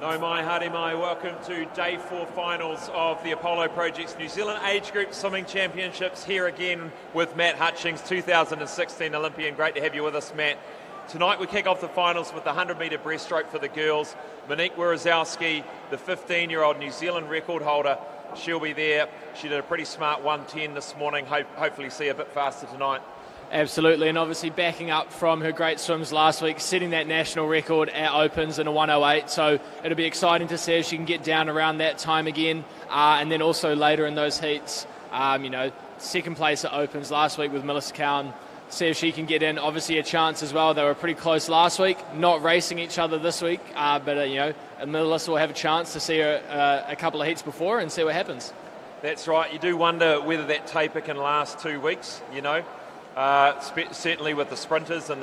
No mai, haere mai, welcome to Day 4 finals of the Apollo Project's New Zealand Age Group Swimming Championships, here again with Matt Hutchings, 2016 Olympian. Great to have you with us, Matt. Tonight we kick off the finals with the 100-metre breaststroke for the girls. Monique Wierzowski, the 15-year-old New Zealand record holder, she'll be there. She did a pretty smart 1:10 this morning, hopefully see a bit faster tonight. Absolutely, and obviously backing up from her great swims last week, setting that national record at Opens in a 1:08, so it'll be exciting to see if she can get down around that time again, and then also later in those heats, second place at Opens last week with Melissa Cowan, see if she can get in, obviously a chance as well. They were pretty close last week, not racing each other this week, but Melissa will have a chance to see her a couple of heats before and see what happens. That's right, you do wonder whether that taper can last 2 weeks, certainly with the sprinters, and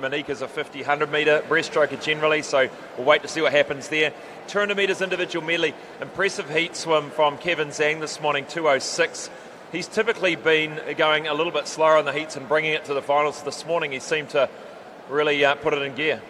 Monique is a 50, 100-metre breaststroker generally, so we'll wait to see what happens there. 200 metres individual medley, impressive heat swim from Kevin Zhang this morning, 2:06. He's typically been going a little bit slower on the heats and bringing it to the finals. This morning he seemed to really put it in gear.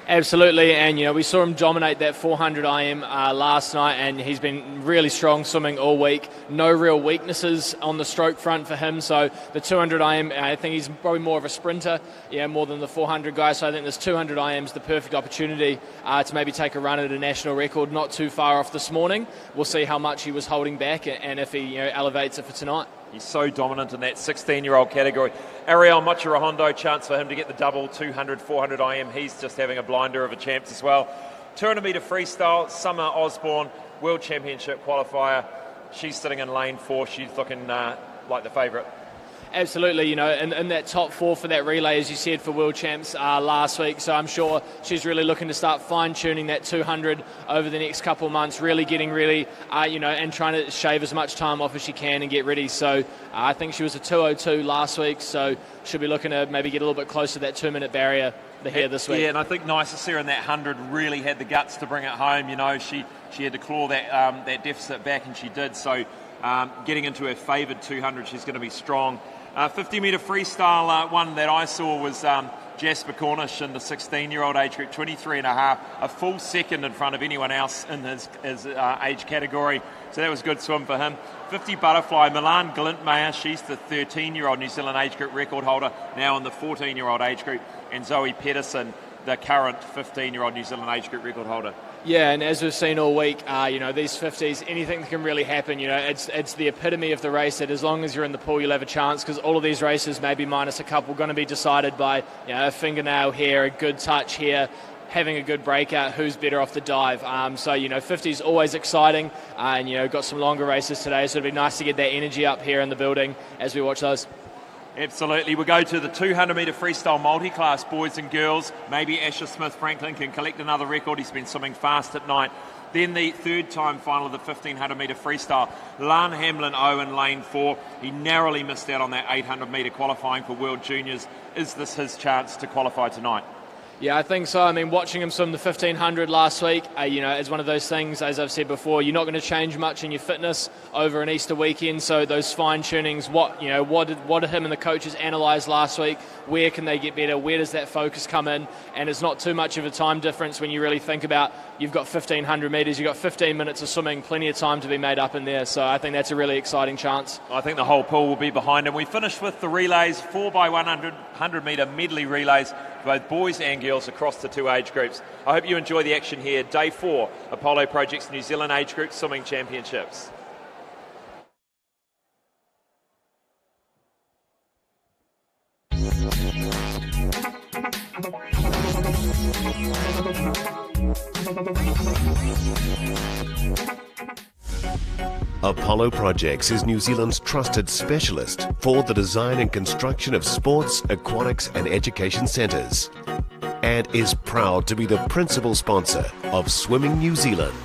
Absolutely, and we saw him dominate that 400 IM last night, and he's been really strong swimming all week. No real weaknesses on the stroke front for him, so the 200 IM, I think he's probably more of a sprinter, more than the 400 guy, so I think this 200 IM is the perfect opportunity to maybe take a run at a national record not too far off this morning. We'll see how much he was holding back and if he elevates it for tonight. He's so dominant in that 16-year-old category. Ariel Mochirahondo, chance for him to get the double 200, 400 IM. He's just having a blinder of a champs as well. 200-metre freestyle, Summer Osborne, World Championship qualifier. She's sitting in lane 4. She's looking like the favourite. Absolutely, in that top 4 for that relay, as you said, for World Champs last week. So I'm sure she's really looking to start fine-tuning that 200 over the next couple of months, really getting and trying to shave as much time off as she can and get ready. So I think she was a 2:02 last week, so she'll be looking to maybe get a little bit closer to that 2-minute barrier here this week. Yeah, and I think Sarah in that 100 really had the guts to bring it home. She had to claw that deficit back, and she did. So getting into her favoured 200, she's going to be strong. 50-metre freestyle, one that I saw was Jasper Cornish in the 16-year-old age group, 23.5, a full second in front of anyone else in his age category. So that was a good swim for him. 50 butterfly, Milan Glintmeyer, she's the 13-year-old New Zealand age group record holder, now in the 14-year-old age group. And Zoe Pedersen, the current 15-year-old New Zealand age group record holder. Yeah, and as we've seen all week, these 50s, anything can really happen. It's the epitome of the race that as long as you're in the pool, you'll have a chance, because all of these races, maybe minus a couple, going to be decided by a fingernail here, a good touch here, having a good breakout, who's better off the dive. 50s always exciting, and got some longer races today, so it'll be nice to get that energy up here in the building as we watch those. Absolutely. We'll go to the 200-metre freestyle multi-class, boys and girls. Maybe Asher Smith-Franklin can collect another record. He's been swimming fast at night. Then the third time final of the 1,500-metre freestyle. Lan Hamlin-O in lane 4. He narrowly missed out on that 800-metre qualifying for World Juniors. Is this his chance to qualify tonight? Yeah, I think so. I mean, watching him swim the 1,500 last week, it's one of those things, as I've said before, you're not going to change much in your fitness over an Easter weekend, so those fine-tunings, what did him and the coaches analyse last week? Where can they get better? Where does that focus come in? And it's not too much of a time difference when you really think about you've got 1,500 metres, you've got 15 minutes of swimming, plenty of time to be made up in there, so I think that's a really exciting chance. I think the whole pool will be behind him. We finished with the relays, 4x100 100-metre medley relays, both boys and girls across the 2 age groups. I hope you enjoy the action here. Day 4, Apollo Project's New Zealand Age Group Swimming Championships. Apollo Projects is New Zealand's trusted specialist for the design and construction of sports, aquatics and education centres, and is proud to be the principal sponsor of Swimming New Zealand.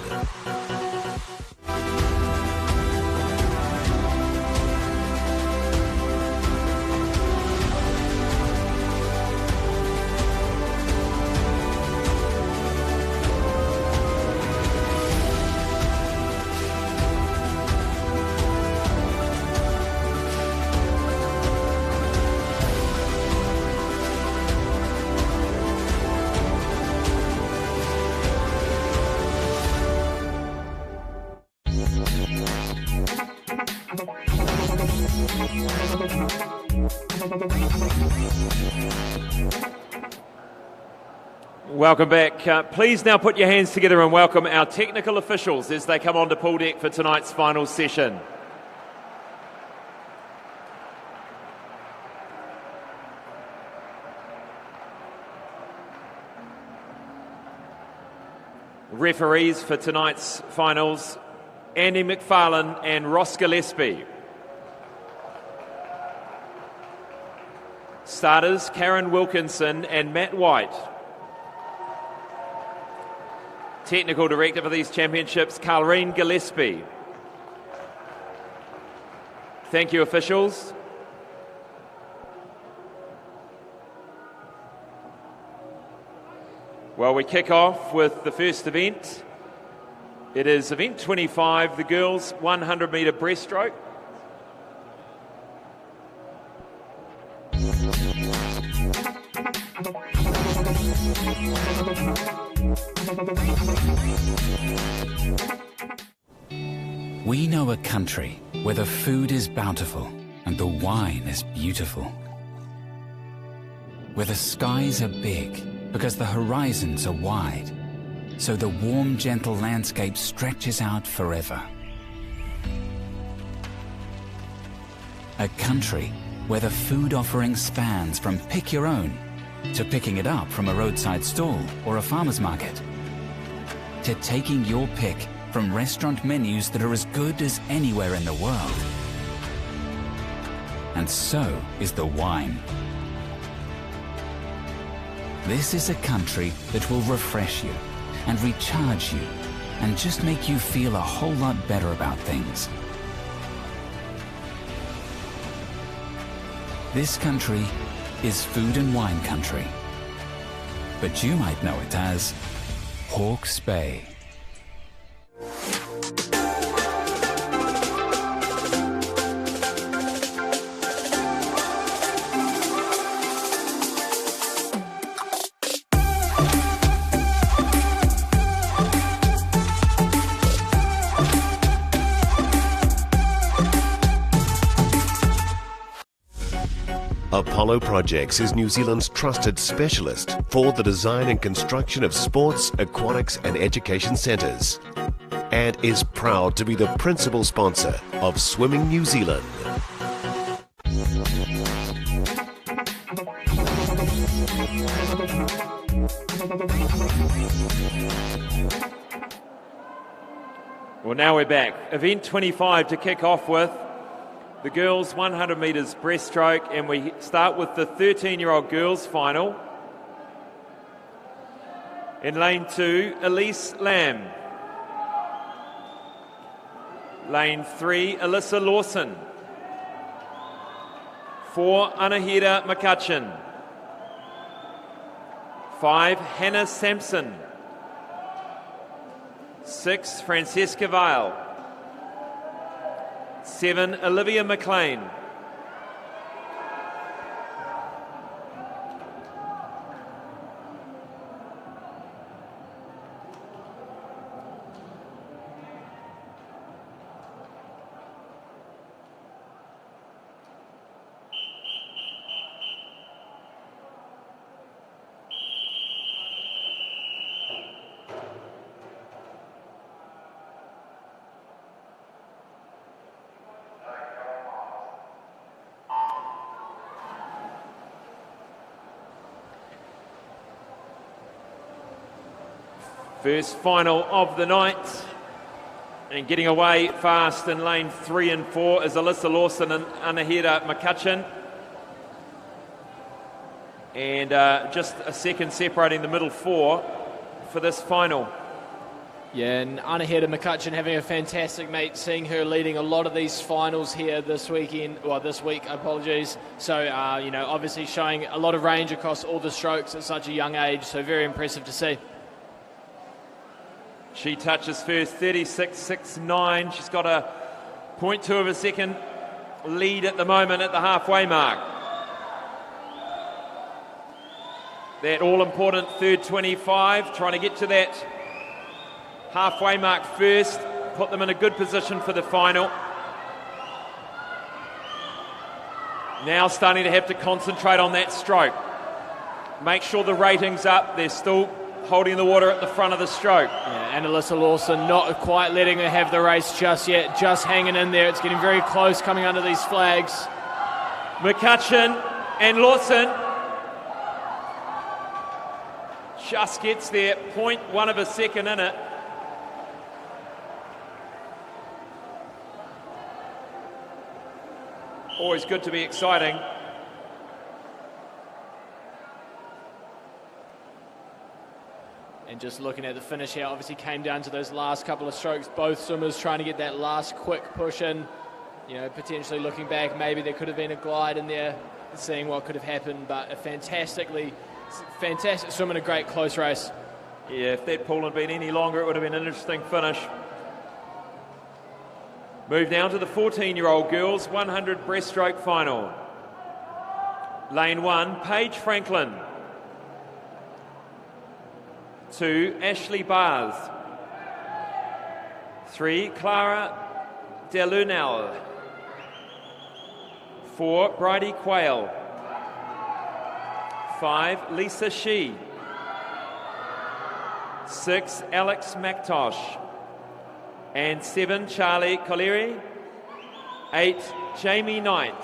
Welcome back. Please now put your hands together and welcome our technical officials as they come onto pool deck for tonight's final session. Referees for tonight's finals, Andy McFarlane and Ross Gillespie. Starters, Karen Wilkinson and Matt White. Technical director for these championships, Colleen Gillespie. Thank you, officials. Well, we kick off with the first event. It is event 25, the girls 100 metre breaststroke. We know a country where the food is bountiful and the wine is beautiful. Where the skies are big because the horizons are wide, so the warm, gentle landscape stretches out forever. A country where the food offering spans from pick your own to picking it up from a roadside stall or a farmer's market, to taking your pick from restaurant menus that are as good as anywhere in the world. And so is the wine. This is a country that will refresh you and recharge you and just make you feel a whole lot better about things. This country is food and wine country, but you might know it as Hawke's Bay. Apollo Projects is New Zealand's trusted specialist for the design and construction of sports, aquatics and education centres, and is proud to be the principal sponsor of Swimming New Zealand. Well, now we're back. Event 25 to kick off with the girls 100 metres breaststroke, and we start with the 13-year-old girls final. In lane 2, Elise Lamb. Lane 3, Alyssa Lawson. 4, Anahira McCutcheon. 5, Hannah Sampson. 6, Francesca Vale. 7, Olivia McLean. First final of the night, and getting away fast in lane 3 and 4 is Alyssa Lawson and Anahira McCutcheon. And just a second separating the middle 4 for this final. Yeah, and Anahira McCutcheon having a fantastic meet, seeing her leading a lot of these finals here this weekend, well, this week, apologies. So, obviously showing a lot of range across all the strokes at such a young age, so very impressive to see. She touches first, 36.69. She's got a 0.2 of a second lead at the moment at the halfway mark. That all-important third 25, trying to get to that halfway mark first, put them in a good position for the final. Now starting to have to concentrate on that stroke. Make sure the rating's up. They're still holding the water at the front of the stroke. Yeah, and Alyssa Lawson not quite letting her have the race just yet, just hanging in there. It's getting very close coming under these flags. McCutcheon and Lawson just gets there, 0.1 of a second in it. Always good to be exciting. And just looking at the finish here, obviously came down to those last couple of strokes. Both swimmers trying to get that last quick push in. You know, potentially looking back, maybe there could have been a glide in there, seeing what could have happened. But a fantastic swim and a great close race. Yeah, if that pool had been any longer, it would have been an interesting finish. Move down to the 14-year-old girls, 100 breaststroke final. Lane 1, Paige Franklin. 2, Ashley Bars. 3, Clara Delunel. 4, Bridie Quayle. 5, Lisa Shee. 6, Alex McTosh. And 7, Charlie Collieri. 8, Jamie Knight.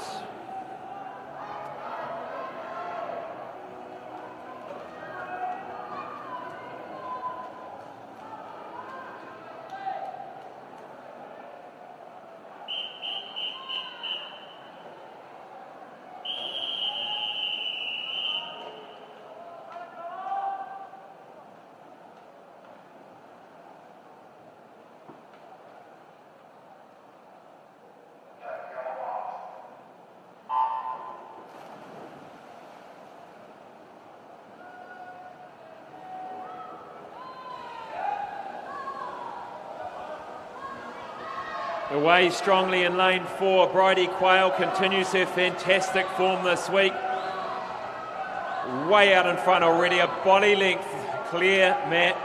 Away strongly in lane 4, Bridie Quayle continues her fantastic form this week. Way out in front already, a body length clear, Matt.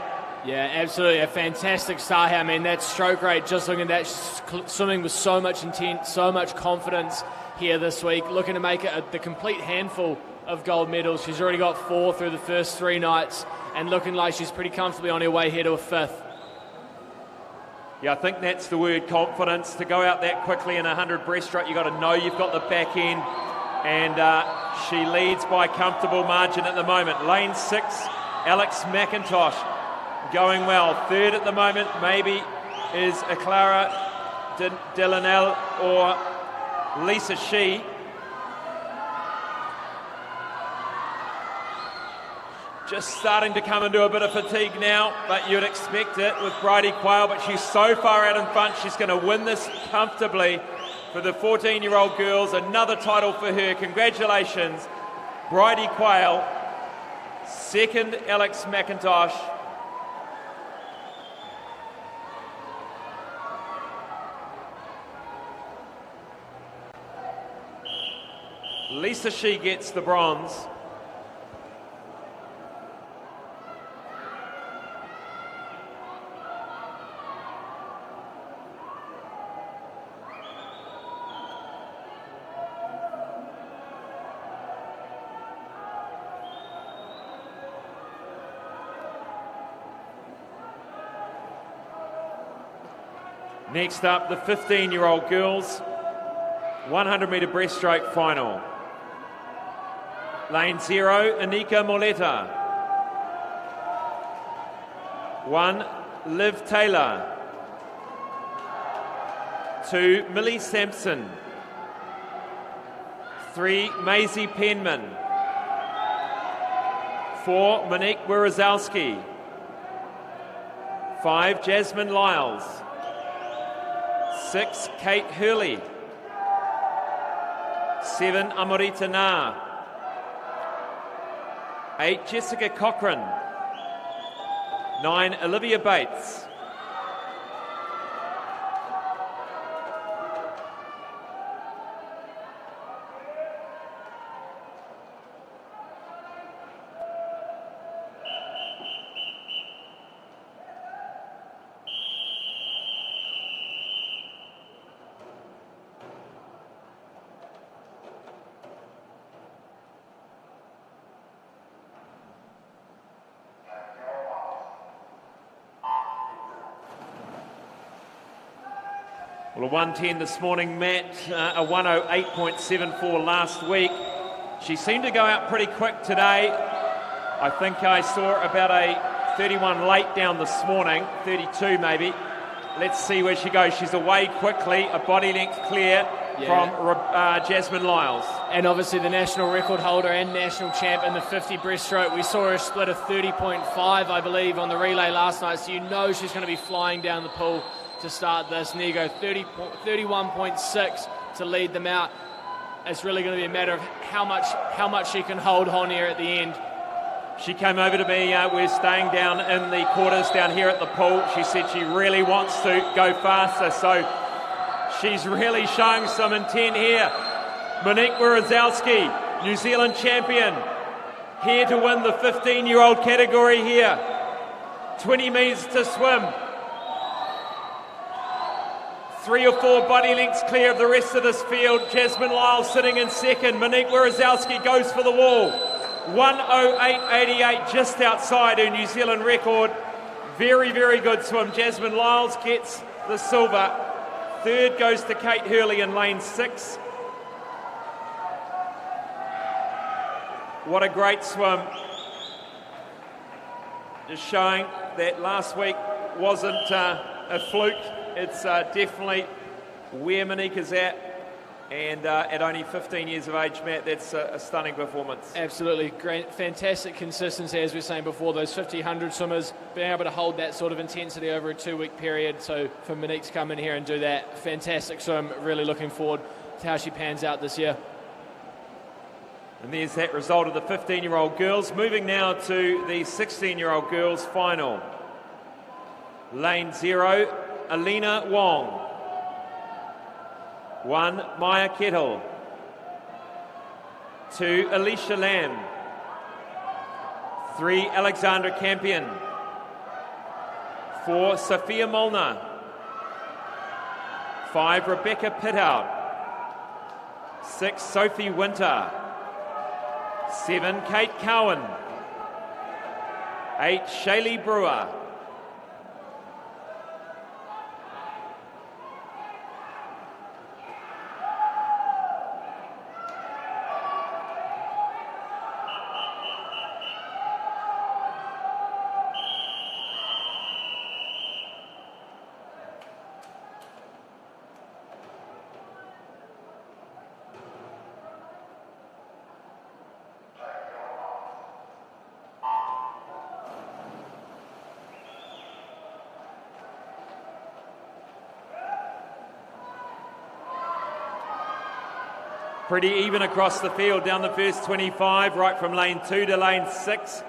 Yeah, absolutely, a fantastic start here. I mean, that stroke rate, just looking at that, swimming with so much intent, so much confidence here this week, looking to make it the complete handful of gold medals. She's already got 4 through the first 3 nights and looking like she's pretty comfortably on her way here to a 5th. Yeah, I think that's the word, confidence. To go out that quickly in 100 breaststroke, you've got to know you've got the back end. And she leads by comfortable margin at the moment. Lane 6, Alex McIntosh going well. 3rd at the moment maybe is a Clara Delanel or Lisa Shee. Just starting to come into a bit of fatigue now, but you'd expect it with Bridie Quayle, but she's so far out in front, she's going to win this comfortably for the 14-year-old girls. Another title for her. Congratulations, Bridie Quayle. 2nd, Alex McIntosh. Lisa Shee gets the bronze. Next up, the 15-year-old girls, 100-metre breaststroke final. Lane 0, Anika Moleta. 1, Liv Taylor. 2, Millie Sampson. 3, Maisie Penman. 4, Monique Wirazowski. 5, Jasmine Lyles. 6, Kate Hurley. 7, Amorita Na. 8, Jessica Cochran. 9, Olivia Bates. Well, a 110 this morning, Matt, a 108.74 last week. She seemed to go out pretty quick today. I think I saw about a 31 late down this morning, 32 maybe. Let's see where she goes. She's away quickly, a body length clear from Jasmine Lyles. And obviously the national record holder and national champ in the 50 breaststroke. We saw her split a 30.5, I believe, on the relay last night, so you know she's going to be flying down the pool to start this. And there you go, 31.6 to lead them out. It's really going to be a matter of how much she can hold on here at the end. She came over to me, we're staying down in the quarters down here at the pool. She said she really wants to go faster, so she's really showing some intent here. Monique Wierzowski, New Zealand champion, here to win the 15-year-old category here. 20 metres to swim. 3 or 4 body lengths clear of the rest of this field. Jasmine Lyles sitting in second. Monique Wierzowski goes for the wall. 108.88, just outside her New Zealand record. Very, very good swim. Jasmine Lyles gets the silver. Third goes to Kate Hurley in lane 6. What a great swim. Just showing that last week wasn't a fluke. It's definitely where Monique is at. And at only 15 years of age, Matt, that's a stunning performance. Absolutely. Great, fantastic consistency, as we were saying before. Those 50, 100 swimmers being able to hold that sort of intensity over a 2-week period. So for Monique to come in here and do that, fantastic swim. Really looking forward to how she pans out this year. And there's that result of the 15-year-old girls. Moving now to the 16-year-old girls final. Lane 0, Alina Wong. 1, Maya Kettle. 2, Alicia Lamb. 3, Alexandra Campion. 4, Sophia Molnar. 5, Rebecca Pithout. 6, Sophie Winter. 7, Kate Cowan. 8, Shaylee Brewer. Pretty even across the field down the first 25, right from lane 2 to lane 6.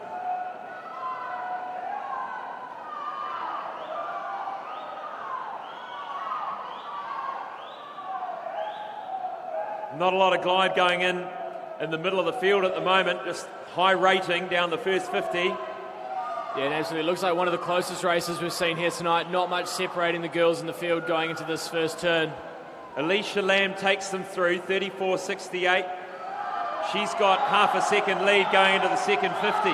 Not a lot of glide going in the middle of the field at the moment, just high rating down the first 50. Yeah, and absolutely. It looks like one of the closest races we've seen here tonight. Not much separating the girls in the field going into this first turn. Alicia Lamb takes them through, 34.68. She's got half a second lead going into the second 50.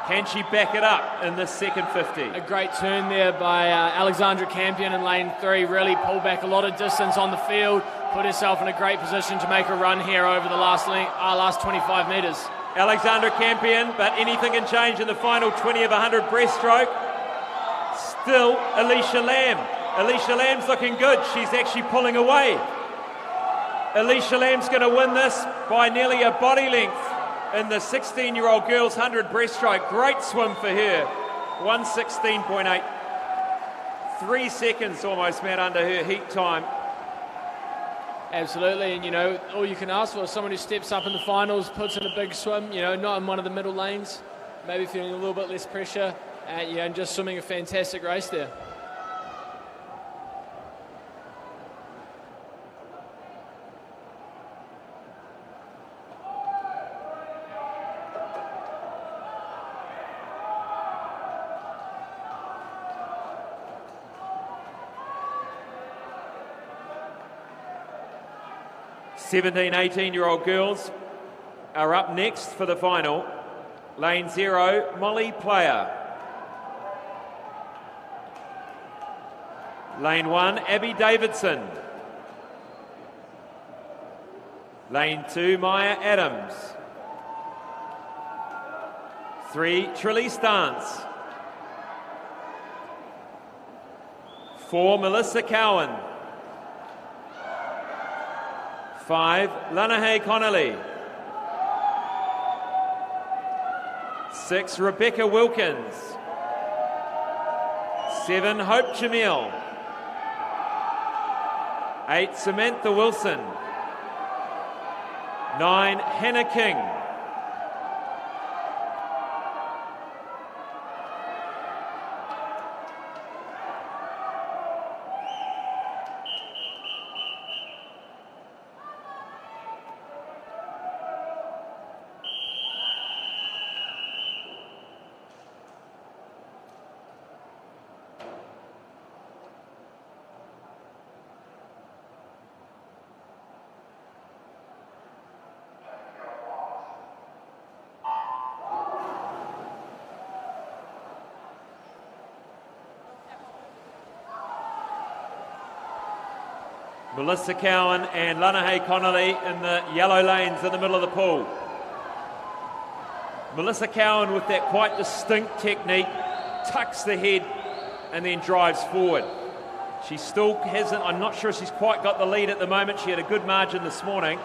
Can she back it up in this second 50? A great turn there by Alexandra Campion in lane 3. Really pulled back a lot of distance on the field. Put herself in a great position to make a run here over the last 25 metres. Alexandra Campion, but anything can change in the final 20 of 100 breaststroke. Still Alicia Lamb. Alicia Lamb's looking good. She's actually pulling away. Alicia Lamb's going to win this by nearly a body length in the 16-year-old girls 100 breaststroke. Great swim for her. 1:16.8. 3 seconds almost, Matt, under her heat time. Absolutely, and you know, all you can ask for is someone who steps up in the finals, puts in a big swim, you know, not in one of the middle lanes, maybe feeling a little bit less pressure, and just swimming a fantastic race there. Seventeen, 18-year-old girls are up next for the final. Lane 0, Molly Player. Lane 1, Abby Davidson. Lane 2, Maya Adams. 3, Trilly Stance. 4, Melissa Cowan. 5, Lanahay Connolly. 6, Rebecca Wilkins. 7, Hope Jamil. 8, Samantha Wilson. 9, Hannah King. Melissa Cowan and Lanahay Connolly in the yellow lanes in the middle of the pool. Melissa Cowan with that quite distinct technique, tucks the head and then drives forward. She still hasn't, I'm not sure she's quite got the lead at the moment. She had a good margin this morning.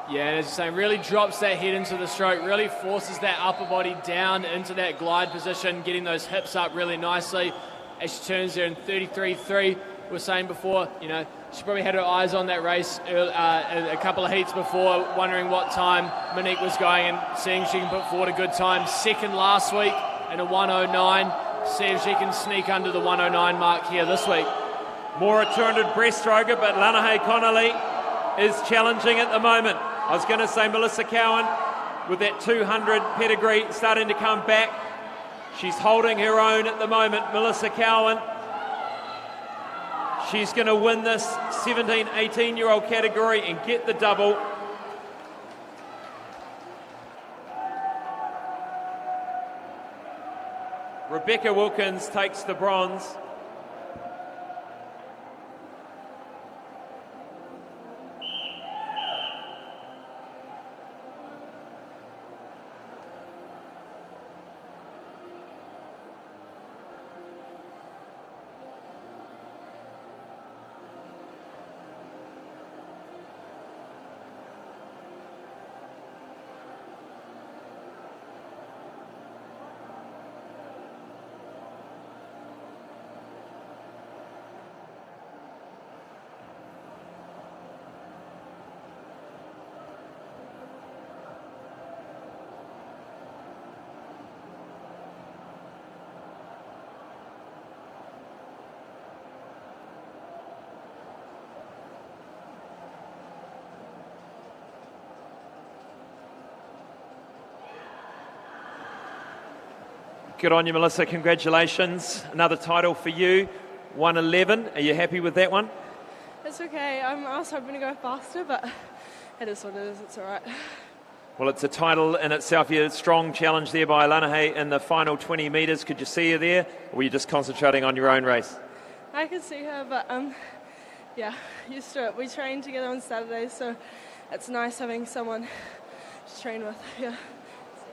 Yeah, and as you're saying, really drops that head into the stroke, really forces that upper body down into that glide position, getting those hips up really nicely. As she turns there in 33.3, we were saying before, she probably had her eyes on that race a couple of heats before, wondering what time Monique was going and seeing if she can put forward a good time. Second last week in a 109. See if she can sneak under the 109 mark here this week. More a 200 breaststroker, but Lanahay Connolly is challenging at the moment. I was going to say Melissa Cowan with that 200 pedigree starting to come back. She's holding her own at the moment, Melissa Cowan. She's going to win this 17, 18-year-old category and get the double. Rebecca Wilkins takes the bronze. Good on you, Melissa. Congratulations. Another title for you. 1:11. Are you happy with that one? It's okay. I was hoping to go faster, but it is what it is. It's all right. Well, it's a title in itself. You had a strong challenge there by Lanahay in the final 20 metres. Could you see her there? Or were you just concentrating on your own race? I could see her, but yeah, used to it. We trained together on Saturdays, so it's nice having someone to train with. Yeah.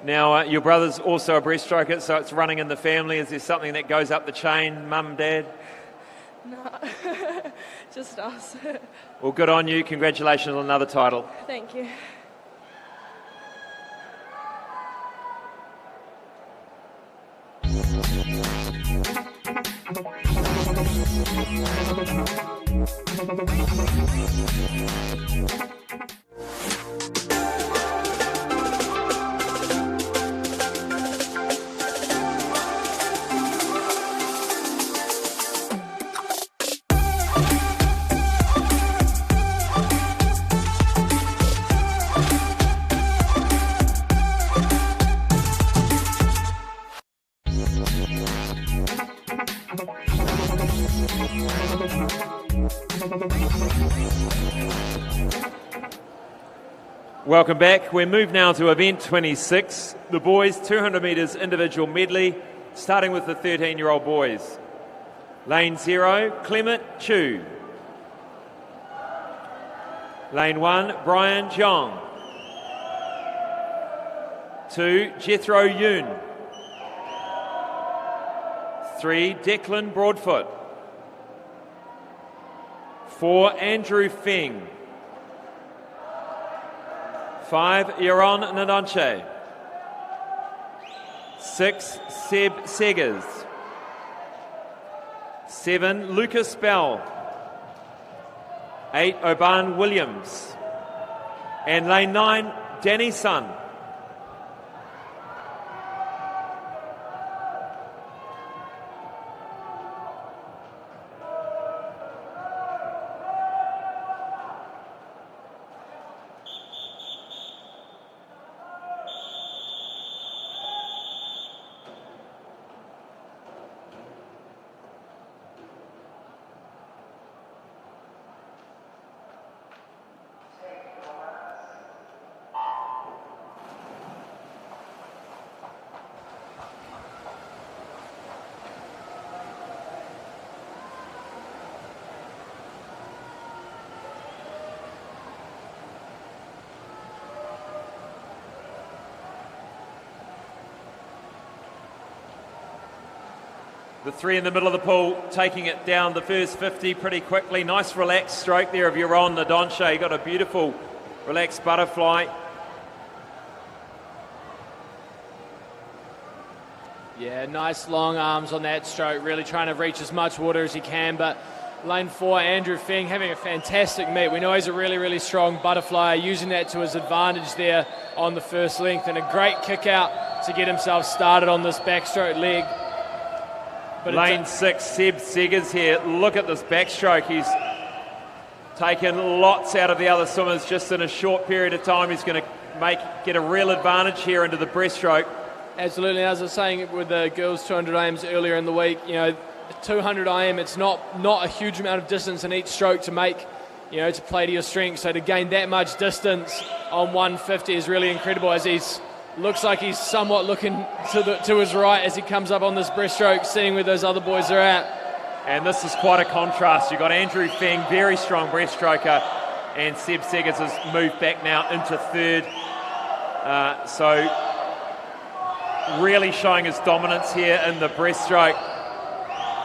Now, your brother's also a breaststroker, so it's running in the family. Is there something that goes up the chain, mum, dad? No, just us. Well, good on you. Congratulations on another title. Thank you. Welcome back. We move now to event 26, the boys 200 metres individual medley, starting with the 13-year-old boys. Lane 0, Clement Chu. Lane 1, Brian Jong. 2, Jethro Yoon. 3, Declan Broadfoot. 4, Andrew Feng. 5, Yaron Nadonche. 6, Seb Seggers. 7, Lucas Bell. 8, Oban Williams. And lane 9, Danny Sun. The 3 in the middle of the pool taking it down the first 50 pretty quickly. Nice relaxed stroke there of Yaron Nadonche. He got a beautiful relaxed butterfly. Yeah, nice long arms on that stroke, really trying to reach as much water as he can. But lane 4, Andrew Feng, having a fantastic meet. We know he's a really, really strong butterfly, using that to his advantage there on the first length, and a great kick out to get himself started on this backstroke leg. But lane 6, Seb Seggers here. Look at this backstroke. He's taken lots out of the other swimmers just in a short period of time. He's going to get a real advantage here into the breaststroke. Absolutely. As I was saying with the girls 200 IMs earlier in the week, 200 IM, it's not a huge amount of distance in each stroke to make, to play to your strength. So to gain that much distance on 150 is really incredible, as he's looks like he's somewhat looking to his right as he comes up on this breaststroke, seeing where those other boys are at. And this is quite a contrast. You've got Andrew Feng, very strong breaststroker, and Seb Seggers has moved back now into third. So really showing his dominance here in the breaststroke.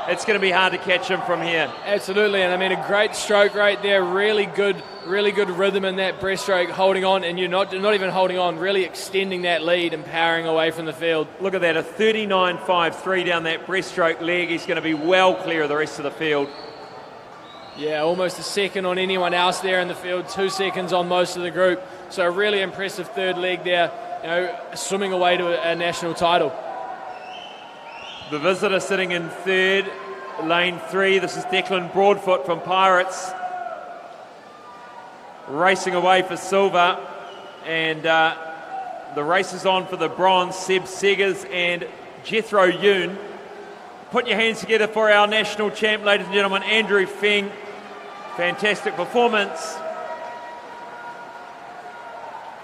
It's going to be hard to catch him from here. Absolutely, and I mean a great stroke right there, really good rhythm in that breaststroke, holding on, and you're not even holding on, really extending that lead and powering away from the field. Look at that, a 39.53 down that breaststroke leg. He's going to be well clear of the rest of the field. Yeah, almost a second on anyone else there in the field, 2 seconds on most of the group. So a really impressive third leg there, swimming away to a national title. The visitor sitting in third, lane 3. This is Declan Broadfoot from Pirates, racing away for silver. And the race is on for the bronze. Seb Seggers and Jethro Yoon. Put your hands together for our national champ, ladies and gentlemen, Andrew Feng. Fantastic performance.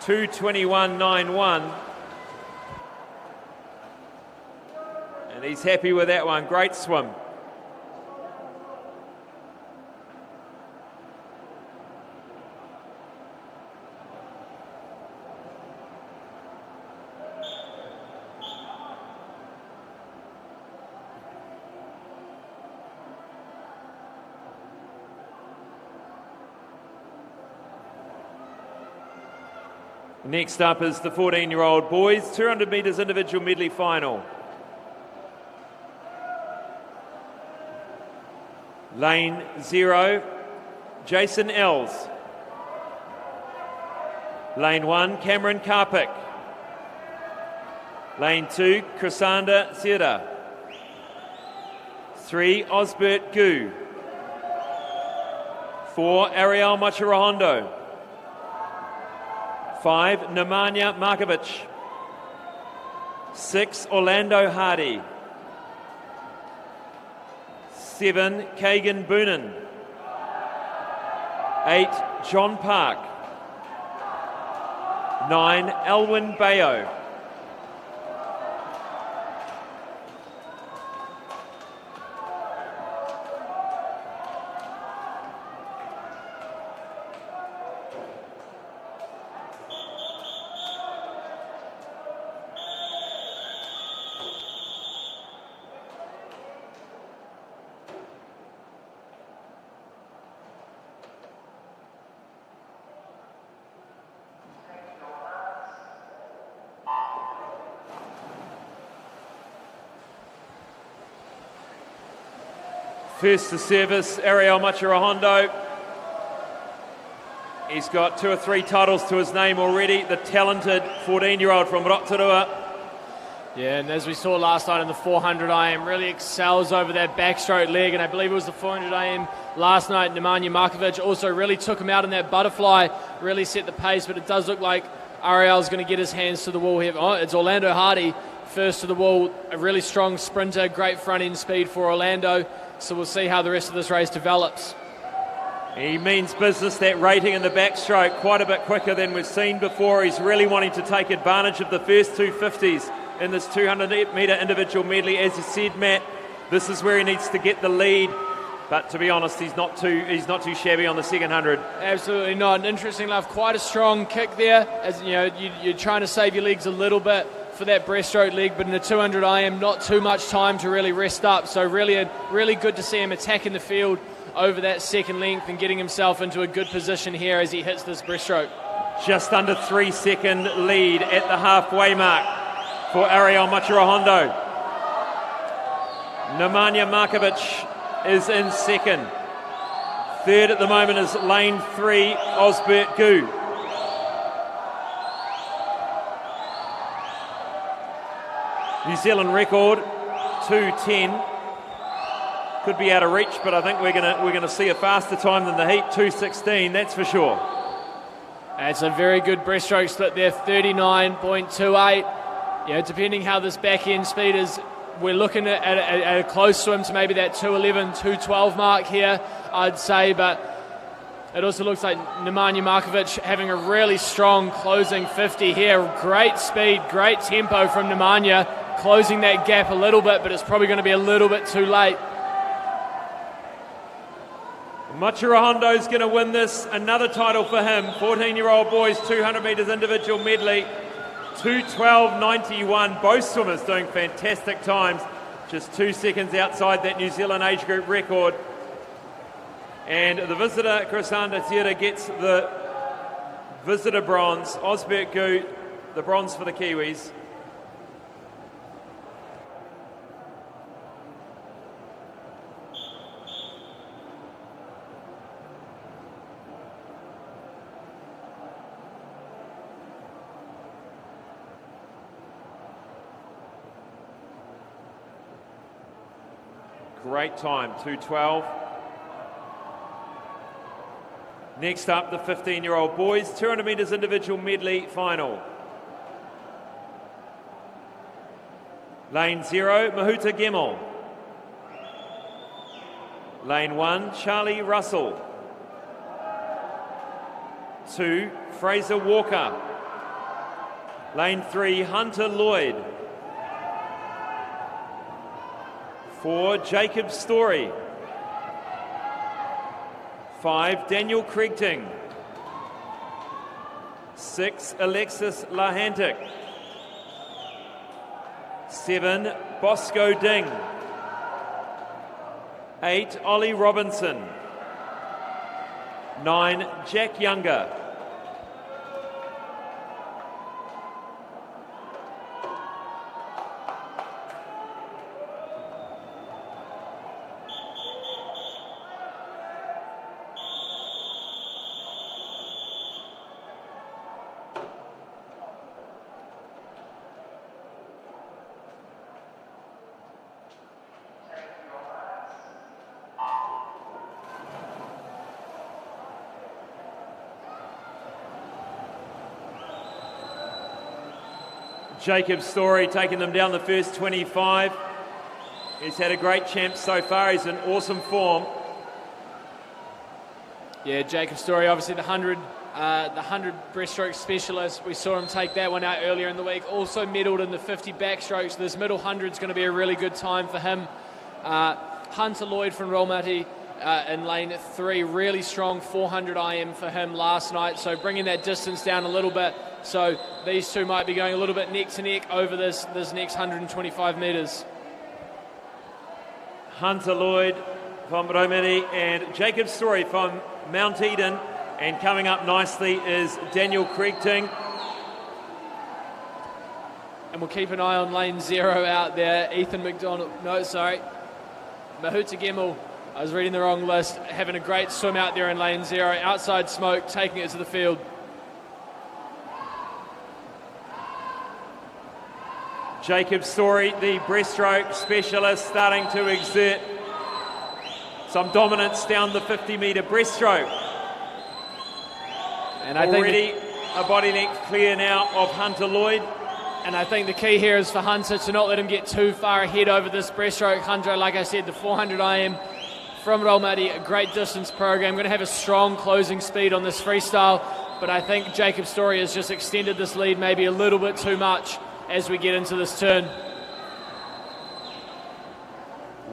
2:21.91. And he's happy with that one. Great swim. Next up is the 14-year-old boys 200 metres individual medley final. Lane 0, Jason Ells. Lane 1, Cameron Karpik. Lane 2, Chrisanda Sierra. 3, Osbert Gu. 4, Ariel Machirahondo. 5, Nemanja Markovic. 6, Orlando Hardy. 7, Kagan Boonen. 8, John Park. 9, Elwyn Bayo. First to service, Ariel Machirahondo. He's got 2 or 3 titles to his name already. The talented 14-year-old from Rotorua. Yeah, and as we saw last night in the 400 IM, really excels over that backstroke leg, and I believe it was the 400 IM last night. Nemanja Markovic also really took him out in that butterfly, really set the pace, but it does look like Ariel's going to get his hands to the wall here. Oh, it's Orlando Hardy first to the wall, a really strong sprinter, great front end speed for Orlando, so we'll see how the rest of this race develops. He means business, that rating in the backstroke, quite a bit quicker than we've seen before. He's really wanting to take advantage of the first 250s in this 200-metre individual medley. As you said, Matt, this is where he needs to get the lead. But to be honest, he's not too shabby on the second 100. Absolutely not. Interesting enough, quite a strong kick there. As you know, you're trying to save your legs a little bit for that breaststroke leg, but in the 200 IM, not too much time to really rest up. So really good to see him attacking the field over that second length and getting himself into a good position here as he hits this breaststroke. Just under 3 second lead at the halfway mark for Ariel Machirahondo. Nemanja Markovic is in second. Third at the moment is lane 3, Osbert Gu. New Zealand record 2:10. Could be out of reach, but I think we're gonna see a faster time than the heat, 2:16, that's for sure. It's a very good breaststroke split there, 39.28. Depending how this back end speed is, we're looking at a close swim to maybe that 2:11, 2:12 mark here, I'd say, but it also looks like Nemanja Markovic having a really strong closing 50 here. Great speed, great tempo from Nemanja, closing that gap a little bit, but it's probably going to be a little bit too late. Machirahondo's going to win this, another title for him. 14-year-old boys, 200 metres individual medley, 2:12.91. Both swimmers doing fantastic times, just 2 seconds outside that New Zealand age group record. And the visitor, Chrisanda Tira, gets the visitor bronze. Osbert Gu, the bronze for the Kiwis. Great time, 2:12. Next up, the 15-year-old boys, 200 metres individual medley final. Lane 0, Mahuta Gemmell. Lane 1, Charlie Russell. 2, Fraser Walker. Lane 3, Hunter Lloyd. 4, Jacob Story. 5, Daniel Kriegting. 6, Alexis Lahantic. 7, Bosco Ding. 8, Ollie Robinson. 9, Jack Younger. Jacob Story taking them down the first 25. He's had a great champ so far. He's in awesome form. Yeah, Jacob Story, obviously the 100 breaststroke specialist. We saw him take that one out earlier in the week. Also medalled in the 50 backstroke. So this middle 100 is going to be a really good time for him. Hunter Lloyd from Rolmati in lane 3, really strong 400 IM for him last night. So bringing that distance down a little bit. So these two might be going a little bit neck to neck over this next 125 metres. Hunter Lloyd from Romani and Jacob Story from Mount Eden. And coming up nicely is Daniel Kriegting. And we'll keep an eye on lane 0 out there. Mahuta Gemmell I was reading the wrong list. Having a great swim out there in lane 0. Outside smoke, taking it to the field. Jacob Story, the breaststroke specialist, starting to exert some dominance down the 50-metre breaststroke. And I already a body length clear now of Hunter Lloyd. And I think the key here is for Hunter to not let him get too far ahead over this breaststroke. Hunter, like I said, the 400 IM from Raumati, a great distance program. Going to have a strong closing speed on this freestyle. But I think Jacob Story has just extended this lead maybe a little bit too much as we get into this turn.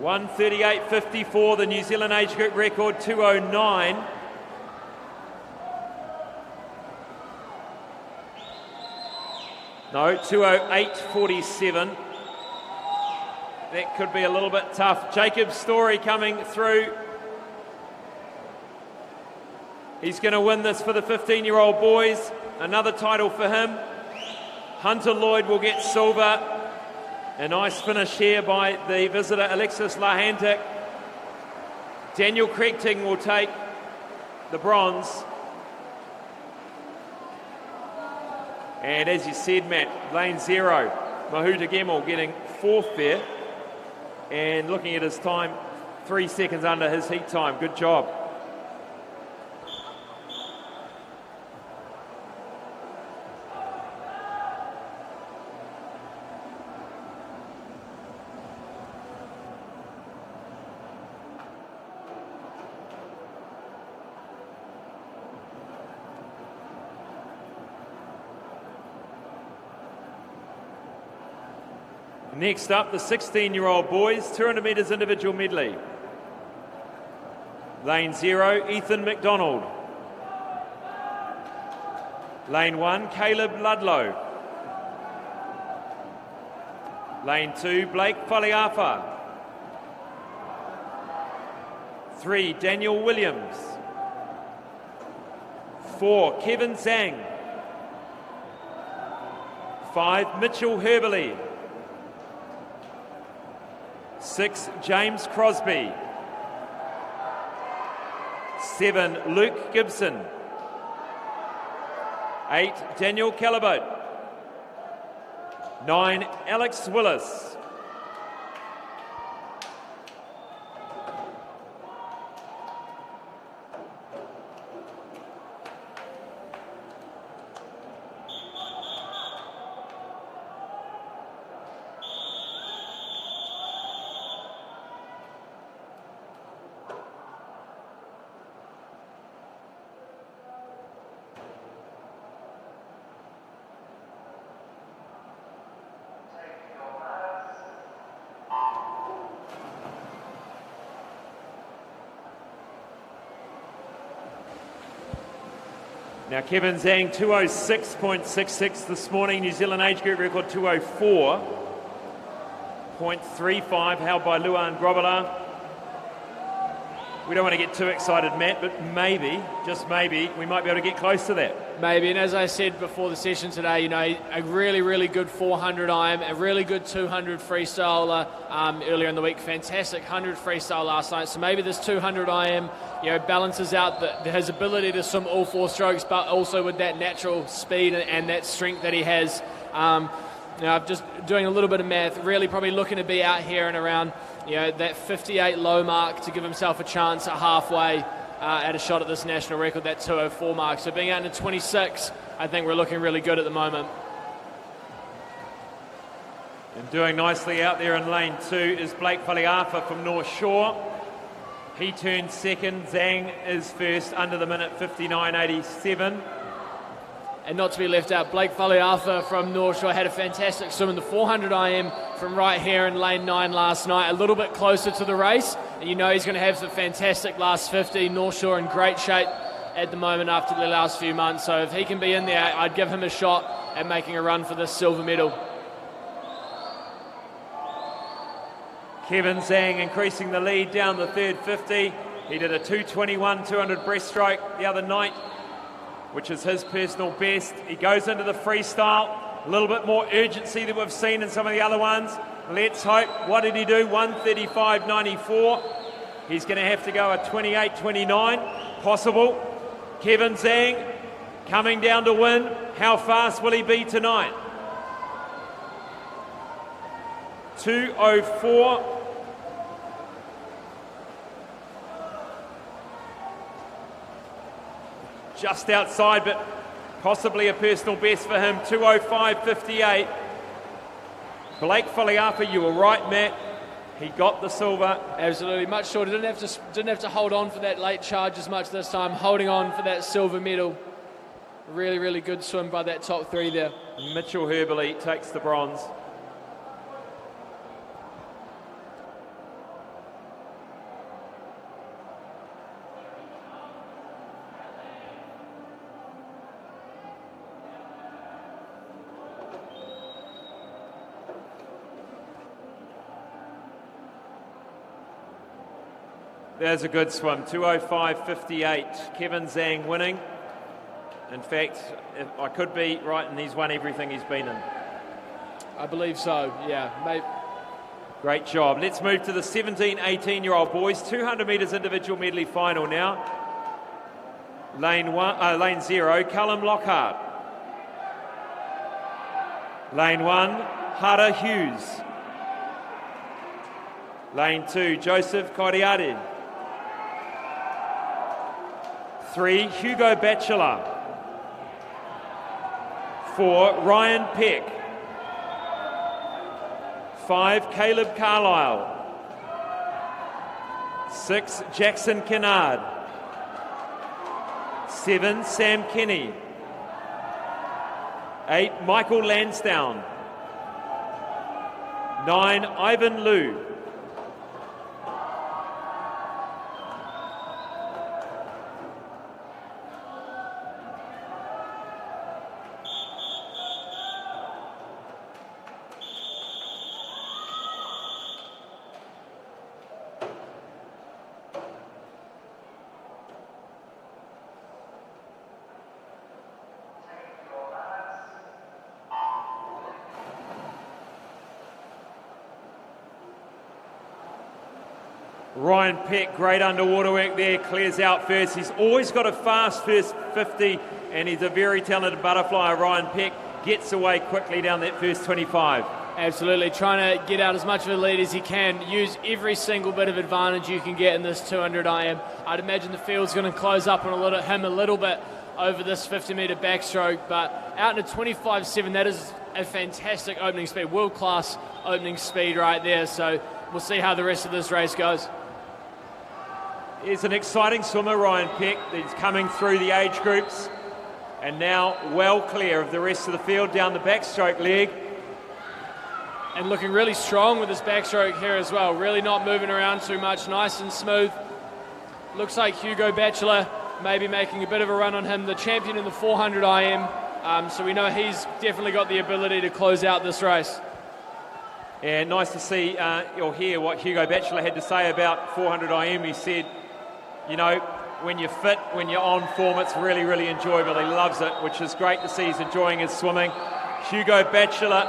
1:38.54, the New Zealand age group record, 2:09. No, 2:08.47. That could be a little bit tough. Jacob Story coming through. He's going to win this for the 15-year-old boys. Another title for him. Hunter Lloyd will get silver. A nice finish here by the visitor, Alexis Lahantic. Daniel Crichton will take the bronze. And as you said, Matt, lane 0, Mahuta Gemel getting 4th there. And looking at his time, 3 seconds under his heat time. Good job. Next up, the 16-year-old boys, 200 metres individual medley. Lane 0, Ethan McDonald. Lane 1, Caleb Ludlow. Lane 2, Blake Faliafa. 3, Daniel Williams. 4, Kevin Zhang. 5, Mitchell Herberley. 6, James Crosby. 7, Luke Gibson. 8, Daniel Calabote. 9, Alex Willis. Now Kevin Zhang, 2:06.66 this morning. New Zealand age group record 2:04.35, held by Luan Grobela. We don't want to get too excited, Matt, but maybe, just maybe, we might be able to get close to that. Maybe, and as I said before the session today, you know, a really, really good 400 IM, a really good 200 freestyler earlier in the week, fantastic 100 freestyle last night. So maybe this 200 IM, you know, balances out his ability to swim all 4 strokes, but also with that natural speed and that strength that he has. You know, I'm just doing a little bit of math, really probably looking to be out here and around, you know, that 58 low mark to give himself a chance at halfway at a shot at this national record, that 2:04 mark. So being out in 26, I think we're looking really good at the moment. And doing nicely out there in lane 2 is Blake Faliafa from North Shore. He turned second. Zhang is first under the minute, 59.87. And not to be left out, Blake Faliafa from North Shore had a fantastic swim in the 400 IM from right here in lane 9 last night, a little bit closer to the race. And you know he's going to have a fantastic last 50. North Shore in great shape at the moment after the last few months. So if he can be in there, I'd give him a shot at making a run for this silver medal. Kevin Zhang increasing the lead down the third 50. He did a 2:21 200 breaststroke the other night, which is his personal best. He goes into the freestyle, a little bit more urgency than we've seen in some of the other ones. Let's hope. What did he do? 1:35.94. He's going to have to go a 28-29, possible. Kevin Zhang coming down to win. How fast will he be tonight? 2:04. Just outside, but possibly a personal best for him. 2:05.58. Blake Faliapa, you were right, Matt. He got the silver. Absolutely, much shorter. Didn't have to hold on for that late charge as much this time. Holding on for that silver medal. Really, really good swim by that top three there. Mitchell Herberley takes the bronze. There's a good swim, 2:05.58. Kevin Zhang winning. In fact, if I could be right, and he's won everything he's been in. I believe so, yeah. Maybe. Great job. Let's move to the 17, 18-year-old boys. 200 metres individual medley final now. Lane 0, Callum Lockhart. Lane 1, Hara Hughes. Lane 2, Joseph Koriari. 3, Hugo Batchelor. 4, Ryan Peck. 5, Caleb Carlisle. 6, Jackson Kennard. 7, Sam Kenny. 8, Michael Lansdowne. 9, Ivan Liu. Ryan Peck, great underwater work there, clears out first. He's always got a fast first 50, and he's a very talented butterfly. Ryan Peck gets away quickly down that first 25. Absolutely, trying to get out as much of a lead as he can. Use every single bit of advantage you can get in this 200 IM. I'd imagine the field's going to close up on him a little bit over this 50-metre backstroke, but out in a 25.7, that is a fantastic opening speed, world-class opening speed right there. So we'll see how the rest of this race goes. He's an exciting swimmer, Ryan Peck. He's coming through the age groups and now well clear of the rest of the field down the backstroke leg. And looking really strong with his backstroke here as well. Really not moving around too much, nice and smooth. Looks like Hugo Batchelor maybe making a bit of a run on him, the champion in the 400 IM. So we know he's definitely got the ability to close out this race. Yeah, nice to see or hear what Hugo Batchelor had to say about 400 IM. He said, you know, when you're fit, when you're on form, it's really, really enjoyable. He loves it, which is great to see. He's enjoying his swimming. Hugo Batchelor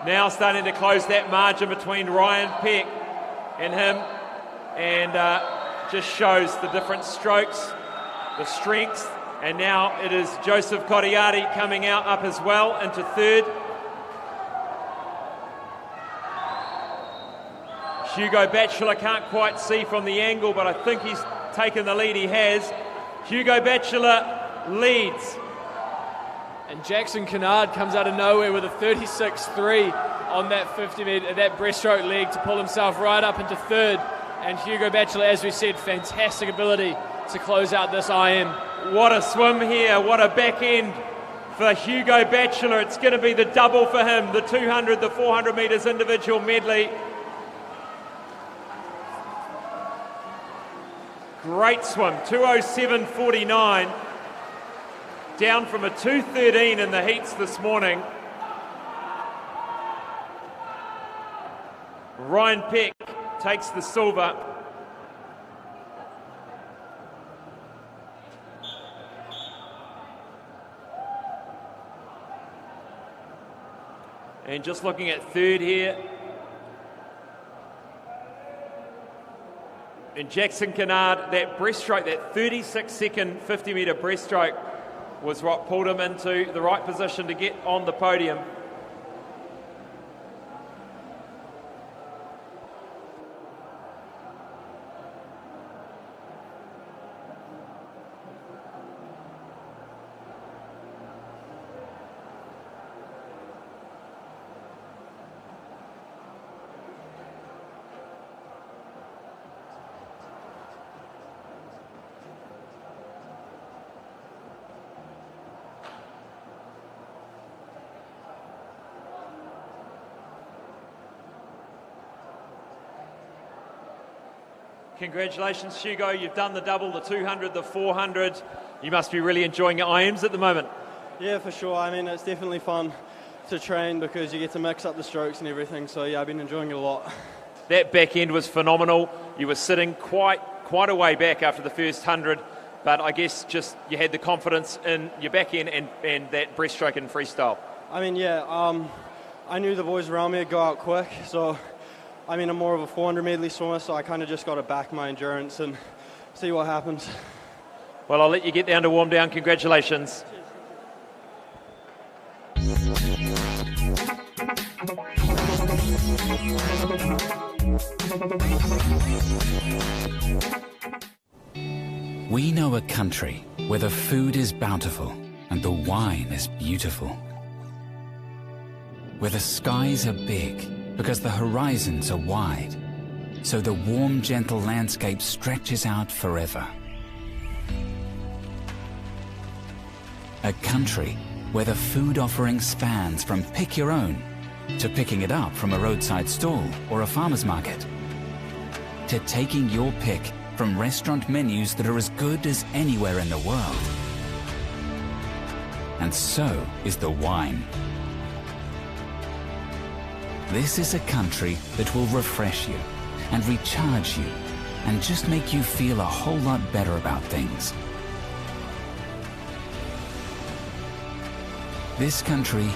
now starting to close that margin between Ryan Peck and him, and just shows the different strokes, the strengths, and now it is Joseph Koriari coming out up as well into third. Hugo Batchelor can't quite see from the angle, but I think he's taken the lead. He has. Hugo Batchelor leads. And Jackson Kennard comes out of nowhere with a 36.3 on that 50 metre, that breaststroke leg to pull himself right up into third. And Hugo Batchelor, as we said, fantastic ability to close out this IM. What a swim here, what a back end for Hugo Batchelor. It's going to be the double for him, the 200, the 400 metres individual medley. Great swim, 2:07.49, down from a 2:13 in the heats this morning. Ryan Peck takes the silver. And just looking at third here, And Jackson Kennard, that breaststroke, that 36-second 50-metre breaststroke was what pulled him into the right position to get on the podium. Congratulations, Hugo. You've done the double, the 200, the 400. You must be really enjoying your IMs at the moment. Yeah, for sure. I mean, it's definitely fun to train because you get to mix up the strokes and everything. So, yeah, I've been enjoying it a lot. That back end was phenomenal. You were sitting quite a way back after the first 100, but I guess just you had the confidence in your back end and that breaststroke and freestyle. I mean, yeah, I knew the boys around me would go out quick, so I mean, I'm more of a 400 medley swimmer, so I kind of just got to back my endurance and see what happens. Well, I'll let you get down to warm down. Congratulations. We know a country where the food is bountiful and the wine is beautiful. Where the skies are big because the horizons are wide, so the warm, gentle landscape stretches out forever. A country where the food offering spans from pick your own to picking it up from a roadside stall or a farmer's market, to taking your pick from restaurant menus that are as good as anywhere in the world. And so is the wine. This is a country that will refresh you and recharge you and just make you feel a whole lot better about things. This country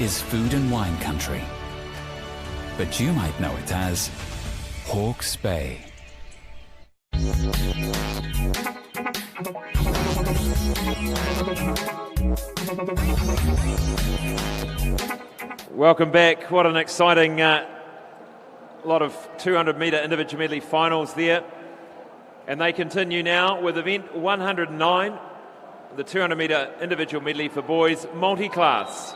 is food and wine country, but you might know it as Hawke's Bay. Welcome back. What an exciting lot of 200-metre individual medley finals there. And they continue now with event 109, the 200-metre individual medley for boys multi-class.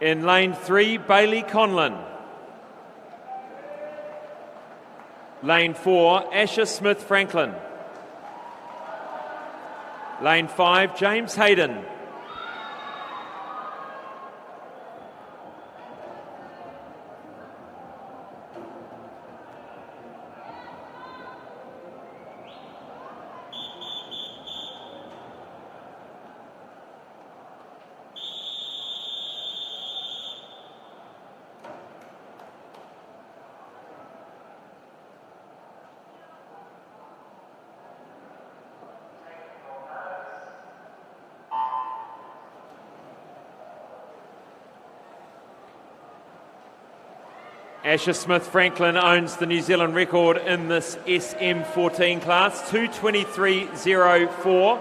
In lane 3, Bailey Conlon. Lane 4, Asher Smith-Franklin. Lane 5, James Hayden. Asher Smith-Franklin owns the New Zealand record in this SM14 class, 2:23.04.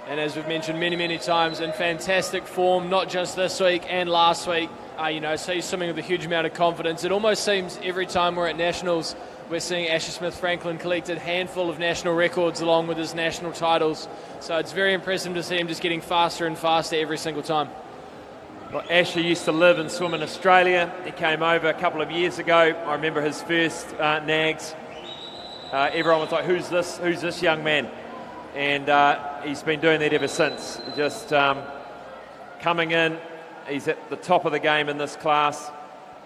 And as we've mentioned many times, in fantastic form, not just this week and last week. So he's swimming with a huge amount of confidence. It almost seems every time we're at Nationals, we're seeing Asher Smith-Franklin collect a handful of national records along with his national titles. So it's very impressive to see him just getting faster and faster every single time. Well, Asher used to live and swim in Australia. He came over a couple of years ago. I remember his first nags. Everyone was like, who's this young man? And he's been doing that ever since. Just coming in, he's at the top of the game in this class,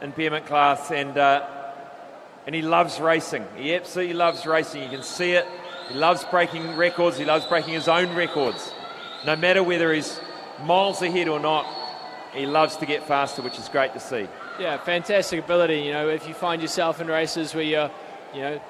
impairment class, and he loves racing. He absolutely loves racing. You can see it. He loves breaking records. He loves breaking his own records. No matter whether he's miles ahead or not, he loves to get faster, which is great to see. Yeah, fantastic ability. If you find yourself in races where you're,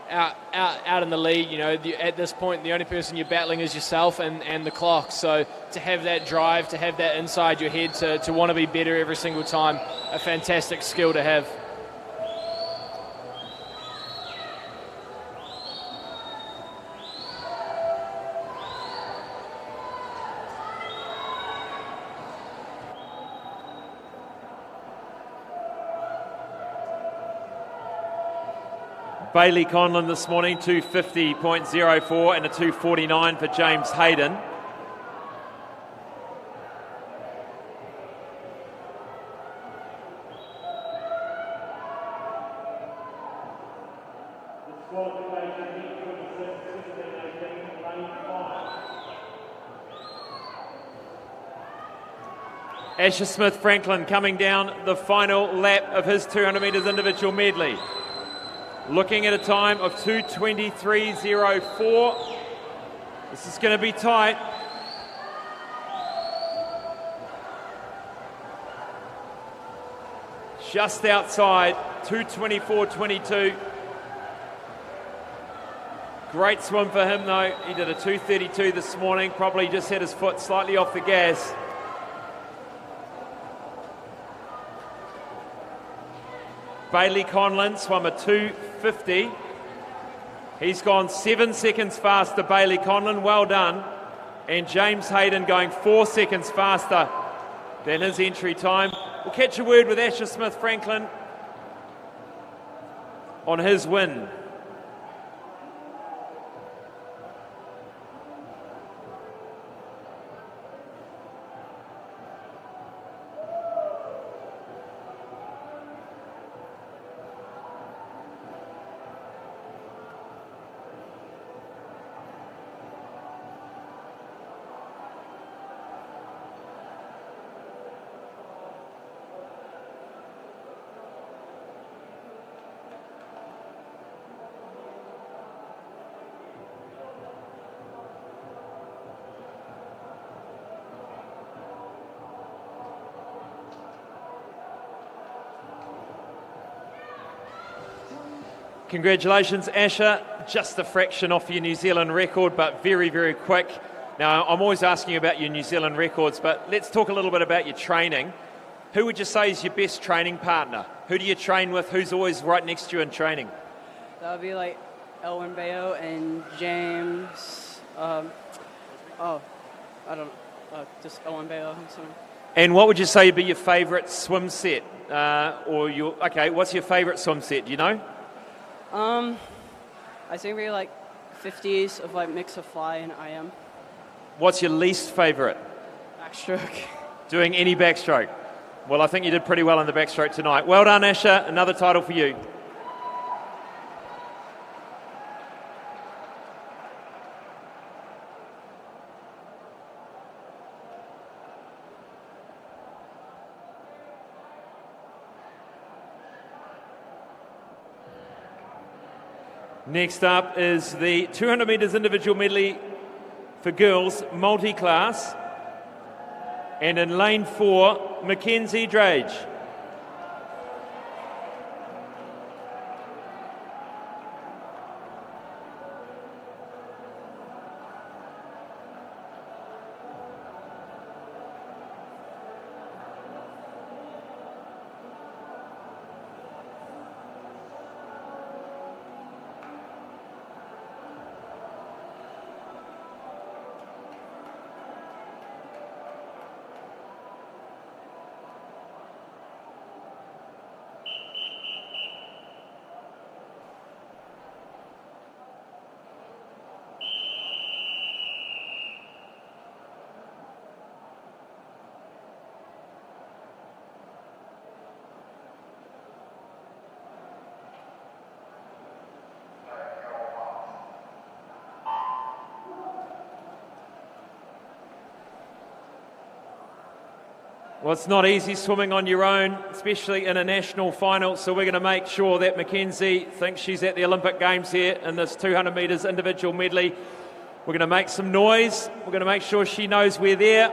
out in the lead. At this point, the only person you're battling is yourself and the clock. So to have that drive, to have that inside your head, to want to be better every single time, a fantastic skill to have. Bailey Conlon this morning, 250.04 and a 249 for James Hayden. Asher Smith-Franklin coming down the final lap of his 200 metres individual medley. Looking at a time of 2:23.04. This is going to be tight. Just outside, 2:24.22. Great swim for him though. He did a 2:32 this morning. Probably just had his foot slightly off the gas. Bailey Conlon swam a 2:50. He's gone 7 seconds faster, Bailey Conlon, well done. And James Hayden going 4 seconds faster than his entry time. We'll catch a word with Asher Smith-Franklin on his win. Congratulations, Asher. Just a fraction off your New Zealand record, but very, very quick. Now, I'm always asking you about your New Zealand records, but let's talk a little bit about your training. Who would you say is your best training partner? Who do you train with? Who's always right next to you in training? That would be like Elwin Bayo and James. Just Elwin Bayo. And what would you say would be your favourite swim set? What's your favourite swim set? Do you know? I think we like 50s of like mix of fly and IM. What's your least favourite? Backstroke. Doing any backstroke? Well, I think you did pretty well in the backstroke tonight. Well done, Asher. Another title for you. Next up is the 200 metres individual medley for girls, multi-class. And in lane 4, Mackenzie Drage. Well, it's not easy swimming on your own, especially in a national final, so we're going to make sure that Mackenzie thinks she's at the Olympic Games here in this 200 metres individual medley. We're going to make some noise. We're going to make sure she knows we're there.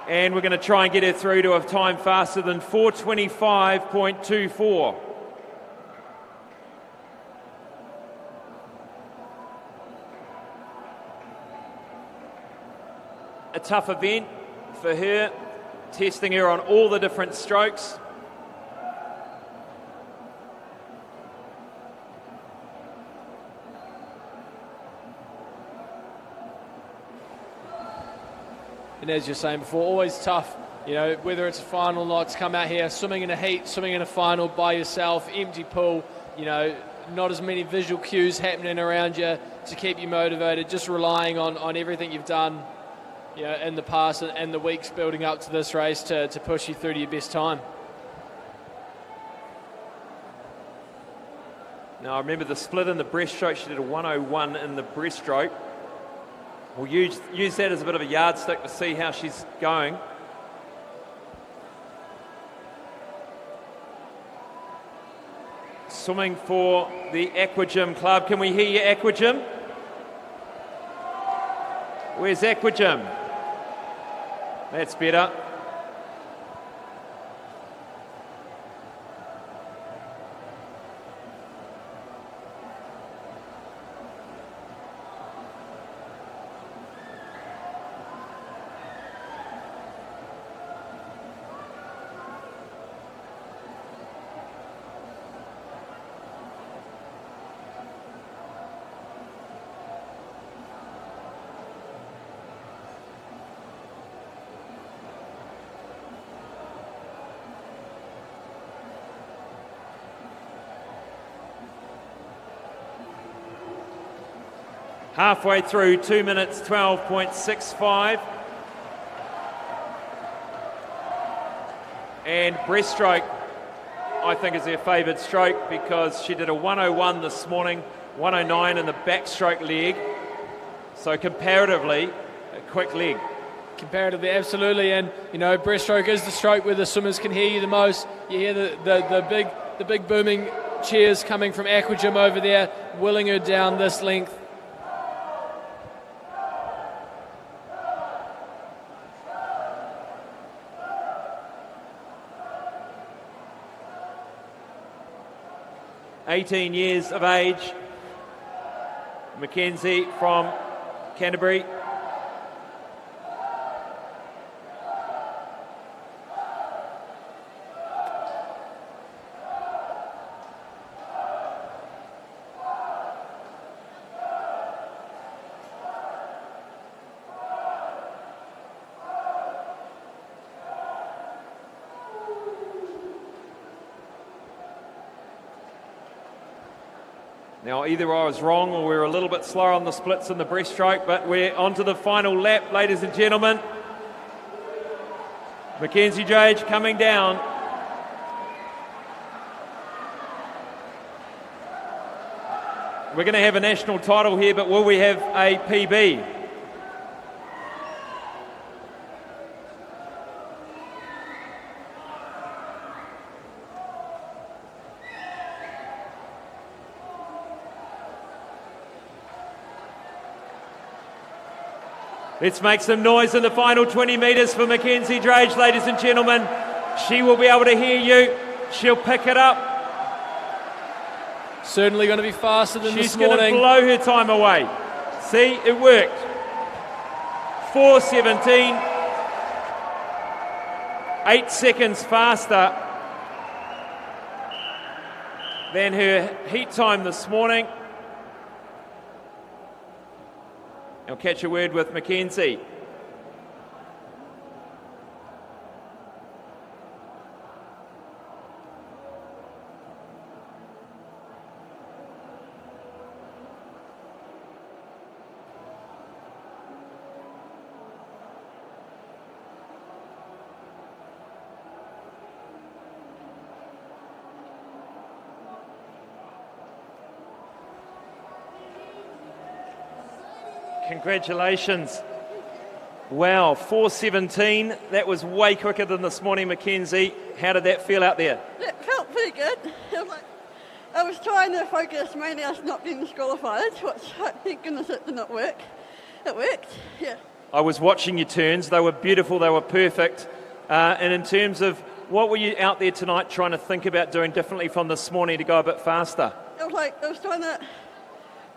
And we're going to try and get her through to a time faster than 4:25.24. a tough event for her, testing her on all the different strokes. And as you're saying before, always tough, you know, whether it's a final or not, to come out here, swimming in a heat, swimming in a final by yourself, empty pool, you know, not as many visual cues happening around you to keep you motivated, just relying on everything you've done, you know, in the past and the weeks building up to this race to push you through to your best time. Now, I remember the split in the breaststroke. She did a 101 in the breaststroke. We'll use that as a bit of a yardstick to see how she's going. Swimming for the Aquagym Club. Can we hear you, Aquagym? Where's Aquagym? That's better. Halfway through, 2 minutes 12.65. And breaststroke, I think, is their favoured stroke because she did a 101 this morning, 109 in the backstroke leg. So comparatively, a quick leg. Comparatively, absolutely, and you know, breaststroke is the stroke where the swimmers can hear you the most. You hear the big booming cheers coming from Aquagym over there, willing her down this length. "18 years of age, Mackenzie from Canterbury." Now, either I was wrong or we're a little bit slower on the splits in the breaststroke, but we're on to the final lap, ladies and gentlemen. Mackenzie Drage coming down. We're going to have a national title here, but will we have a PB? Let's make some noise in the final 20 metres for Mackenzie Drage, ladies and gentlemen. She will be able to hear you. She'll pick it up. Certainly going to be faster than this She's morning. going to blow her time away. See, it worked. 4:17. 8 seconds faster than her heat time this morning. I'll catch a word with Mackenzie. Congratulations. Wow, 4:17. That was way quicker than this morning, Mackenzie. How did that feel out there? It felt pretty good. I was trying to focus mainly on not being disqualified, which thank goodness it did not work. It worked, yeah. I was watching your turns. They were beautiful. They were perfect. And in terms of what were you out there tonight trying to think about doing differently from this morning to go a bit faster? I was trying to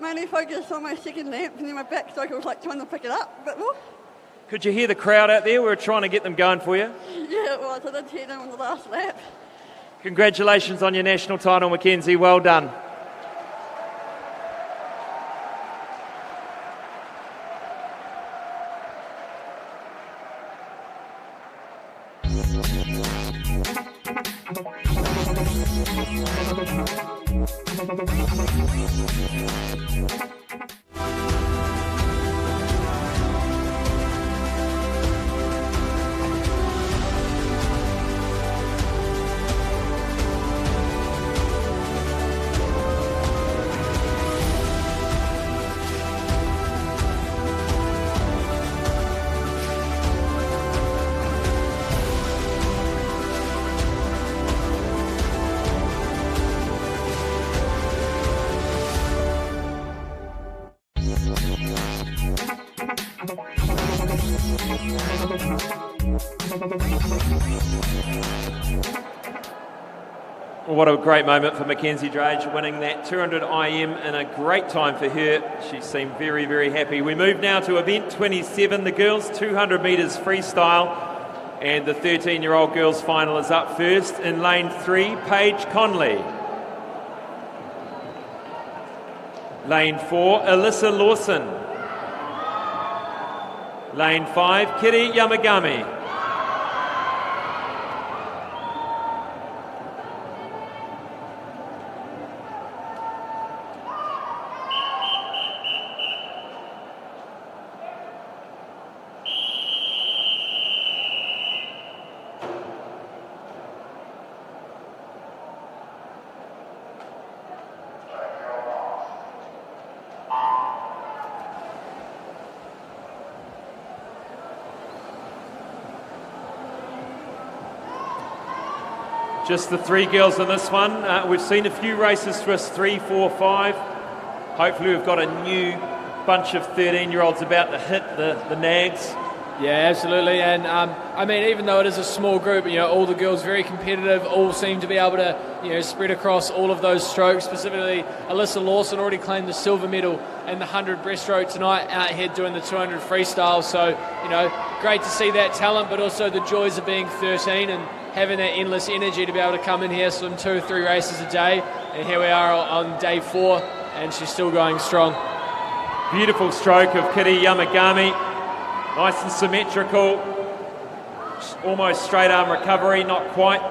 mainly focus on my second lap, and then my backstroke I was trying to pick it up a bit more. Could you hear the crowd out there? We were trying to get them going for you. Yeah, it was. I did hear them on the last lap. Congratulations on your national title, Mackenzie. Well done. Well, what a great moment for Mackenzie Drage, winning that 200 IM in a great time for her. She seemed very, very happy. We move now to event 27, the girls 200 metres freestyle, and the 13-year-old girls final is up first. In lane 3, Paige Conley. Lane 4, Alyssa Lawson. Lane 5, Kiri Yamagami. Just the three girls in this one. We've seen a few races twist 3, 4, 5. Hopefully we've got a new bunch of 13-year-olds about to hit the nags. Yeah, absolutely. And I mean, even though it is a small group, all the girls very competitive, all seem to be able to, spread across all of those strokes. Specifically, Alyssa Lawson already claimed the silver medal in the 100 breaststroke tonight, out here doing the 200 freestyle. So, great to see that talent, but also the joys of being 13 and having that endless energy to be able to come in here, swim 2 or 3 races a day. And here we are on day 4, and she's still going strong. Beautiful stroke of Kiri Yamagami. Nice and symmetrical. Almost straight arm recovery, not quite.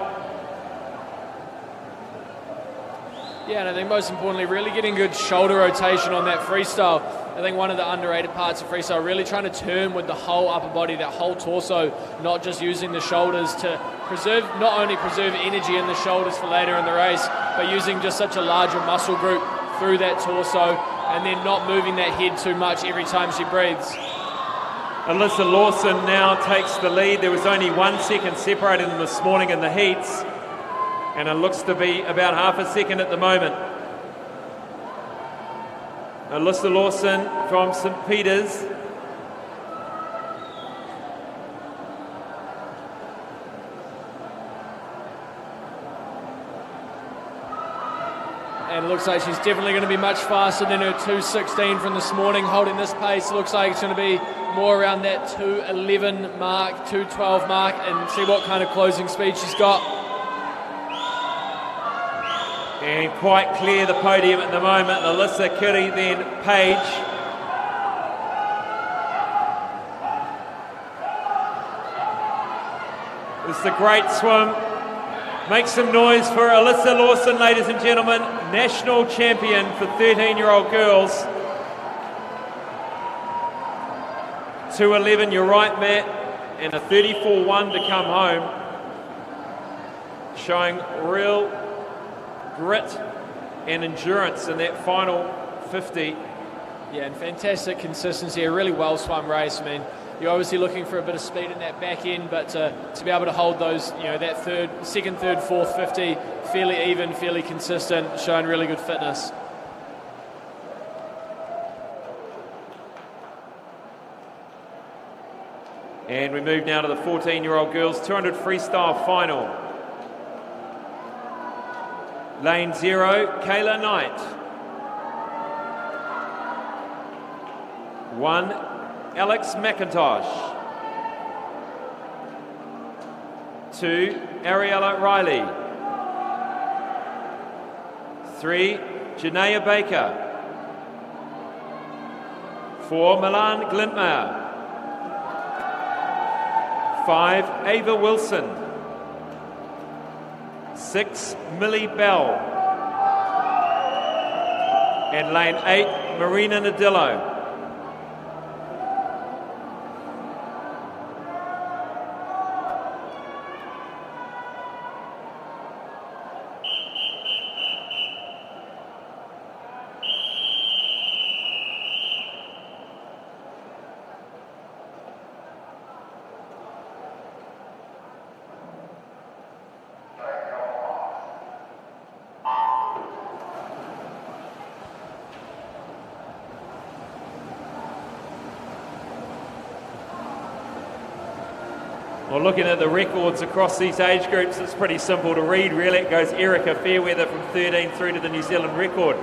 Yeah, and I think most importantly, really getting good shoulder rotation on that freestyle. I think one of the underrated parts of freestyle, really trying to turn with the whole upper body, that whole torso, not just using the shoulders to not only preserve energy in the shoulders for later in the race, but using just such a larger muscle group through that torso, and then not moving that head too much every time she breathes. Alyssa Lawson now takes the lead. There was only 1 second separating them this morning in the heats, and it looks to be about half a second at the moment. Alyssa Lawson from St. Peter's. And it looks like she's definitely going to be much faster than her 2:16 from this morning. Holding this pace, it looks like it's going to be more around that 2:11 mark, 2:12 mark, and see what kind of closing speed she's got. And quite clear the podium at the moment. Alyssa, Kiri, then Paige. It's a great swim. Make some noise for Alyssa Lawson, ladies and gentlemen. National champion for 13-year-old girls. 2:11, you're right, Matt. And a 34.1 to come home. Showing real grit and endurance in that final 50. Yeah, and fantastic consistency, a really well swum race. I mean, you're obviously looking for a bit of speed in that back end, but to be able to hold those, that second, third, fourth 50 fairly even, fairly consistent, showing really good fitness. And we move now to the 14-year-old girls 200 freestyle final. Lane 0, Kayla Knight. 1, Alex McIntosh. 2, Ariella Riley. 3, Janaea Baker. 4, Milan Glintmeyer. 5, Ava Wilson. 6, Millie Bell. And lane 8, Marina Nadillo. Well, looking at the records across these age groups, it's pretty simple to read, really. It goes Erica Fairweather from 13 through to the New Zealand record.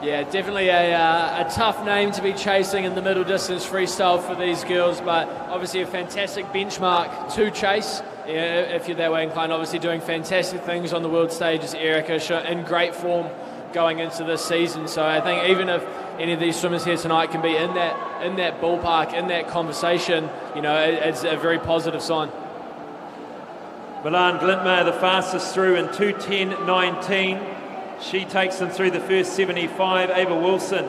Yeah, definitely a tough name to be chasing in the middle distance freestyle for these girls, but obviously a fantastic benchmark to chase. Yeah, if you're that way inclined, obviously doing fantastic things on the world stage as Erica, in great form going into this season. So I think even if any of these swimmers here tonight can be in that ballpark, in that conversation, you know, it's a very positive sign. Milan Glintmeyer, the fastest through in 2:10.19. She takes them through the first 75. Ava Wilson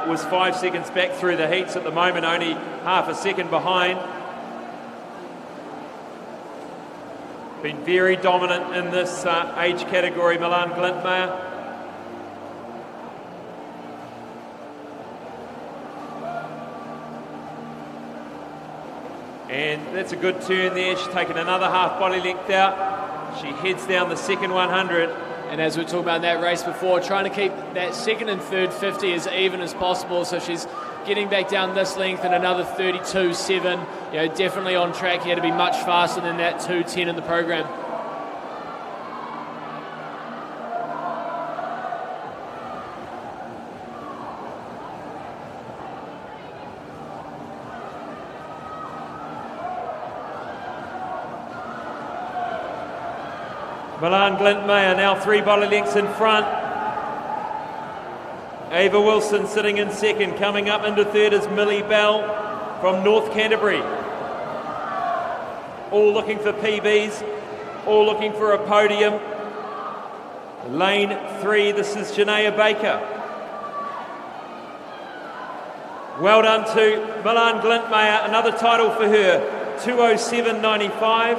was 5 seconds back through the heats at the moment, only half a second behind. Been very dominant in this age category, Milan Glintmeyer. And that's a good turn there. She's taken another half body length out. She heads down the second 100. And as we were talking about in that race before, trying to keep that second and third 50 as even as possible. So she's getting back down this length and another 32.7. You know, definitely on track here to be much faster than that 2:10 in the program. Milan Glintmeyer now 3 body lengths in front. Ava Wilson sitting in second. Coming up into third is Millie Bell from North Canterbury. All looking for PBs, all looking for a podium. Lane 3, this is Janaea Baker. Well done to Milan Glintmeyer, another title for her, 2:07.95.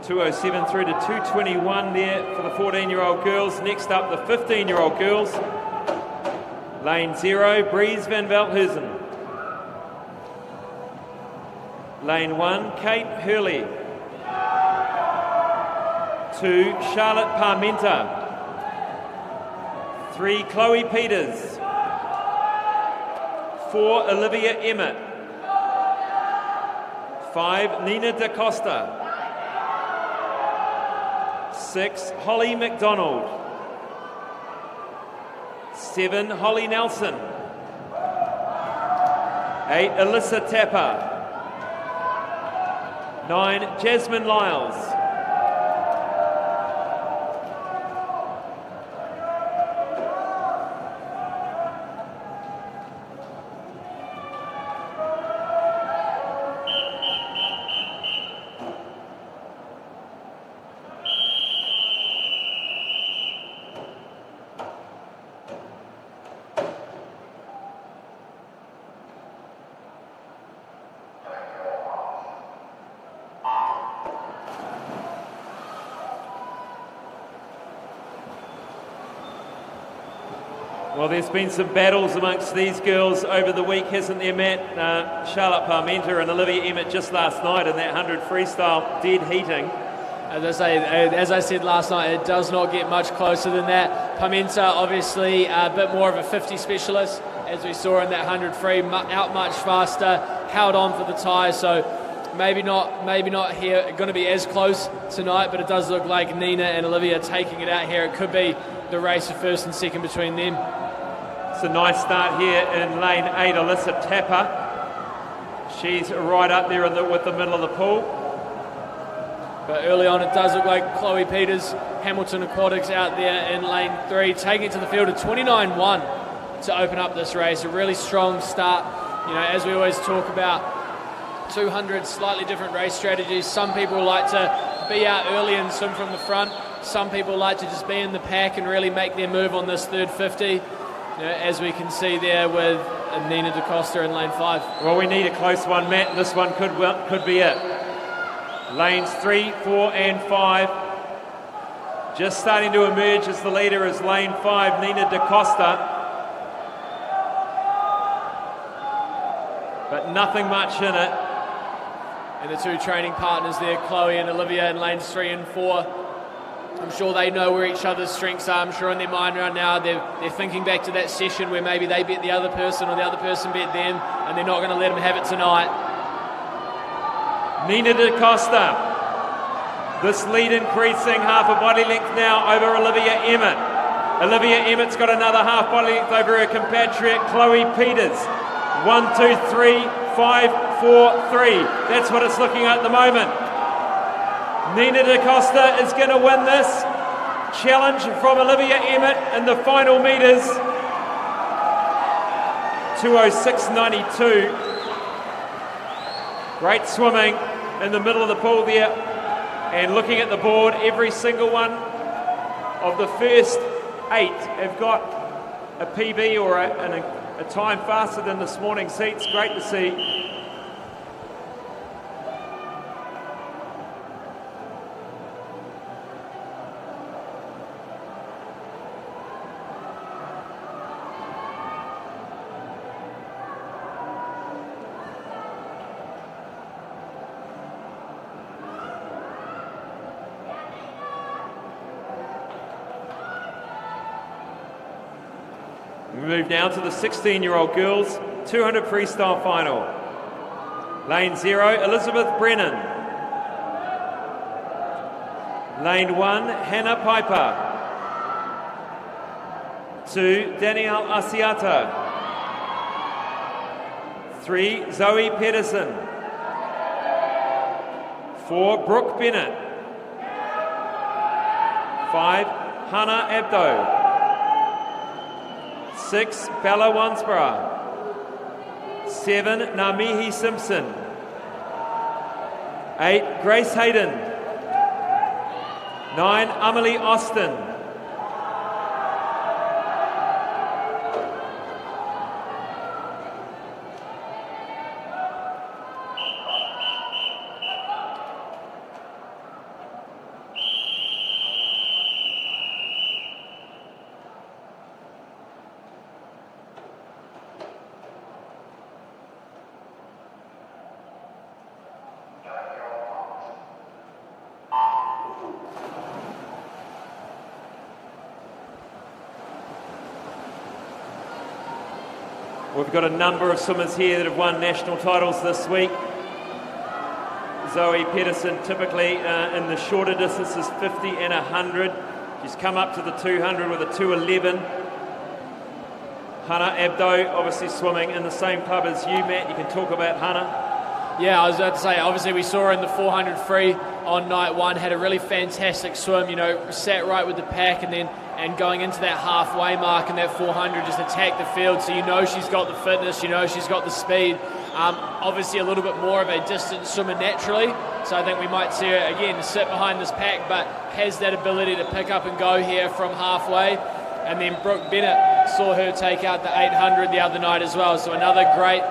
.207 through to 2:21 there for the 14-year-old girls. Next up, the 15-year-old girls. Lane 0, Breeze van Veldhuizen. Lane 1, Kate Hurley. 2, Charlotte Parmenta. 3, Chloe Peters. 4, Olivia Emmett. 5, Nina Da Costa. 6, Holly McDonald. 7, Holly Nelson. 8, Alyssa Tapper. 9, Jasmine Lyles. Well, there's been some battles amongst these girls over the week, hasn't there, Matt? Charlotte Parmenter and Olivia Emmett just last night in that 100 freestyle, dead heating. As I said last night, it does not get much closer than that. Parmenter, obviously, a bit more of a 50 specialist, as we saw in that 100 free, out much faster, held on for the tie, so maybe not here, going to be as close tonight, but it does look like Nina and Olivia taking it out here. It could be the race of first and second between them. It's a nice start here in lane 8, Alyssa Tapper. She's right up there with the middle of the pool. But early on, it does look like Chloe Peters, Hamilton Aquatics out there in lane 3, taking it to the field at 29.1 to open up this race. A really strong start. You know, as we always talk about, 200 slightly different race strategies. Some people like to be out early and swim from the front. Some people like to just be in the pack and really make their move on this third 50. You know, as we can see there with Nina DaCosta in lane 5. Well, we need a close one, Matt. This one could be it. Lanes 3, 4 and 5. Just starting to emerge as the leader is lane 5, Nina DaCosta. But nothing much in it. And the two training partners there, Chloe and Olivia in lanes 3 and 4. I'm sure they know where each other's strengths are. I'm sure in their mind right now they're thinking back to that session where maybe they bet the other person or the other person bet them, and they're not going to let them have it tonight. Nina DaCosta. This lead increasing half a body length now over Olivia Emmett. Olivia Emmett's got another half body length over her compatriot Chloe Peters. 1, 2, 3, 5, 4, 3. That's what it's looking at the moment. Nina DaCosta is going to win this. Challenge from Olivia Emmett in the final metres. 2:06.92. Great swimming in the middle of the pool there. And looking at the board, every single one of the first 8 have got a PB or a time faster than this morning's heats. Great to see. We move now to the 16-year-old girls 200 freestyle final. Lane 0, Elizabeth Brennan. Lane 1, Hannah Piper. 2, Danielle Asiata. 3, Zoe Pedersen. 4, Brooke Bennett. 5, Hannah Abdo. 6, Bella Wansborough. 7, Namihi Simpson. 8, Grace Hayden. 9, Amelie Austin. We've got a number of swimmers here that have won national titles this week. Zoe Pedersen typically in the shorter distances, 50 and 100. She's come up to the 200 with a 2:11. Hannah Abdo obviously swimming in the same club as you, Matt. You can talk about Hannah. Yeah, I was about to say, obviously we saw her in the 400 free on night 1, had a really fantastic swim, you know, sat right with the pack, and going into that halfway mark in that 400 just attacked the field, so you know she's got the fitness, you know she's got the speed. Obviously a little bit more of a distance swimmer naturally, so I think we might see her again sit behind this pack, but has that ability to pick up and go here from halfway. And then Brooke Bennett, saw her take out the 800 the other night as well, so another great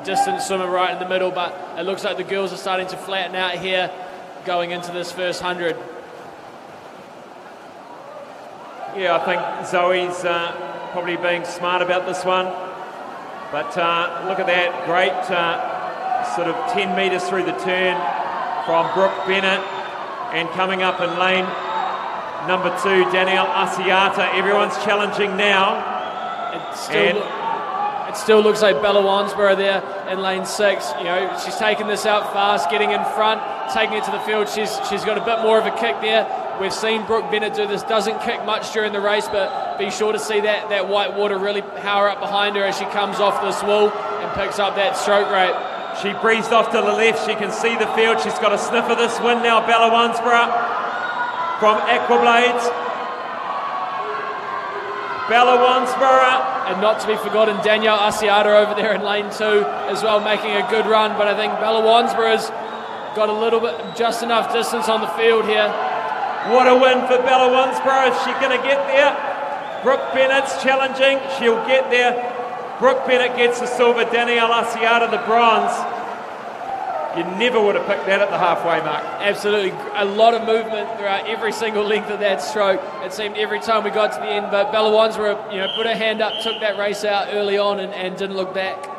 distance swimmer right in the middle, but it looks like the girls are starting to flatten out here going into this first 100. Yeah, I think Zoe's probably being smart about this one. But look at that, great sort of 10 metres through the turn from Brooke Bennett, and coming up in lane number 2, Danielle Asiata. Everyone's challenging now. It still looks like Bella Wansborough there in lane 6. You know, she's taking this out fast, getting in front, taking it to the field. She's got a bit more of a kick there. We've seen Brooke Bennett do this, doesn't kick much during the race, but be sure to see that white water really power up behind her as she comes off this wall and picks up that stroke rate. She breezed off to the left. She can see the field. She's got a sniff of this win now. Bella Wansborough from Aquablades. Bella Wansborough. And not to be forgotten, Danielle Asiata over there in lane 2 as well, making a good run. But I think Bella Wansborough's got a little bit, just enough distance on the field here. What a win for Bella Wansborough. Is she going to get there? Brooke Bennett's challenging. She'll get there. Brooke Bennett gets the silver. Danielle Asiata the bronze. You never would have picked that at the halfway mark. Absolutely. A lot of movement throughout every single length of that stroke. It seemed every time we got to the end. But Bella Wansborough, you know, put her hand up, took that race out early on and didn't look back.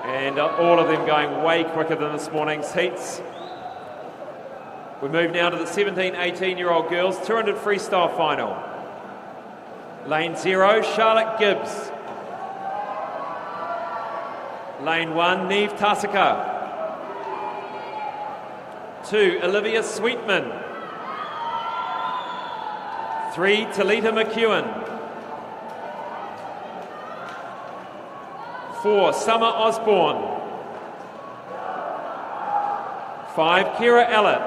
And all of them going way quicker than this morning's heats. We move now to the 17, 18-year-old girls 200 freestyle final. Lane 0, Charlotte Gibbs. Lane 1, Neve Tasaka. 2, Olivia Sweetman. 3, Talita McEwen. 4, Summer Osborne. 5, Kira Ellett.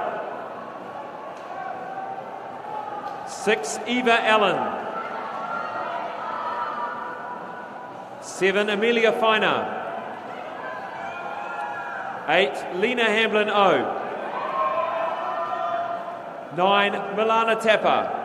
6, Eva Allen. 7, Amelia Finer. 8, Lena Hamblin O. 9, Milana Tapper.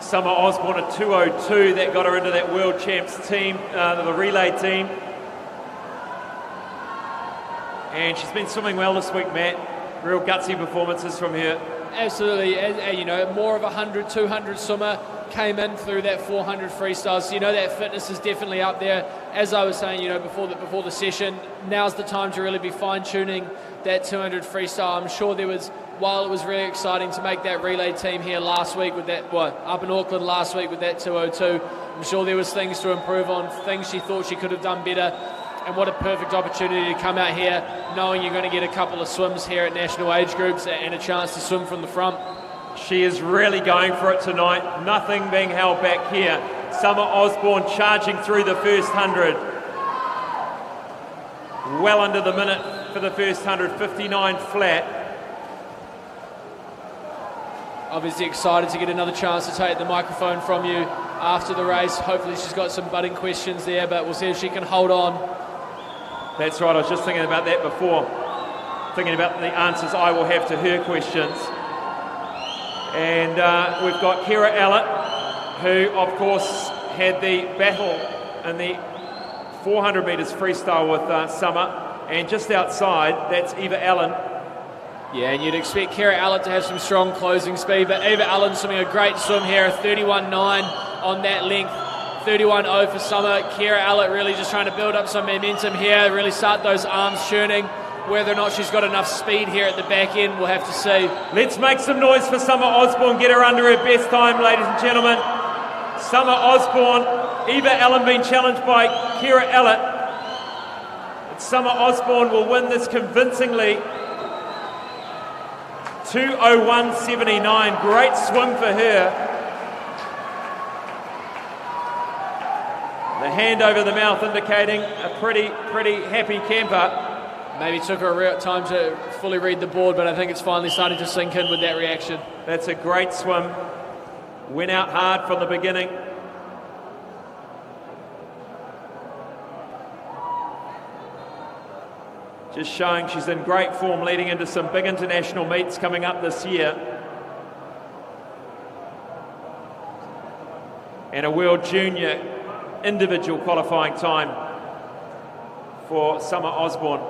Summer Osborne at 2:02, that got her into that World Champs team, the relay team. And she's been swimming well this week, Matt. Real gutsy performances from her. Absolutely, and you know, more of a 100, 200 swimmer, came in through that 400 freestyle. So you know that fitness is definitely up there. As I was saying, you know, before the session, now's the time to really be fine-tuning that 200 freestyle. I'm sure there was, while it was really exciting to make that relay team here last week with that, up in Auckland last week with that 2:02, I'm sure there was things to improve on, things she thought she could have done better. And what a perfect opportunity to come out here knowing you're going to get a couple of swims here at national age groups and a chance to swim from the front. She is really going for it tonight. Nothing being held back here. Summer Osborne charging through the first 100. Well under the minute for the first 100, 59 flat. Obviously excited to get another chance to take the microphone from you after the race. Hopefully she's got some budding questions there, but we'll see if she can hold on. That's right, I was just thinking about that before. Thinking about the answers I will have to her questions. And we've got Kira Ellett, who of course had the battle in the 400 metres freestyle with Summer. And just outside, that's Eva Allen. Yeah, and you'd expect Kira Ellett to have some strong closing speed, but Eva Allen swimming a great swim here, a 31.9 on that length, 31.0 for Summer. Kira Ellett really just trying to build up some momentum here, really start those arms churning. Whether or not she's got enough speed here at the back end, we'll have to see. Let's make some noise for Summer Osborne, get her under her best time, ladies and gentlemen. Summer Osborne, Eva Allen being challenged by Kira Ellett. Summer Osborne will win this convincingly. 2:01.79, great swim for her. The hand over the mouth indicating a pretty happy camper. Maybe took her a time to fully read the board, but I think it's finally starting to sink in with that reaction. That's a great swim. Went out hard from the beginning. Just showing she's in great form leading into some big international meets coming up this year. And a World Junior individual qualifying time for Summer Osborne.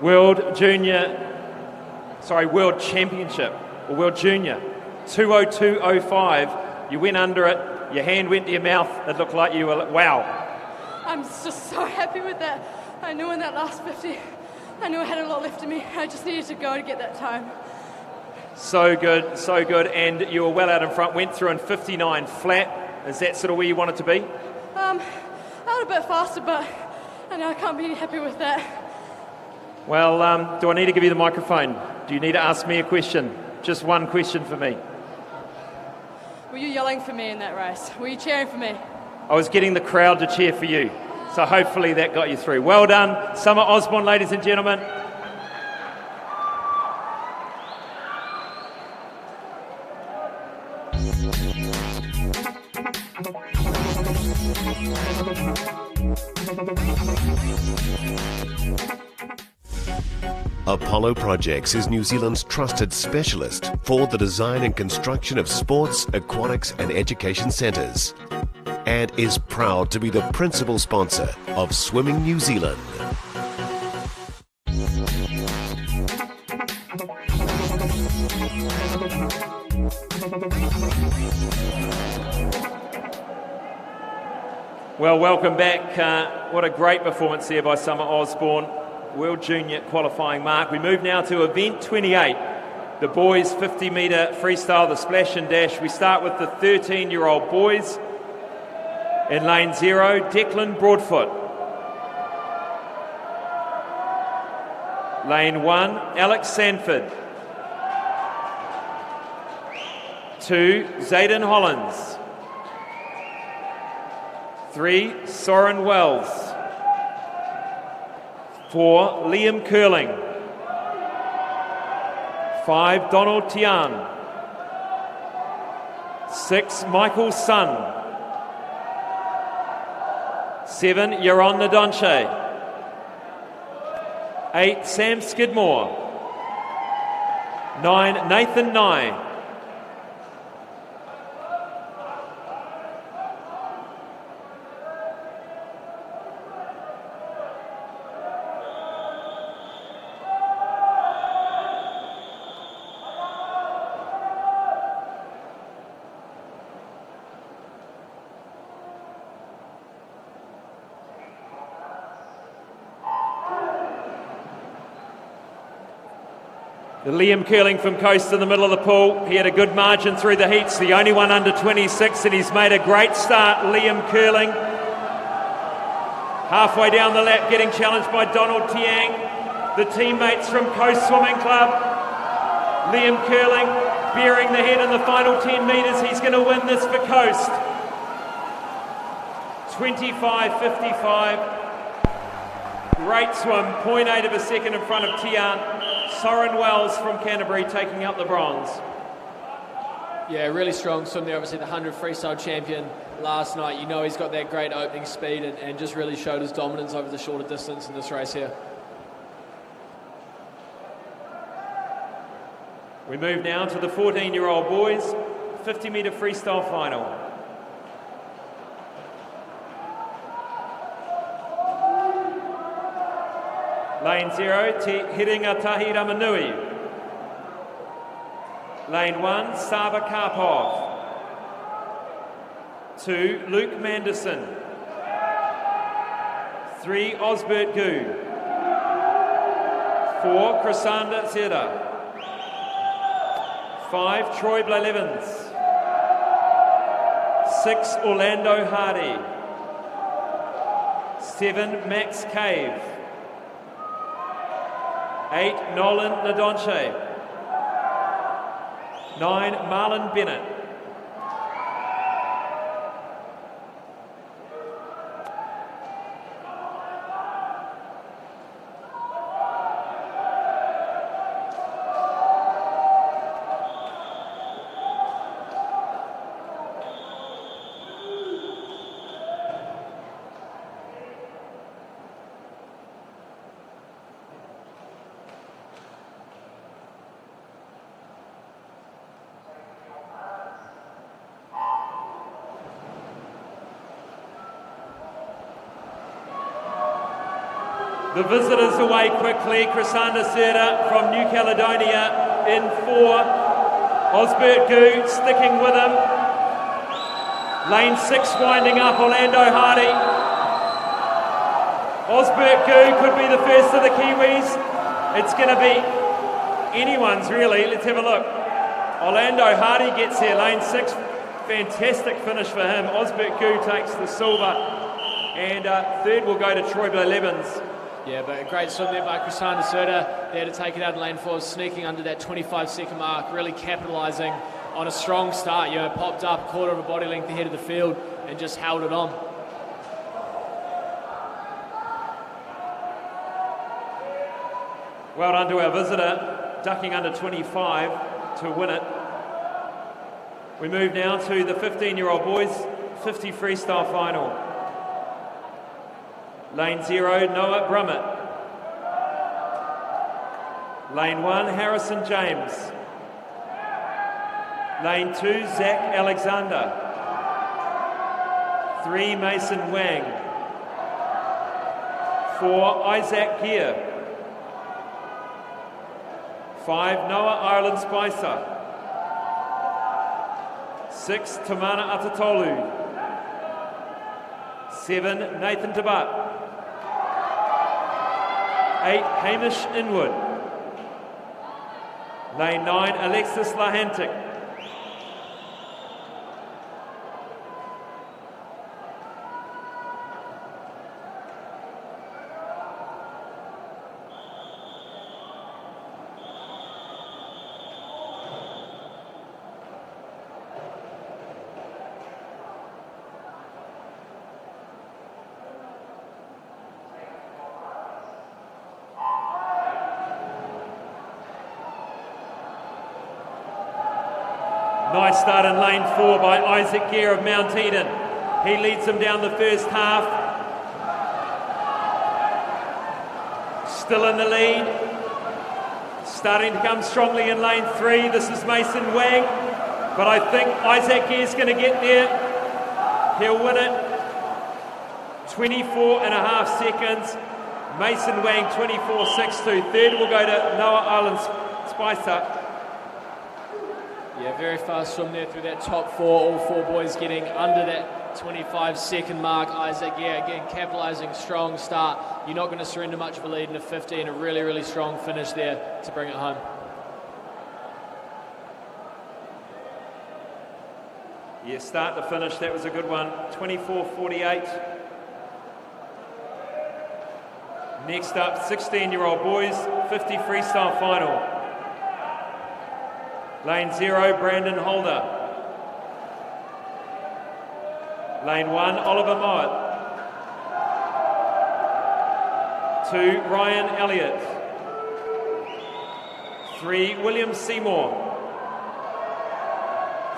World Championship, or World Junior, 2:02.05. You went under it, your hand went to your mouth, it looked like you were, wow. I'm just so happy with that. I knew in that last 50, I knew I had a lot left in me. I just needed to go to get that time. So good, and you were well out in front, went through in 59 flat. Is that sort of where you wanted to be? Out a bit faster, but I know I can't be happy with that. Well, do I need to give you the microphone? Do you need to ask me a question? Just one question for me. Were you yelling for me in that race? Were you cheering for me? I was getting the crowd to cheer for you. So hopefully that got you through. Well done, Summer Osborne, ladies and gentlemen. Apollo Projects is New Zealand's trusted specialist for the design and construction of sports, aquatics and education centres, and is proud to be the principal sponsor of Swimming New Zealand. Well, welcome back. What a great performance there by Summer Osborne. World Junior qualifying mark. We move now to event 28, the boys 50 metre freestyle, the splash and dash. We start with the 13-year-old boys. In lane 0, Declan Broadfoot. Lane 1, Alex Sanford. 2, Zayden Hollins. 3, Soren Wells. 4, Liam Curling. 5, Donald Tian. 6, Michael Sun. 7, Yaron Nadonche. 8, Sam Skidmore. 9, Nathan Nye. The Liam Curling from Coast in the middle of the pool. He had a good margin through the heats, the only one under 26, and he's made a great start, Liam Curling. Halfway down the lap, getting challenged by Donald Tiang. The teammates from Coast Swimming Club. Liam Curling bearing the head in the final 10 metres. He's going to win this for Coast. 25.55. Great swim, 0.8 of a second in front of Tian. Soren Wells from Canterbury taking up the bronze. Yeah, really strong swim there. Obviously the 100 freestyle champion last night. You know he's got that great opening speed and just really showed his dominance over the shorter distance in this race here. We move now to the 14-year-old boys 50 metre freestyle final. Lane 0, Hiringa Tahi Ramanui. Lane 1, Sava Karpov. 2, Luke Manderson. 3, Osbert Gu. 4, Krisanda Zera. 5, Troy Blevins. 6, Orlando Hardy. 7, Max Cave. 8, Nolan Nadonche. 9, Marlon Bennett. The visitors away quickly. Krisanda Serda from New Caledonia in 4. Osbert Gu sticking with him. Lane 6 winding up, Orlando Hardy. Osbert Gu could be the first of the Kiwis. It's going to be anyone's really. Let's have a look. Orlando Hardy gets here, lane 6. Fantastic finish for him. Osbert Gu takes the silver. And third will go to Troy Blevins. Yeah, but a great swim there by Krisanda Serda there to take it out in lane 4, sneaking under that 25-second mark, really capitalising on a strong start. You know, popped up, quarter of a body length ahead of the field and just held it on. Well done to our visitor, ducking under 25 to win it. We move now to the 15-year-old boys 50 freestyle final. Lane 0, Noah Brummett. Lane 1, Harrison James. Lane 2, Zach Alexander. 3, Mason Wang. 4, Isaac Gear. 5, Noah Ireland Spicer. 6, Tamana Atatolu. 7, Nathan Tabat. 8, Hamish Inwood. Lane 9, Alexis Lahantic. Nice start in lane 4 by Isaac Gear of Mount Eden. He leads them down the first half. Still in the lead. Starting to come strongly in lane 3. This is Mason Wang. But I think Isaac Gear's going to get there. He'll win it. 24 and a half seconds. Mason Wang 24.62. Third will go to Noah Island Spicer. Yeah, very fast swim there through that top 4. All 4 boys getting under that 25-second mark. Isaac, yeah, again, capitalising, strong start. You're not going to surrender much of a lead in a 50, and a really, really strong finish there to bring it home. Yeah, start to finish, that was a good one. 24.48. Next up, 16-year-old boys, 50 freestyle final. Lane 0, Brandon Holder. Lane 1, Oliver Mott. 2, Ryan Elliott. 3, William Seymour.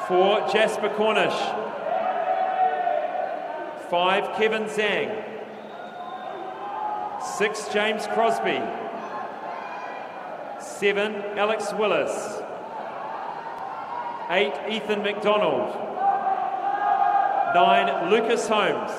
4, Jasper Cornish. 5, Kevin Zhang. 6, James Crosby. 7, Alex Willis. 8, Ethan McDonald. 9, Lucas Holmes.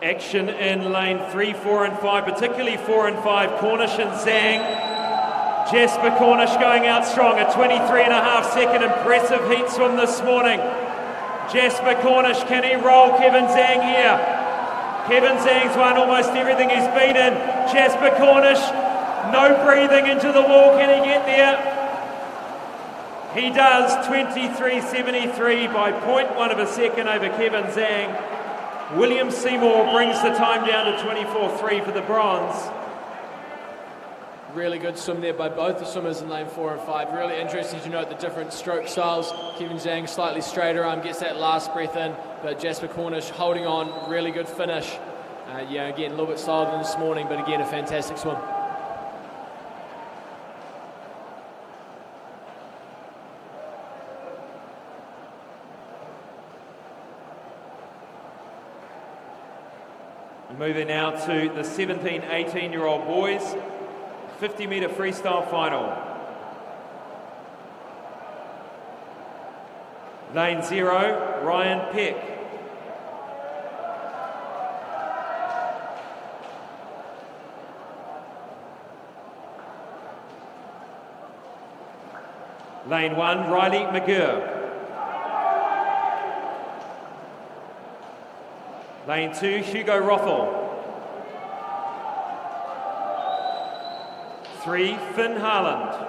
Action in lane 3, 4 and 5, particularly 4 and 5, Cornish and Zhang. Jasper Cornish going out strong, a 23.5-second impressive heat swim this morning. Jasper Cornish, can he roll Kevin Zhang here? Kevin Zhang's won almost everything he's been in. Jasper Cornish, no breathing into the wall, can he get there? He does, 23.73 by 0.1 of a second over Kevin Zhang. William Seymour brings the time down to 24.3 for the bronze. Really good swim there by both the swimmers in lane 4 and 5. Really interesting to note the different stroke styles. Kevin Zhang slightly straighter arm, gets that last breath in, but Jasper Cornish holding on, really good finish. Again, a little bit slower than this morning, but again, a fantastic swim. Moving now to the 17, 18-year-old boys, 50-metre freestyle final. Lane 0, Ryan Peck. Lane 1, Riley McGurr. Lane 2, Hugo Rothel. 3, Finn Harland.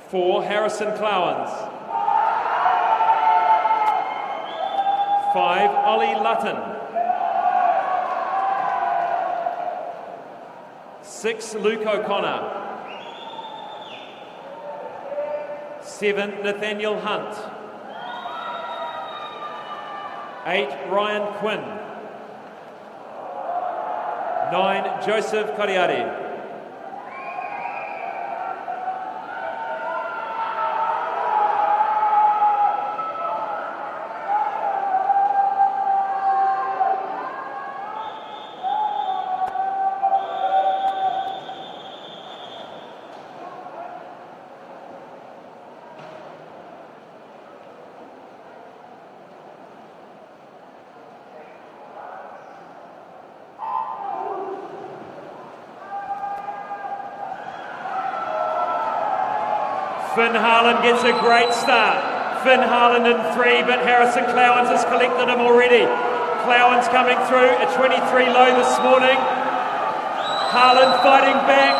4, Harrison Clowens. 5, Ollie Lutton. 6, Luke O'Connor. 7, Nathaniel Hunt. 8, Ryan Quinn. 9, Joseph Kariari. Finn Harland gets a great start. Finn Harland in 3, but Harrison Clowens has collected him already. Clowens coming through, a 23 low this morning. Harland fighting back.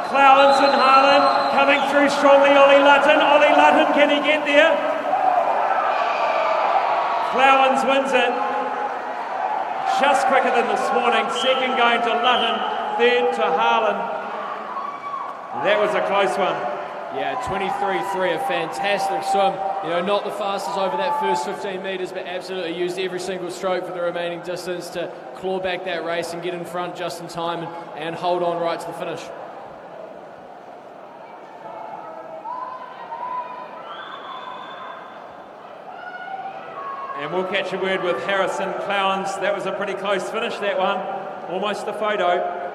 Clowens and Harland coming through strongly. Ollie Lutton, can he get there? Clowens wins it. Just quicker than this morning. Second going to Lutton, third to Harland. That was a close one. Yeah, 23.3, a fantastic swim. You know, not the fastest over that first 15 metres, but absolutely used every single stroke for the remaining distance to claw back that race and get in front just in time and hold on right to the finish. And we'll catch a word with Harrison Clowens. That was a pretty close finish, that one. Almost a photo.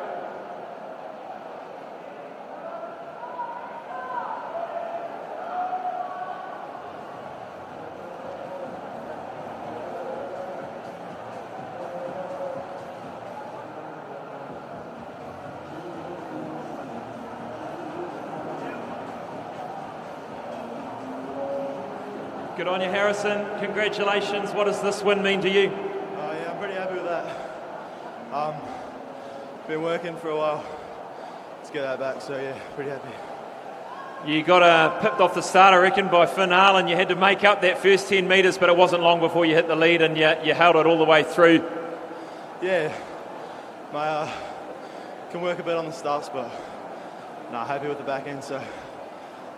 Good on you, Harrison. Congratulations. What does this win mean to you? Yeah, I'm pretty happy with that. Been working for a while to get that back, so yeah, pretty happy. You got pipped off the start, I reckon, by Finn Harland. You had to make up that first 10 metres, but it wasn't long before you hit the lead and you held it all the way through. Yeah, can work a bit on the starts, but happy with the back end, so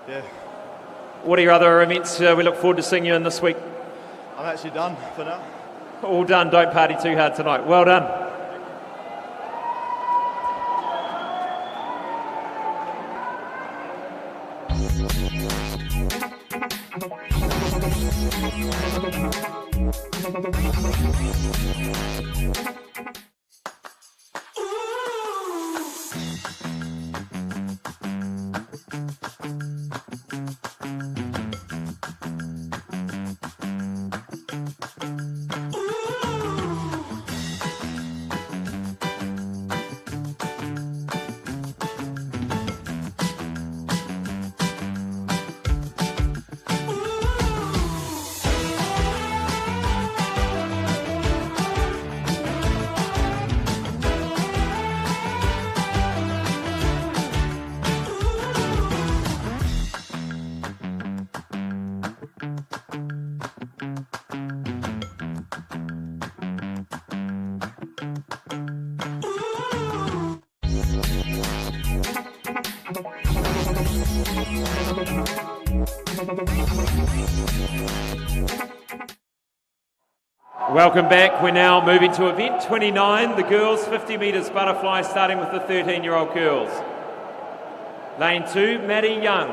yeah. What are your other events we look forward to seeing you in this week? I'm actually done for now. All done. Don't party too hard tonight. Well done. Welcome back. We're now moving to event 29, the girls 50 metres butterfly, starting with the 13-year-old girls. Lane 2, Maddie Young.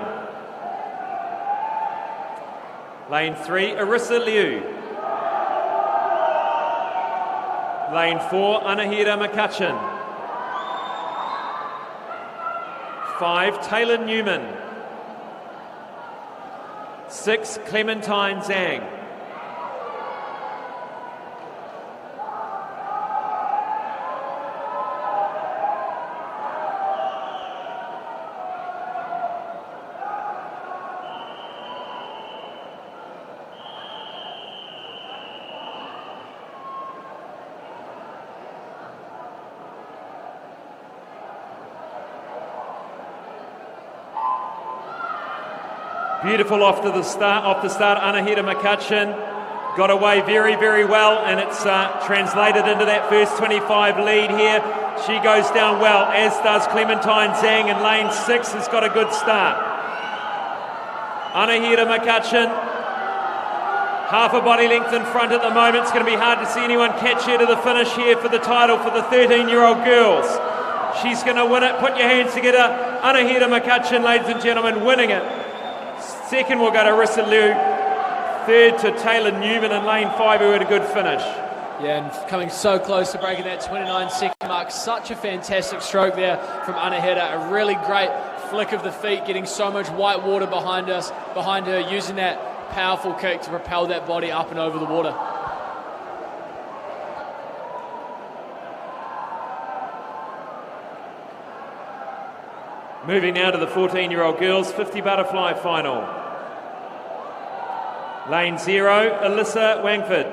Lane 3, Arissa Liu. Lane 4, Anahira McCutcheon. 5, Taylor Newman. 6, Clementine Zhang. Beautiful off the start, Anahira McCutcheon got away very, very well, and it's translated into that first 25 lead here. She goes down well, as does Clementine Zhang in lane 6, has got a good start. Anahira McCutcheon, half a body length in front at the moment. It's going to be hard to see anyone catch her to the finish here for the title for the 13-year-old girls. She's going to win it. Put your hands together. Anahira McCutcheon, ladies and gentlemen, winning it. Second will go to Arissa Liu. Third to Taylor Newman in lane 5, who had a good finish. Yeah, and coming so close to breaking that 29-second mark. Such a fantastic stroke there from Anahira. A really great flick of the feet, getting so much white water behind her, using that powerful kick to propel that body up and over the water. Moving now to the 14-year-old girls 50 butterfly final. Lane 0, Alyssa Wangford.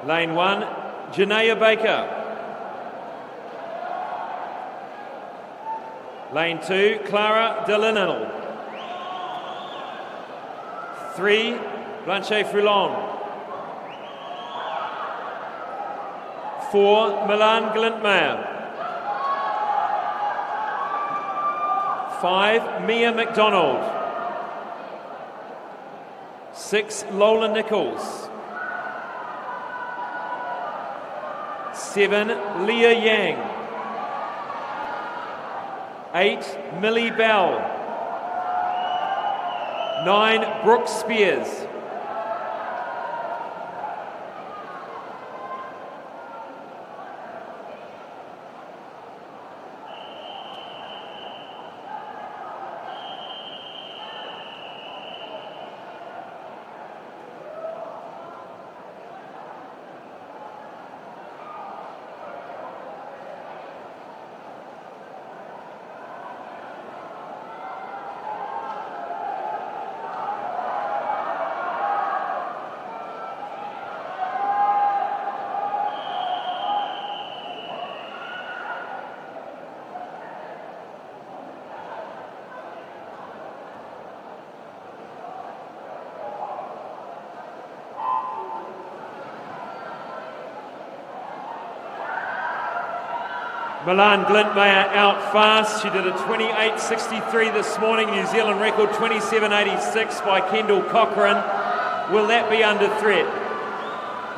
Lane 1, Janaya Baker. Lane 2, Clara Delinal. 3, Blanche Foulon. 4, Milan Glintmeyer. 5, Mia McDonald. 6, Lola Nichols. 7, Leah Yang. 8, Millie Bell. 9, Brooke Spears. Milan Glintmeyer out fast. She did a 28.63 this morning. New Zealand record 27.86 by Kendall Cochrane. Will that be under threat?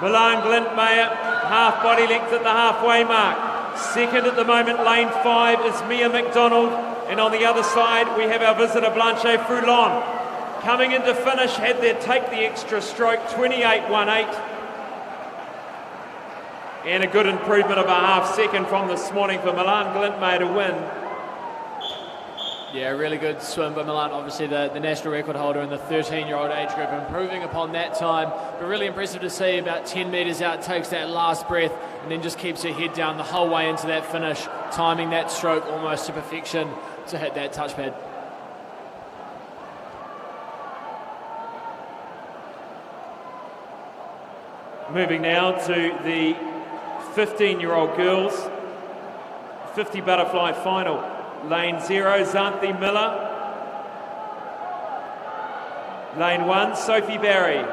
Milan Glintmeyer, half body length at the halfway mark. Second at the moment, lane 5 is Mia McDonald. And on the other side, we have our visitor Blanche Foulon. Coming into finish, had their take the extra stroke, 28.18. And a good improvement of a half second from this morning for Milan Glintmeyer to win. Yeah, really good swim by Milan, obviously the national record holder in the 13-year-old age group, improving upon that time. But really impressive to see about 10 metres out, takes that last breath and then just keeps her head down the whole way into that finish, timing that stroke almost to perfection to hit that touchpad. Moving now to the 15-year-old girls 50 butterfly final. Lane 0, Xanthi Miller. Lane 1, Sophie Barry.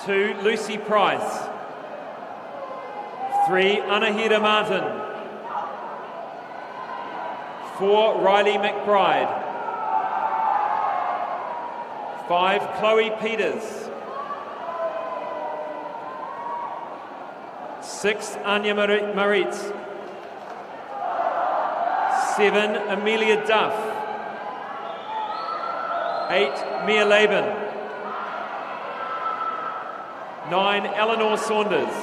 2, Lucy Price. 3, Anahira Martin. 4, Riley McBride. 5, Chloe Peters. 6, Anya Maritz. 7, Amelia Duff. 8, Mia Laban. 9, Eleanor Saunders.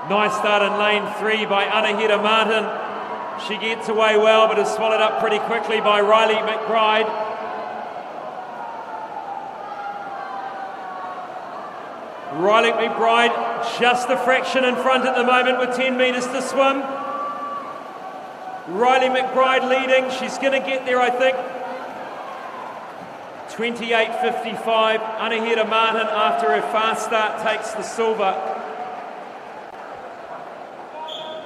Nice start in lane 3 by Anahita Martin. She gets away well, but is swallowed up pretty quickly by Riley McBride. Riley McBride just a fraction in front at the moment with 10 metres to swim. Riley McBride leading. She's going to get there, I think. 28.55. Anahita Martin, after her fast start, takes the silver.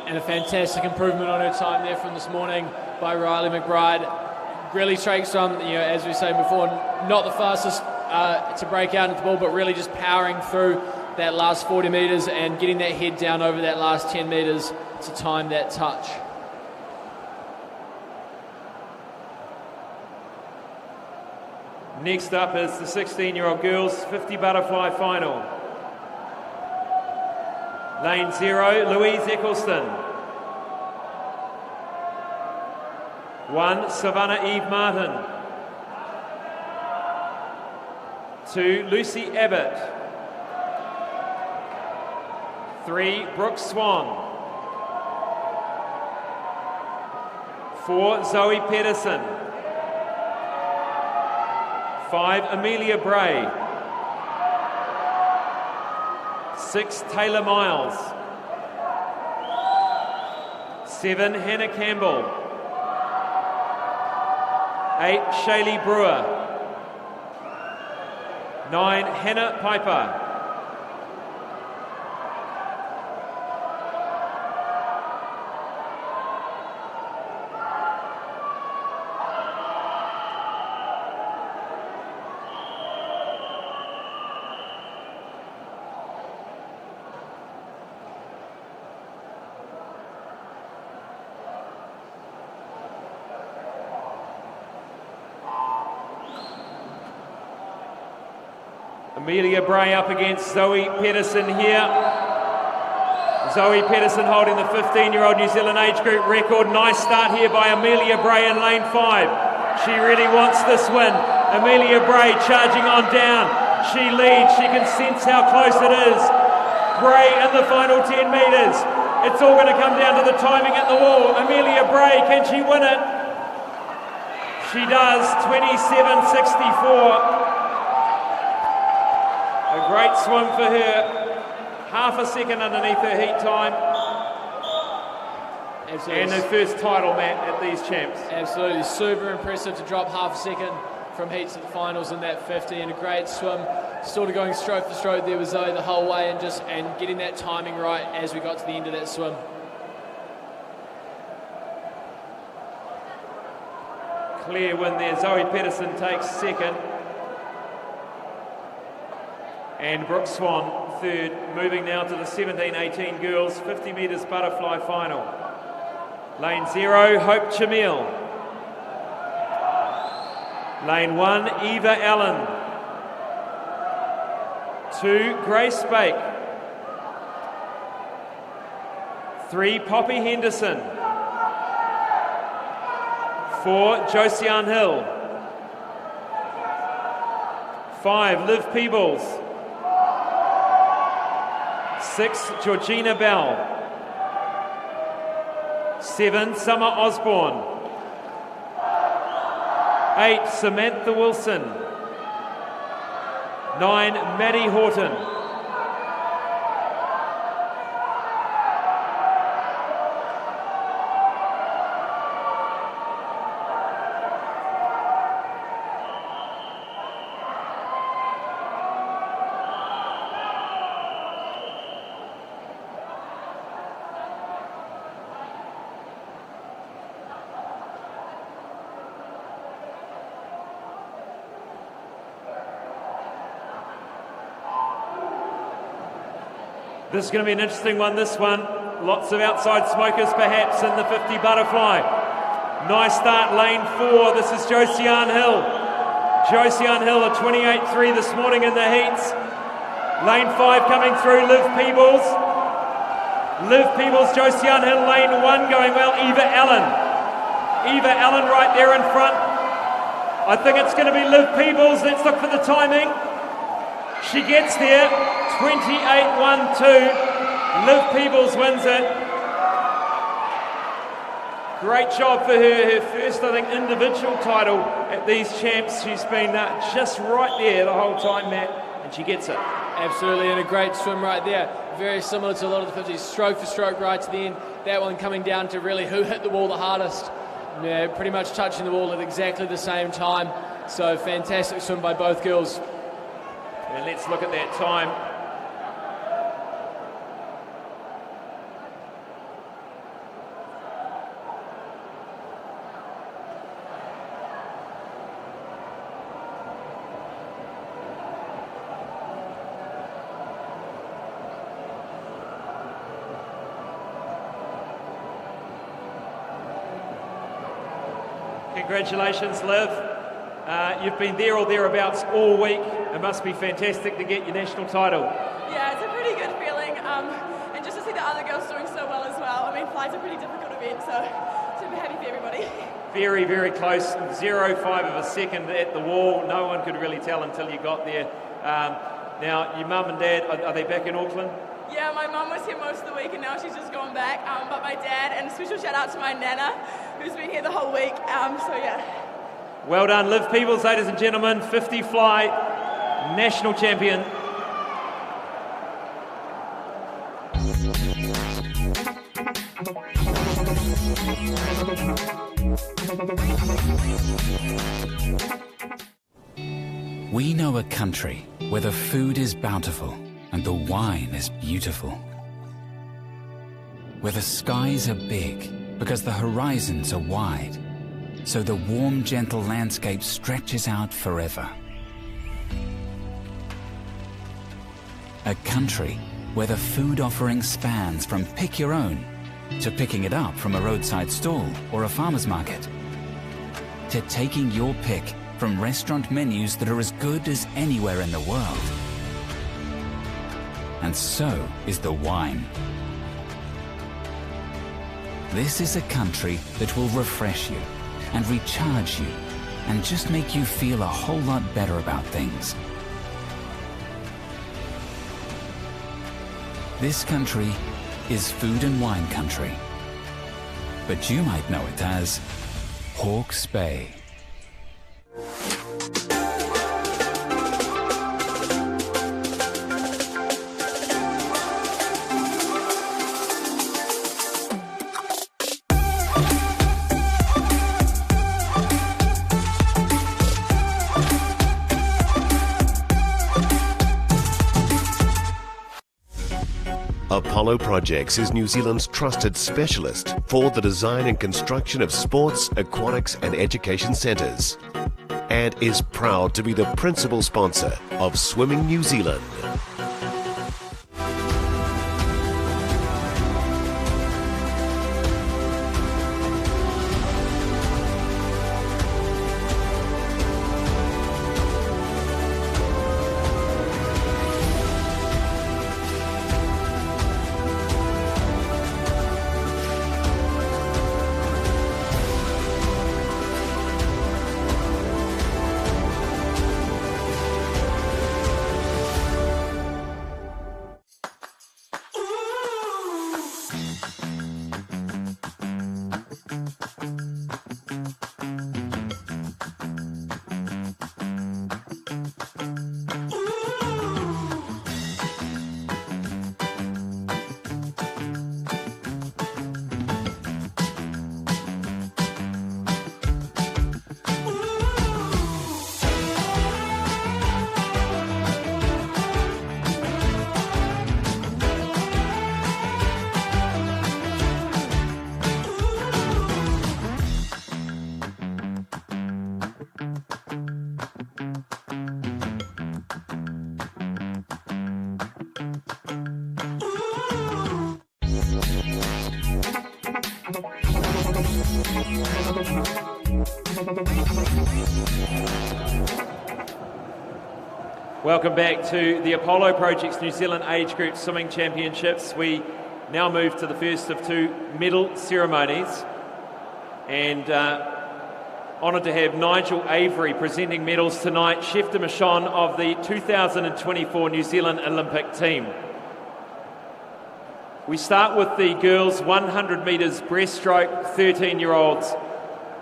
And a fantastic improvement on her time there from this morning by Riley McBride. Really straight swim, as we were saying before, not the fastest to break out into the ball, but really just powering through that last 40 metres and getting that head down over that last 10 metres to time that touch. Next up is the 16-year-old girls 50 butterfly final. Lane 0, Louise Eccleston. 1, Savannah Eve Martin. 2, Lucy Abbott. 3, Brooke Swan. 4, Zoe Pedersen. 5, Amelia Bray. 6, Taylor Miles. 7, Hannah Campbell. 8, Shaylee Brewer. 9, Hannah Piper. Amelia Bray up against Zoe Pedersen here. Zoe Pedersen holding the 15-year-old New Zealand age group record. Nice start here by Amelia Bray in lane 5. She really wants this win. Amelia Bray charging on down. She leads. She can sense how close it is. Bray in the final 10 metres. It's all going to come down to the timing at the wall. Amelia Bray, can she win it? She does. 27.64. A great swim for her, half a second underneath her heat time. Absolutely. And her first title, Matt, at these champs. Absolutely, super impressive to drop half a second from heats to the finals in that 50, and a great swim, sort of going stroke for stroke there with Zoe the whole way, and getting that timing right as we got to the end of that swim. Clear win there. Zoe Pedersen takes second. And Brooke Swan third, moving now to the 17-18 girls 50 metres butterfly final. Lane 0, Hope Chamil. Lane 1, Eva Allen. 2, Grace Bake. 3, Poppy Henderson. 4, Josiane Hill. 5, Liv Peebles. 6, Georgina Bell. 7, Summer Osborne. 8, Samantha Wilson. 9, Maddie Horton. This is going to be an interesting one, this one. Lots of outside smokers perhaps in the 50 butterfly. Nice start, lane 4. This is Josiane Hill. Josiane Hill, a 28.3 this morning in the heats. Lane 5 coming through, Liv Peebles. Liv Peebles, Josiane Hill, lane 1 going well. Eva Allen. Eva Allen right there in front. I think it's going to be Liv Peebles. Let's look for the timing. She gets there, 28.12. Liv Peebles wins it. Great job for her first, I think, individual title at these champs. She's been just right there the whole time, Matt, and she gets it. Absolutely, and a great swim right there. Very similar to a lot of the 50s, stroke for stroke right to the end. That one coming down to really who hit the wall the hardest. Yeah, pretty much touching the wall at exactly the same time. So fantastic swim by both girls. And let's look at that time. Congratulations, Liv. You've been there or thereabouts all week. It must be fantastic to get your national title. Yeah, it's a pretty good feeling, and just to see the other girls doing so well as well. I mean, flight's a pretty difficult event, so super happy for everybody. Very, very close. 0.5 of a second at the wall. No one could really tell until you got there. Now, your mum and dad, are they back in Auckland? Yeah, my mum was here most of the week, and now she's just gone back. But my dad, and a special shout out to my nana, who's been here the whole week. So yeah. Well done, Liv Peebles, ladies and gentlemen, 50 fly national champion. We know a country where the food is bountiful and the wine is beautiful. Where the skies are big because the horizons are wide, so the warm, gentle landscape stretches out forever. A country where the food offering spans from pick your own to picking it up from a roadside stall or a farmer's market, to taking your pick from restaurant menus that are as good as anywhere in the world. And so is the wine. This is a country that will refresh you and recharge you and just make you feel a whole lot better about things. This country is food and wine country, but you might know it as Hawke's Bay. Apollo Projects is New Zealand's trusted specialist for the design and construction of sports, aquatics and education centres, and is proud to be the principal sponsor of Swimming New Zealand. Welcome back to the Apollo Project's New Zealand Age Group Swimming Championships. We now move to the first of two medal ceremonies, and honoured to have Nigel Avery presenting medals tonight, chef de mission of the 2024 New Zealand Olympic team. We start with the girls' 100 metres breaststroke 13-year-olds.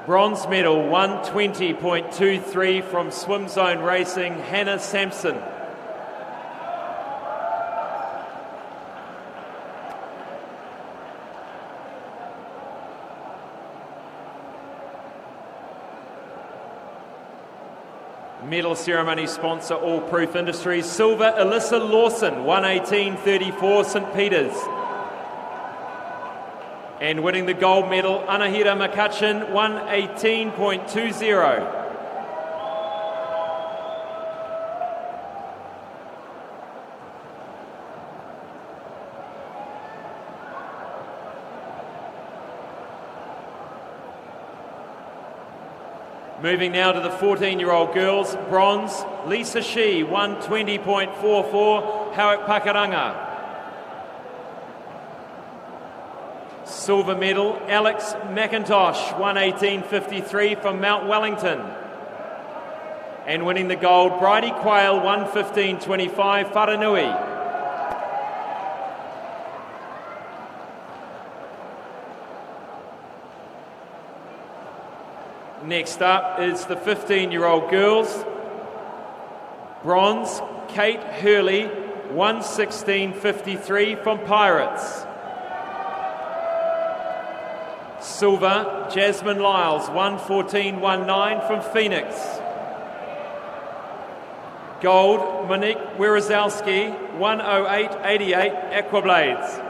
Bronze medal 120.23 from Swim Zone Racing, Hannah Sampson. Medal ceremony sponsor All Proof Industries. Silver, Alyssa Lawson, 118.34, St Peters. And winning the gold medal, Anahira McCutcheon, 118.20. Moving now to the 14-year-old girls, bronze, Lisa Shee, 120.44, Howick Pakaranga. Silver medal, Alex McIntosh, 118.53 from Mount Wellington. And winning the gold, Bridie Quayle, 115.25, Wharanui. Next up is the 15-year-old girls. Bronze, Kate Hurley, 116.53 from Pirates. Silver, Jasmine Lyles, 114.19 from Phoenix. Gold, Monique Wierzowski, 108.88, Aquablades.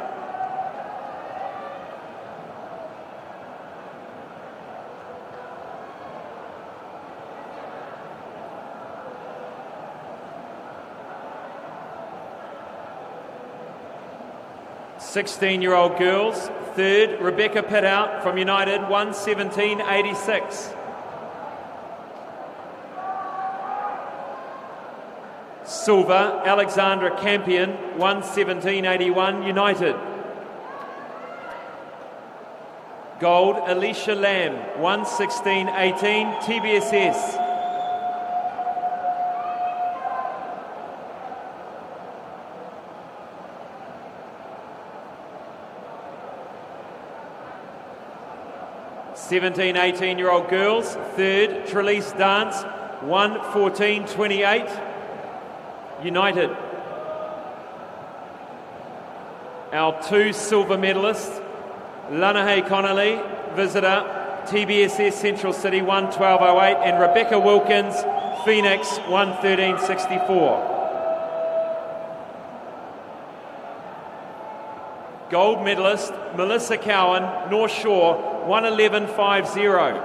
Sixteen-year-old girls, third, Rebecca Pittout from United, 117.86. Silver, Alexandra Campion, 117.81, United. Gold, Alicia Lamb, 116.18, TBSS. Seventeen, 18-year-old girls, third, Trelise Dance, 114.28, United. Our two silver medalists, Lanahay Connolly, visitor, TBSS Central City, 112.08, and Rebecca Wilkins, Phoenix, 113.64. Gold medalist, Melissa Cowan, North Shore, 111.50.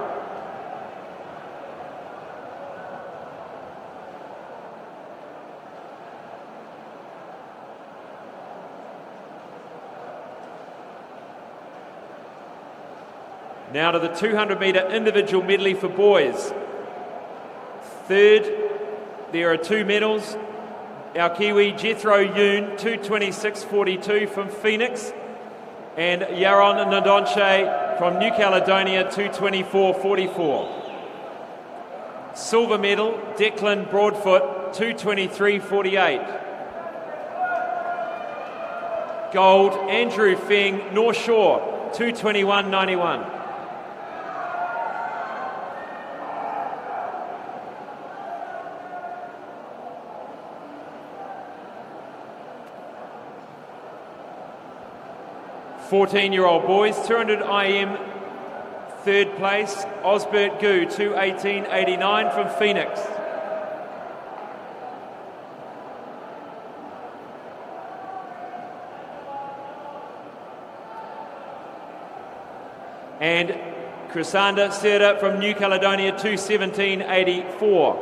Now to the 200-metre individual medley for boys. Third, there are two medals. Our Kiwi Jethro Yoon, 226.42 from Phoenix, and Yaron Ndonche from New Caledonia, 224.44. Silver medal, Declan Broadfoot, 223.48. Gold, Andrew Feng, North Shore, 221.91. Fourteen-year-old boys, 200 IM, third place, Osbert Gu, 218.89 from Phoenix. And Chrysanda Serda from New Caledonia, 217.84.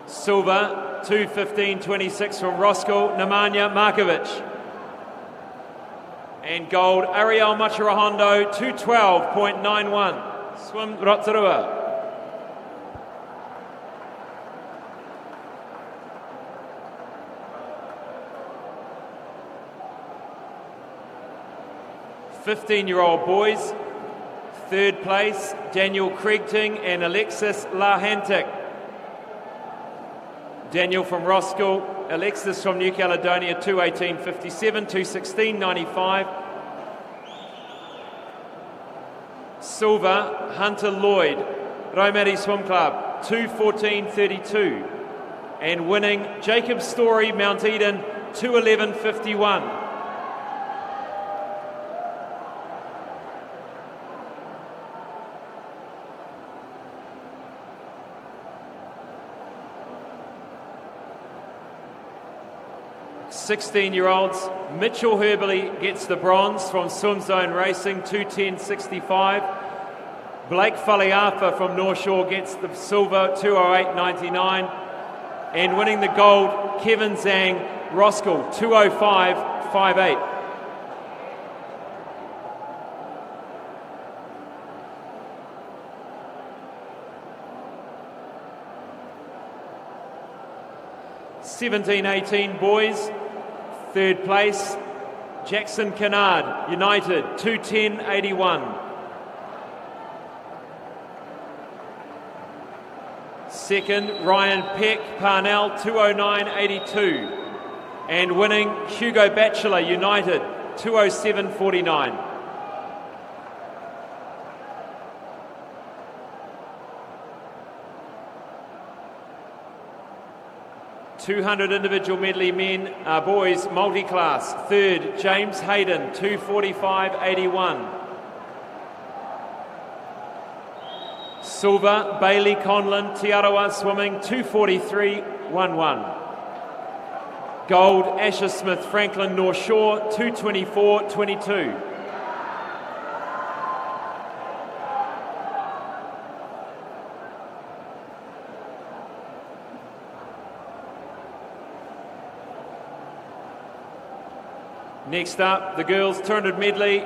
Silver, 215.26 from Roskell, Nemanja Markovic. And gold, Ariel Machirahondo, 212.91. Swim Rotorua. 15-year-old boys, third place, Daniel Craigting and Alexis Lahantic. Daniel from Roskill, Alexis from New Caledonia, 2:18.57, 2:16.95. Silver, Hunter Lloyd, Raumati Swim Club, 2:14.32. And winning, Jacob Story, Mount Eden, 2:11.51. Sixteen-year-olds, Mitchell Herberley gets the bronze from Swim Zone Racing, 2:10.65. Blake Faliafa from North Shore gets the silver, 2:08.99. And winning the gold, Kevin Zhang, Roskill, 2:05.58. (17-18) boys, third place, Jackson Kennard, United, 2:10.81. Second, Ryan Peck, Parnell, 2:09.82. And winning, Hugo Batchelor, United, 2:07.49. (200) individual medley men, boys, multi-class. Third, James Hayden, 2:45.81. Silver, Bailey Conlon, Te Arawa Swimming, 2:43.11. Gold, Asher Smith, Franklin North Shore, 2:24.22. Next up, the girls 200 medley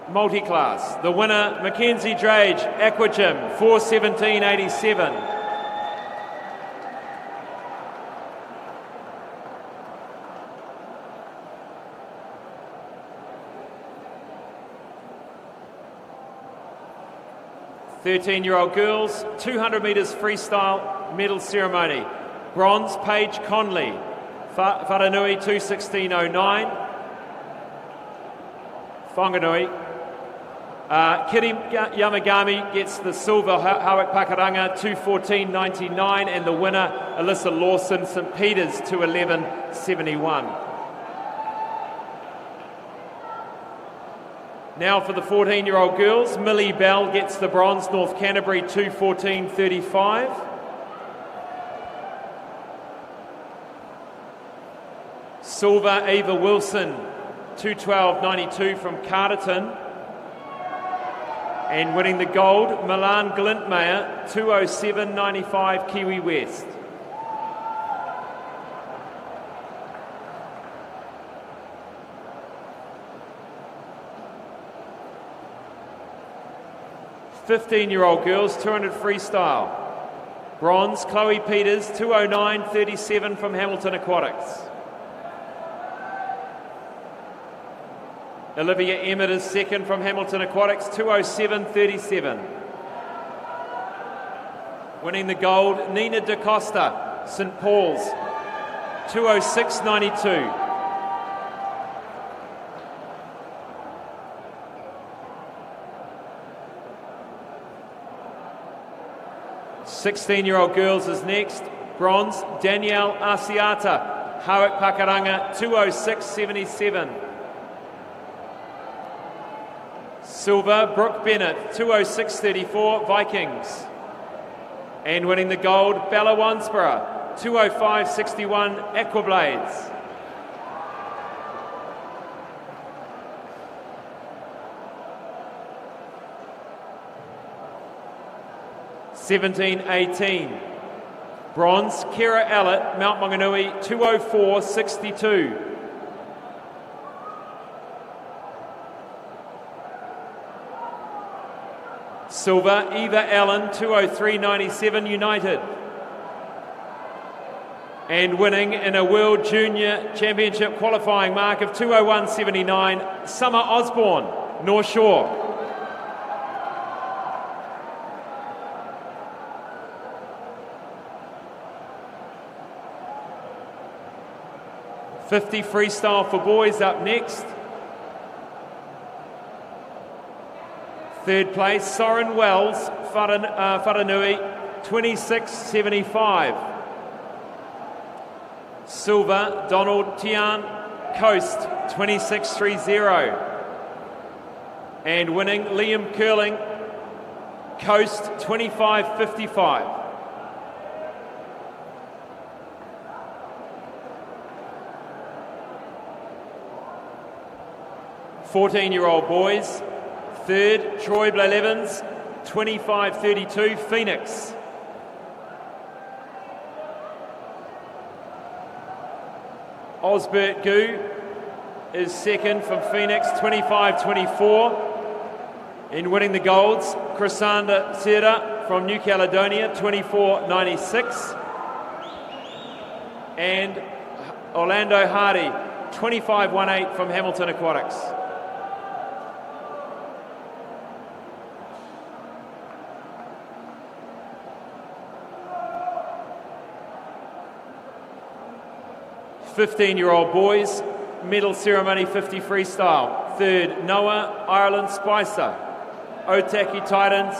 multi-class. The winner, Mackenzie Drage, Aquagym, 4:17.87. (13-year-old girls, 200 metres freestyle medal ceremony. Bronze, Paige Conley, Wharanui, 2:16.09. Whanganui. Kiri Yamagami gets the silver, Hawak Pakaranga, 2:14.99. And the winner, Alyssa Lawson, St Peters, 2:11.71. Now for the 14-year-old girls, Millie Bell gets the bronze, North Canterbury, 2:14.35. Silver, Ava Wilson, 2:12.92 from Carterton. And winning the gold, Milan Glintmeyer, 2:07.95 Kiwi West. (15-year-old girls, 200 freestyle. Bronze, Chloe Peters, 2:09.37 from Hamilton Aquatics. Olivia Emmett is second from Hamilton Aquatics, 2:07.37. Winning the gold, Nina DaCosta, St Paul's, 2:06.92. (16-year-old girls is next. Bronze, Danielle Asiata, Hawak Pakaranga, 2:06.77. Silver, Brooke Bennett, 2:06.34 Vikings. And winning the gold, Bella Wansborough, 2:05.61 Aquablades. (17-18). Bronze, Kira Allett, Mount Maunganui, 2:04.62. Silver, Eva Allen, 2:03.97 United. And winning in a World Junior Championship qualifying mark of 2:01.79, Summer Osborne, North Shore. .50 freestyle for boys up next. Third place, Soren Wells, Wharanui, 26.75. Silver, Donald Tian, Coast, 26.30. And winning, Liam Curling, Coast, 25.55. .14-year-old boys. Third, Troy Blevins, 25.32, Phoenix. Osbert Gu is second from Phoenix, 25.24. In winning the golds, Chrisanda Serra from New Caledonia, 24.96. And Orlando Hardy, 25.18 from Hamilton Aquatics. .15-year-old boys, medal ceremony 50 freestyle. Third, Noah Ireland Spicer, Otaki Titans,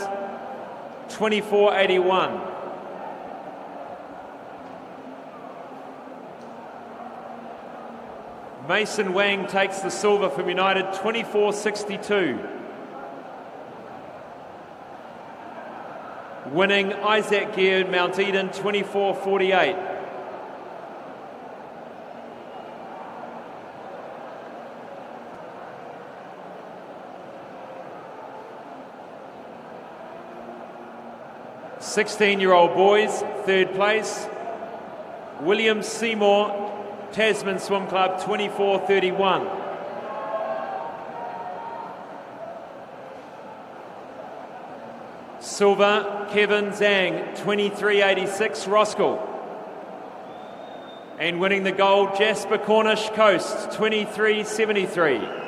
24.81. Mason Wang takes the silver from United, 24.62. Winning, Isaac Geard, Mount Eden, 24.48. .16-year-old boys, third place. William Seymour, Tasman Swim Club, 24.31. Silver, Kevin Zhang, 23.86, Roskell. And winning the gold, Jasper Cornish Coast, 23.73.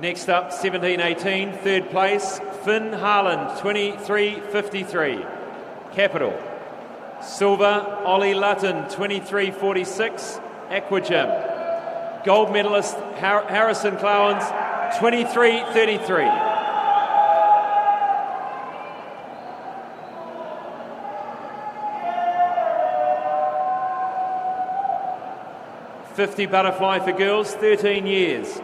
Next up, 17-18, third place, Finn Harland, 23.53. Capital. Silver, Ollie Lutton, 23.46, Aquagym. Gold medalist, Harrison Clowens, 23.33. .50 butterfly for girls, 13 years.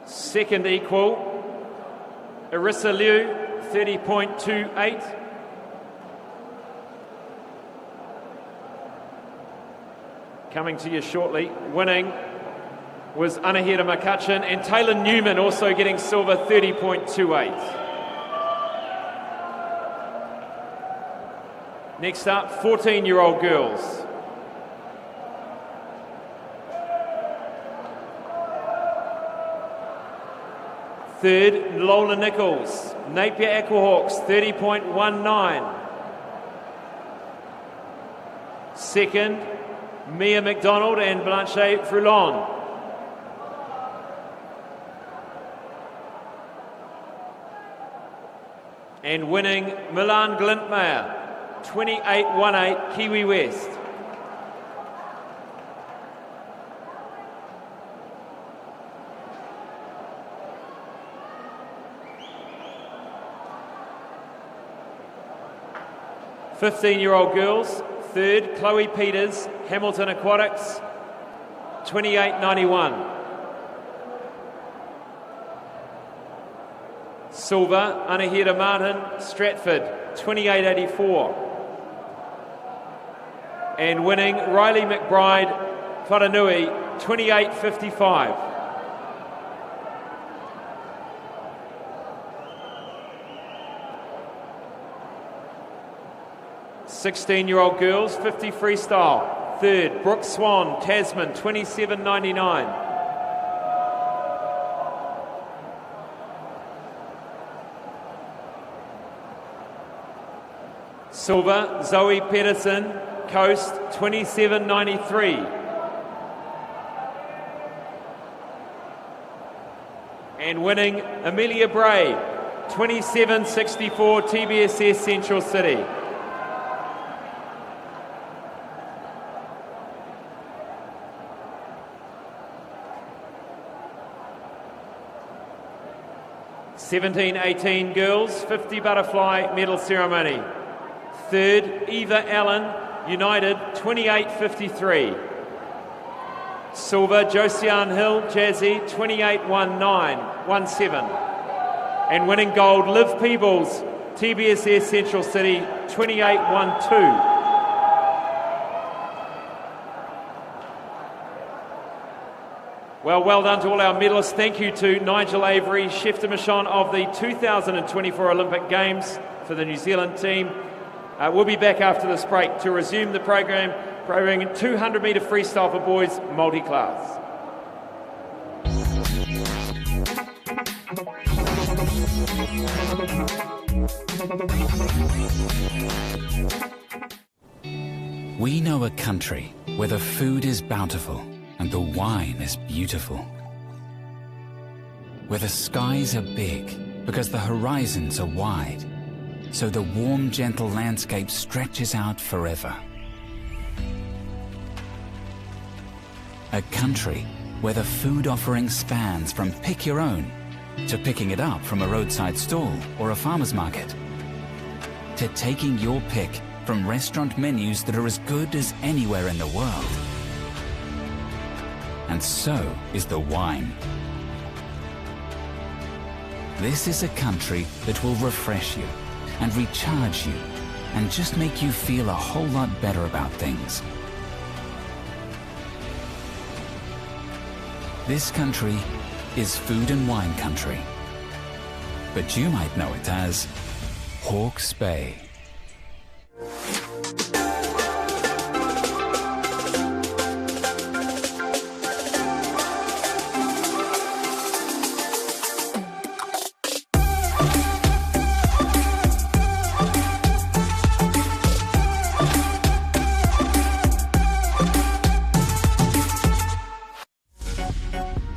Second equal, Arissa Liu, 30.28. Coming to you shortly. Winning was Anahira McCutcheon, and Taylor Newman also getting silver, 30.28. Next up, 14-year-old girls. Third, Lola Nichols, Napier Aquahawks, 30.19. Second, Mia McDonald and Blanche Frulon. And winning, Milan Glintmeyer, 28.18, Kiwi West. .15-year-old girls, third, Chloe Peters, Hamilton Aquatics, 28.91. Silver, Anahira Martin, Stratford, 28.84. And winning, Riley McBride, Wharanui, 28.55. Sixteen-year-old girls, 50 freestyle. Third, Brooke Swan, Tasman, 27.99. Silver, Zoe Pedersen, Coast, 27.93. And winning, Amelia Bray, 27.64, TBSS Central City. (17-18) girls, 50 butterfly medal ceremony. Third, Eva Allen, United, 28.53. Silver, Josiane Hill, Jazzy, 28.17. And winning gold, Liv Peebles, TBSS Central City, 28.12. Well done to all our medalists. Thank you to Nigel Avery, chef de mission of the 2024 Olympic Games for the New Zealand team. We'll be back after this break to resume the programming 200-metre freestyle for boys multi-class. We know a country where the food is bountiful and the wine is beautiful. Where the skies are big because the horizons are wide, so the warm, gentle landscape stretches out forever. A country where the food offering spans from pick your own to picking it up from a roadside stall or a farmer's market, to taking your pick from restaurant menus that are as good as anywhere in the world. And so is the wine. This is a country that will refresh you and recharge you and just make you feel a whole lot better about things. This country is food and wine country, but you might know it as Hawke's Bay.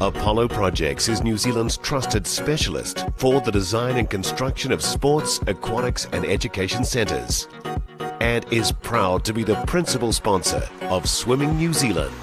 Apollo Projects is New Zealand's trusted specialist for the design and construction of sports, aquatics and education centres, and is proud to be the principal sponsor of Swimming New Zealand.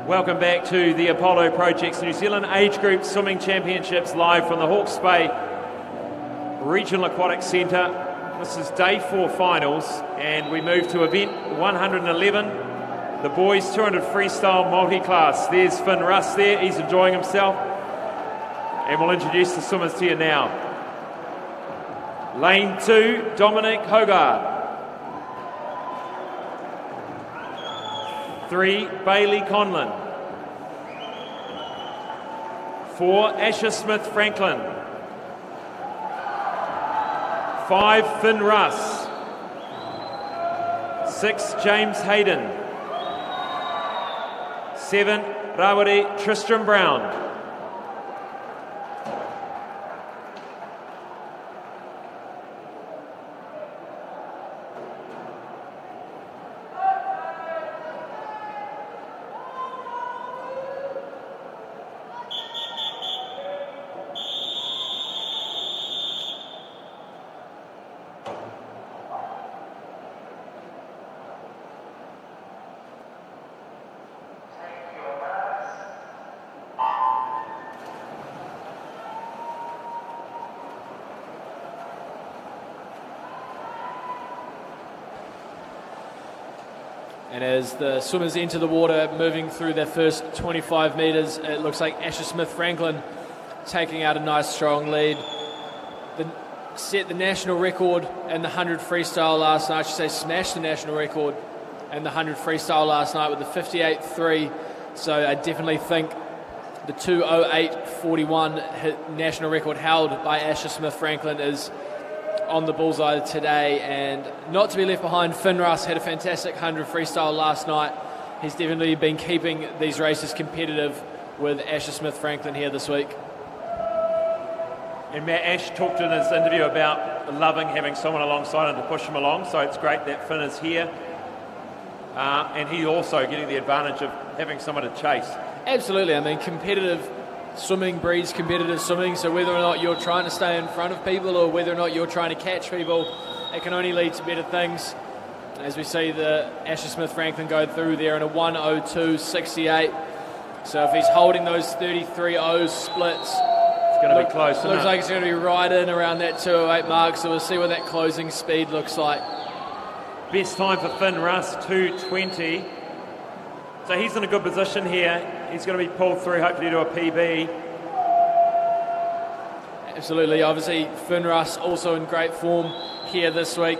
Welcome back to the Apollo Projects New Zealand Age Group Swimming Championships live from the Hawke's Bay Regional Aquatic Centre. This is day 4 finals and we move to event 111. the boys 200 freestyle multi-class. There's Finn Russ there, he's enjoying himself. And we'll introduce the swimmers to you now. Lane 2, Dominic Hogarth. 3, Bailey Conlon. 4, Asher Smith Franklin. 5, Finn Russ. 6, James Hayden. 7, Rawari Tristram Brown. And as the swimmers enter the water, moving through their first 25 metres, it looks like Asher Smith Franklin taking out a nice strong lead. Set the national record in the 100 freestyle last night. I should say smashed the national record in the 100 freestyle last night with the 58.3. So I definitely think the 2:08.41 national record held by Asher Smith Franklin is on the bullseye today. And not to be left behind, Finn Russ had a fantastic 100 freestyle last night. He's definitely been keeping these races competitive with Asher Smith Franklin here this week. And Matt Ash talked in his interview about loving having someone alongside him to push him along, so it's great that Finn is here. And he also getting the advantage of having someone to chase. Absolutely. I mean, competitive swimming breeds competitive swimming, so whether or not you're trying to stay in front of people or whether or not you're trying to catch people, it can only lead to better things. As we see the Asher Smith Franklin go through there in a 1:02.68. So if he's holding those 33.0 splits, it's going to be close. Looks like it's going to be right in around that 2:08 mark, so we'll see what that closing speed looks like. Best time for Finn Russ, 2:20. So he's in a good position here. He's going to be pulled through, hopefully to a PB. Absolutely. Obviously, Finn Russ also in great form here this week.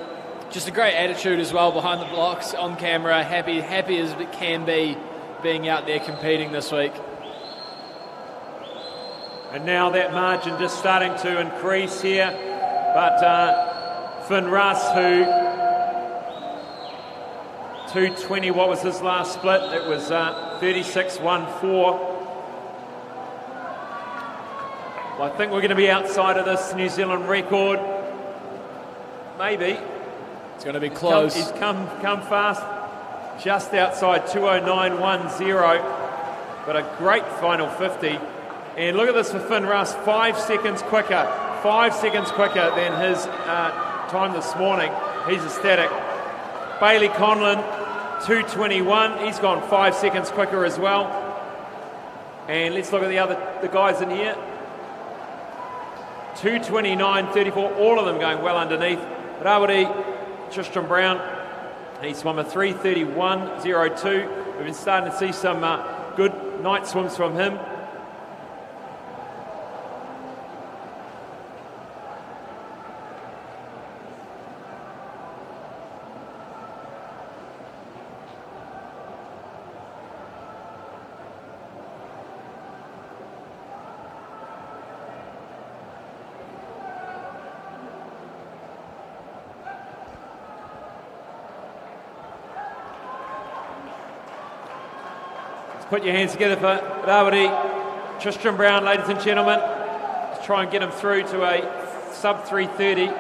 Just a great attitude as well behind the blocks, on camera, happy as it can be being out there competing this week. And now that margin just starting to increase here. But Finn Russ, who 2:20, what was his last split? It was 36.14. Well, I think we're going to be outside of this New Zealand record. Maybe. It's going to be close. He's come fast, just outside 2:09.10. But a great final 50. And look at this for Finn Russ, 5 seconds quicker. 5 seconds quicker than his time this morning. He's ecstatic. Bailey Conlon, 2:21. He's gone 5 seconds quicker as well. And let's look at the guys in here. 2:29.34. All of them going well underneath. Rawari Tristram Brown, he swam a 3:31.02. We've been starting to see some good night swims from him. Put your hands together for Rawari Tristram Brown, ladies and gentlemen. Let's try and get him through to a sub 3:30.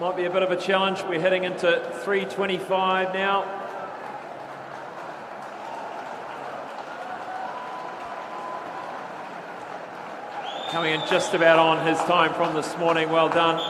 Might be a bit of a challenge. We're heading into 3:25 now. Coming in just about on his time from this morning. Well done.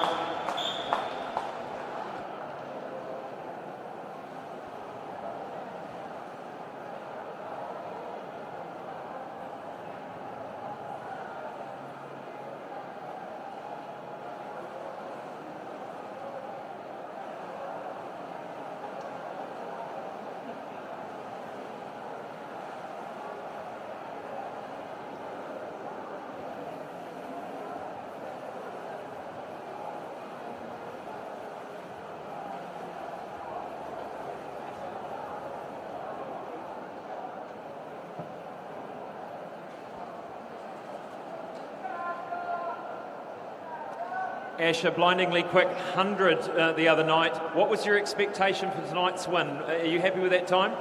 Asher, blindingly quick 100 the other night. What was your expectation for tonight's win? Are you happy with that time?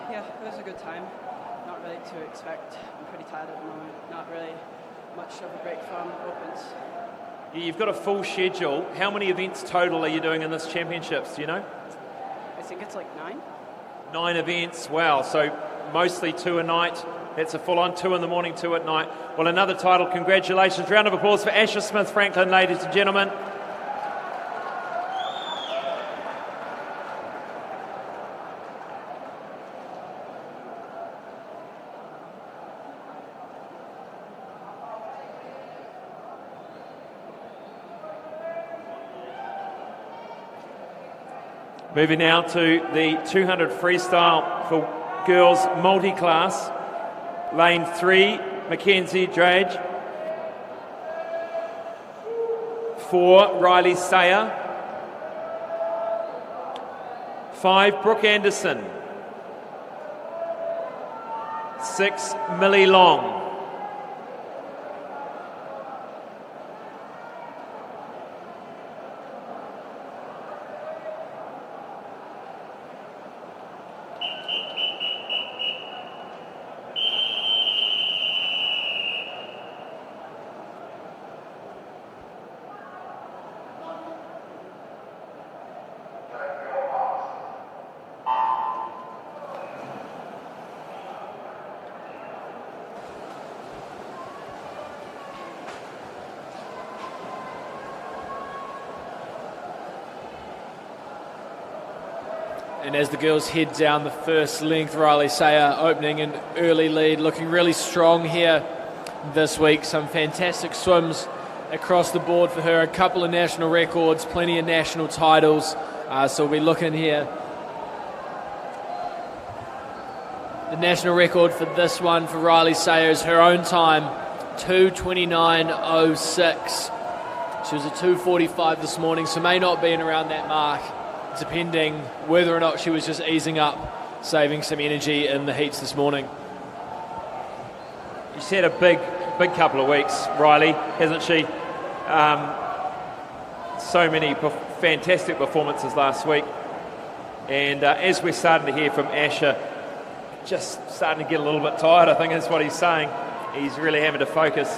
Yeah, it was a good time. Not really to expect. I'm pretty tired at the moment. Not really much of a break from opens. You've got a full schedule. How many events total are you doing in this championships, do you know? I think it's like 9. 9 events, wow. So mostly 2 a night. That's a full-on 2 in the morning, 2 at night. Well, another title. Congratulations. Round of applause for Asher Smith-Franklin, ladies and gentlemen. Moving now to the 200 freestyle for girls multi-class. Lane 3, Mackenzie Drage. 4, Riley Sayer. 5, Brooke Anderson. 6, Millie Long. And as the girls head down the first length, Riley Sayer opening an early lead, looking really strong here this week. Some fantastic swims across the board for her. A couple of national records, plenty of national titles. So we'll be looking here. The national record for this one for Riley Sayer is her own time, 2:29.06. She was at 2:45 this morning, so may not be in around that mark, depending whether or not she was just easing up, saving some energy in the heats this morning. She's had a big couple of weeks, Riley, hasn't she? So many fantastic performances last week. And as we're starting to hear from Asher, just starting to get a little bit tired, I think is what he's saying. He's really having to focus.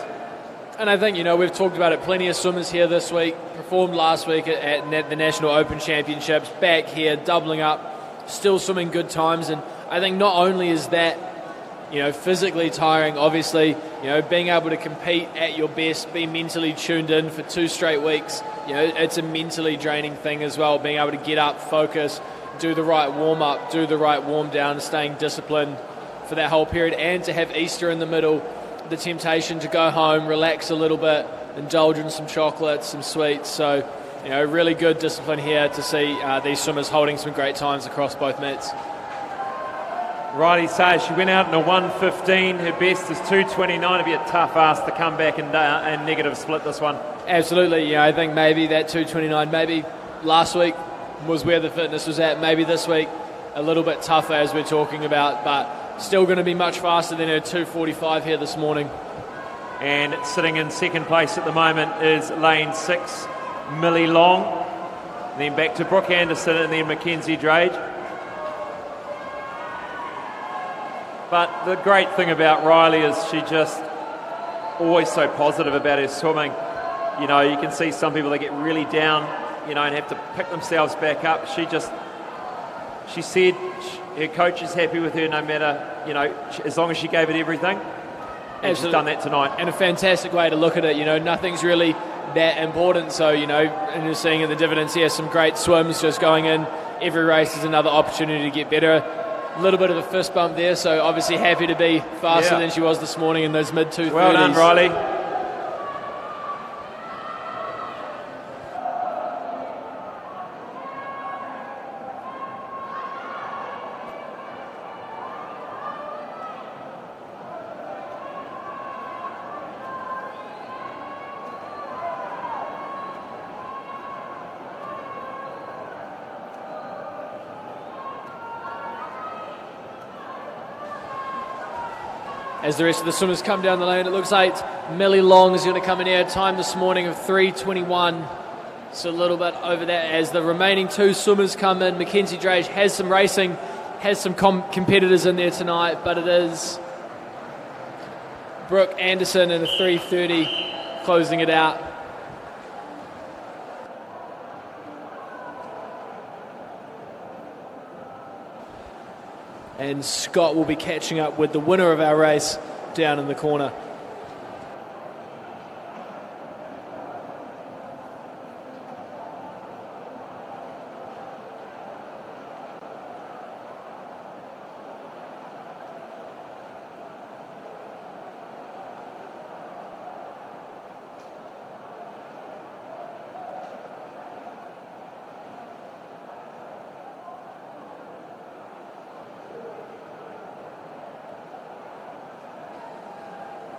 And I think, we've talked about it, plenty of swimmers here this week, performed last week at the National Open Championships, back here, doubling up, still swimming good times. And I think not only is that, physically tiring, obviously, being able to compete at your best, be mentally tuned in for 2 straight weeks, it's a mentally draining thing as well, being able to get up, focus, do the right warm-up, do the right warm-down, staying disciplined for that whole period, and to have Easter in the middle, the temptation to go home, relax a little bit, indulge in some chocolates, some sweets. So, really good discipline here to see these swimmers holding some great times across both meets. Riley Sayer, she went out in a 1:15. Her best is 2:29. It'd be a tough ask to come back and negative split this one. Absolutely. I think maybe that 2:29, maybe last week was where the fitness was at. Maybe this week a little bit tougher as we're talking about, but still going to be much faster than her 2:45 here this morning. And sitting in second place at the moment is lane 6, Millie Long. Then back to Brooke Anderson and then Mackenzie Drage. But the great thing about Riley is she just always so positive about her swimming. You can see some people that get really down, and have to pick themselves back up. She said her coach is happy with her no matter, as long as she gave it everything. And she's done that tonight. And a fantastic way to look at it. Nothing's really that important. So, and you're seeing in the dividends here, some great swims just going in. Every race is another opportunity to get better. A little bit of a fist bump there, so obviously happy to be faster than she was this morning in those mid-230s. Well done, Riley. As the rest of the swimmers come down the lane, it looks like Millie Long is going to come in here. Time this morning of 3:21. So a little bit over that as the remaining two swimmers come in. Mackenzie Drage has some racing, has some competitors in there tonight, but it is Brooke Anderson in a 3:30 closing it out. And Scott will be catching up with the winner of our race down in the corner.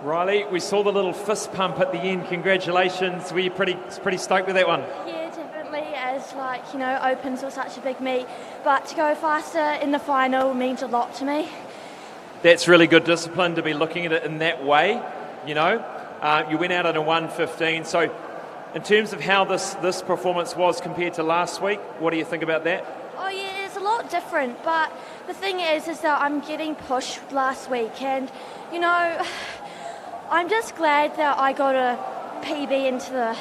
Riley, we saw the little fist pump at the end. Congratulations. Were you pretty stoked with that one? Yeah, definitely, as opens were such a big meet, but to go faster in the final means a lot to me. That's really good discipline to be looking at it in that way, you went out in a 1:15, so in terms of how this performance was compared to last week, what do you think about that? Oh yeah, it's a lot different, but the thing is that I'm getting pushed last week, and I'm just glad that I got a PB into the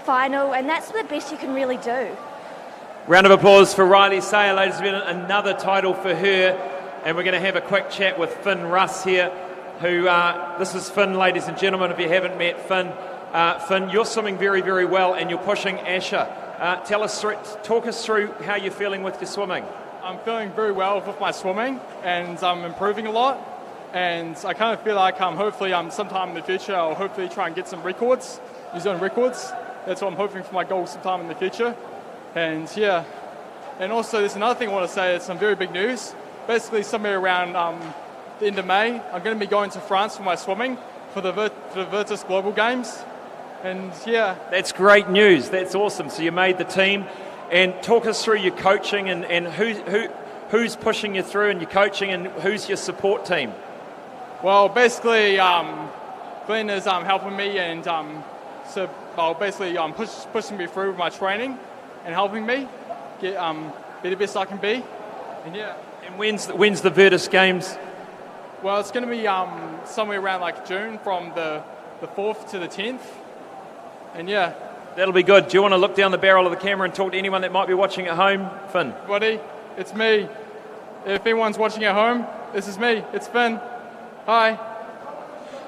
final, and that's the best you can really do. Round of applause for Riley Sayer, ladies and gentlemen. Another title for her, and we're going to have a quick chat with Finn Russ here, who, this is Finn, ladies and gentlemen, if you haven't met Finn. Finn, you're swimming very, very well, and you're pushing Asher. Talk us through how you're feeling with your swimming. I'm feeling very well with my swimming, and I'm improving a lot. And I kind of feel like hopefully sometime in the future I'll hopefully try and get some records, New Zealand records. That's what I'm hoping for my goal sometime in the future. And yeah, and also there's another thing I want to say. It's some very big news. Basically somewhere around the end of May, I'm going to be going to France for my swimming for the Virtus Global Games. And yeah. That's great news. That's awesome. So you made the team. And talk us through your coaching and who's pushing you through and your coaching, and who's your support team? Well, basically, Glenn is helping me, and pushing me through with my training and helping me get be the best I can be. And yeah. And when's the Virtus Games? Well, it's going to be somewhere around like June, from the 4th to the 10th. And yeah. That'll be good. Do you want to look down the barrel of the camera and talk to anyone that might be watching at home, Finn? Buddy, it's me. If anyone's watching at home, this is me. It's Finn. Hi.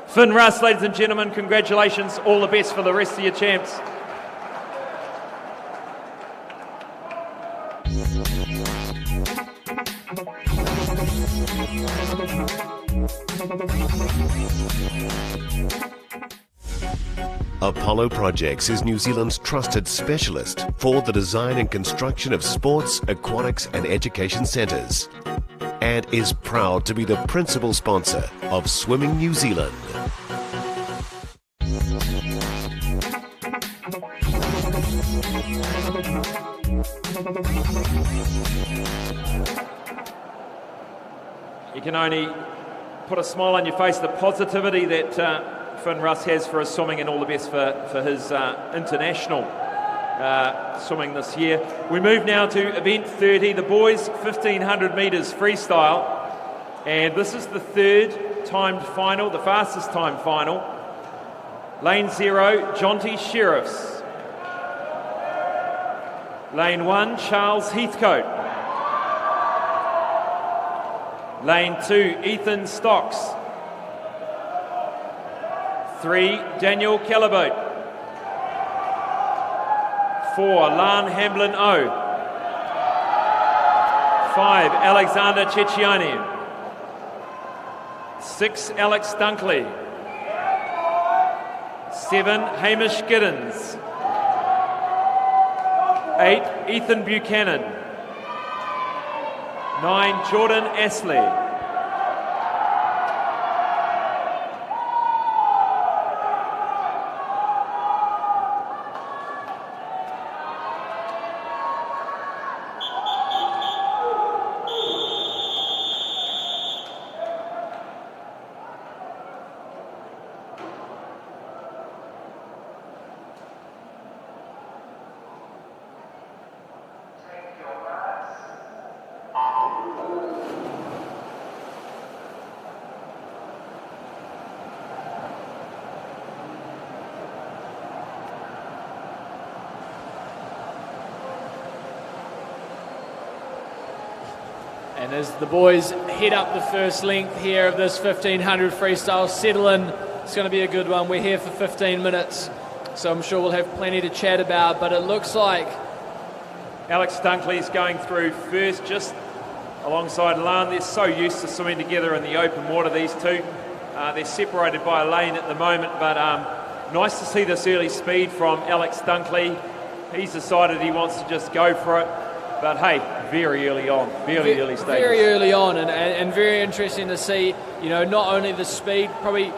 Finn Russ, ladies and gentlemen, congratulations. All the best for the rest of your champs. Apollo Projects is New Zealand's trusted specialist for the design and construction of sports, aquatics and education centres, and is proud to be the principal sponsor of Swimming New Zealand. You can only put a smile on your face, the positivity that Finn Russ has for his swimming, and all the best for his international swimming this year. We move now to event 30, the boys 1500 metres freestyle, and this is the third timed final, the fastest timed final. Lane 0, Jonty Sheriffs. Lane 1, Charles Heathcote. Lane 2, Ethan Stocks. 3, Daniel Calabote. 4, Lan Hamlin O. 5, Alexander Cecchiani. 6, Alex Dunkley. 7, Hamish Giddens. 8, Ethan Buchanan. 9, Jordan Astley. And as the boys head up the first length here of this 1500 freestyle, settle in. It's going to be a good one. We're here for 15 minutes, so I'm sure we'll have plenty to chat about, but it looks like Alex Dunkley's going through first, just alongside Lan. They're so used to swimming together in the open water, these two. They're separated by a lane at the moment, but nice to see this early speed from Alex Dunkley. He's decided he wants to just go for it. But hey, very early on, very early stages. Very early on, and very interesting to see, not only the speed, probably,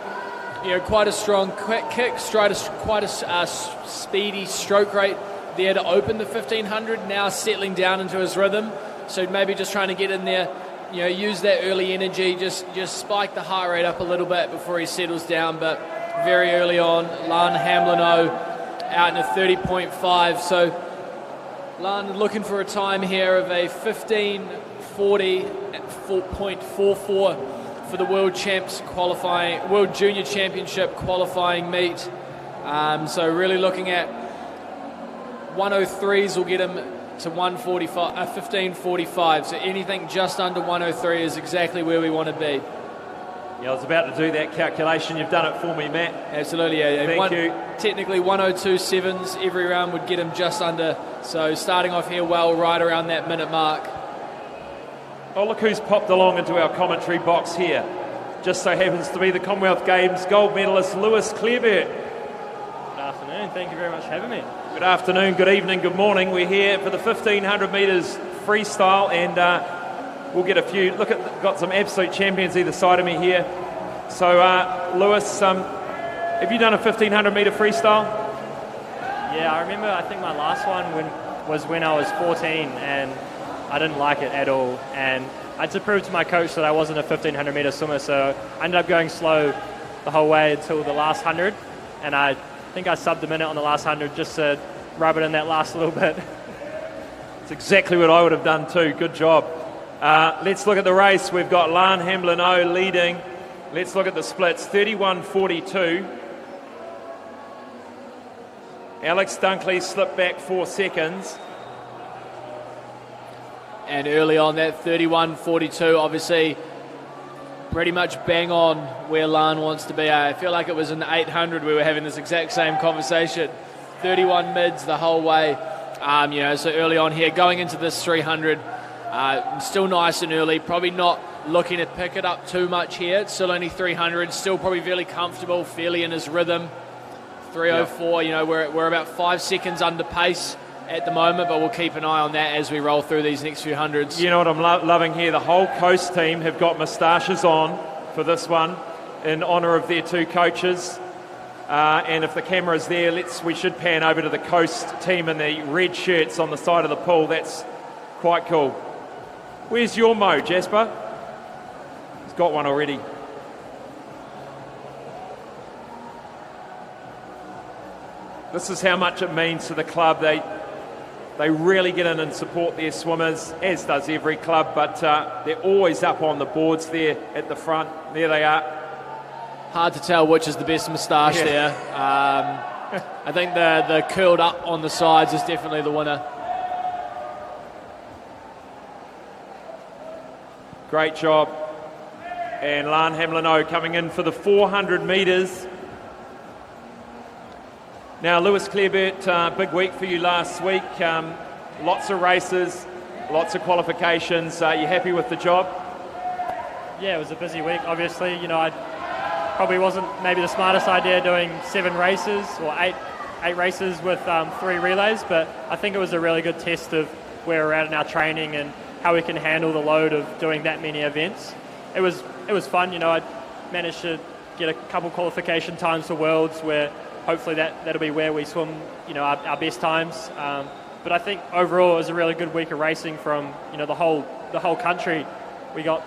quite a strong quick kick, quite a speedy stroke rate there to open the 1500, now settling down into his rhythm. So maybe just trying to get in there, use that early energy, just spike the heart rate up a little bit before he settles down. But very early on, Lan Hamlin-O out in a 30.5. So Lan looking for a time here of a 15:40.44 for the World Junior Championship qualifying meet. So really looking at 103s will get him to 15:45. So anything just under 103 is exactly where we want to be. Yeah, I was about to do that calculation. You've done it for me, Matt. Absolutely, yeah. Thank you. Technically 102.7s every round would get him just under. So starting off here well, right around that minute mark. Oh, look who's popped along into our commentary box here. Just so happens to be the Commonwealth Games gold medalist Lewis Clareburt. Good afternoon. Thank you very much for having me. Good afternoon, good evening, good morning. We're here for the 1500 metres freestyle, and we'll get a few. Got some absolute champions either side of me here. So, Lewis, have you done a 1500 metre freestyle? Yeah, I remember. I think my last one was when I was 14, and I didn't like it at all. And I had to prove to my coach that I wasn't a 1500 metre swimmer, so I ended up going slow the whole way until the last 100, and I think I subbed a minute on the last 100 just to rub it in that last little bit. It's exactly what I would have done too. Good job. Let's look at the race. We've got Lan Hamlin-O leading. Let's look at the splits. 31.42. Alex Dunkley slipped back 4 seconds. And early on, that 31.42, obviously pretty much bang on where Lan wants to be. I feel like it was in the 800 we were having this exact same conversation. 31 mids the whole way. So early on here, going into this 300, still nice and early. Probably not looking to pick it up too much here. It's still only 300. Still probably fairly comfortable, fairly in his rhythm. 304. Yep. We're about 5 seconds under pace at the moment, but we'll keep an eye on that as we roll through these next few hundreds. You know what I'm loving here? The whole Coast team have got moustaches on for this one in honour of their two coaches. And if the camera's there, we should pan over to the Coast team in the red shirts on the side of the pool. That's quite cool. Where's your Mo, Jasper? He's got one already. This is how much it means to the club. They really get in and support their swimmers, as does every club, but they're always up on the boards there at the front. There they are. Hard to tell which is the best moustache there. I think the curled up on the sides is definitely the winner. Great job. And Lan Hamlin-O coming in for the 400 metres. Now, Lewis Clareburt, big week for you last week. Lots of races, lots of qualifications. Are you happy with the job? Yeah, it was a busy week. Obviously, I probably wasn't maybe the smartest idea doing 7 races or eight races with 3 relays, but I think it was a really good test of where we're at in our training and how we can handle the load of doing that many events. It was fun. I managed to get a couple qualification times for Worlds where hopefully that'll be where we swim, our best times. But I think overall it was a really good week of racing from, the whole country. We got,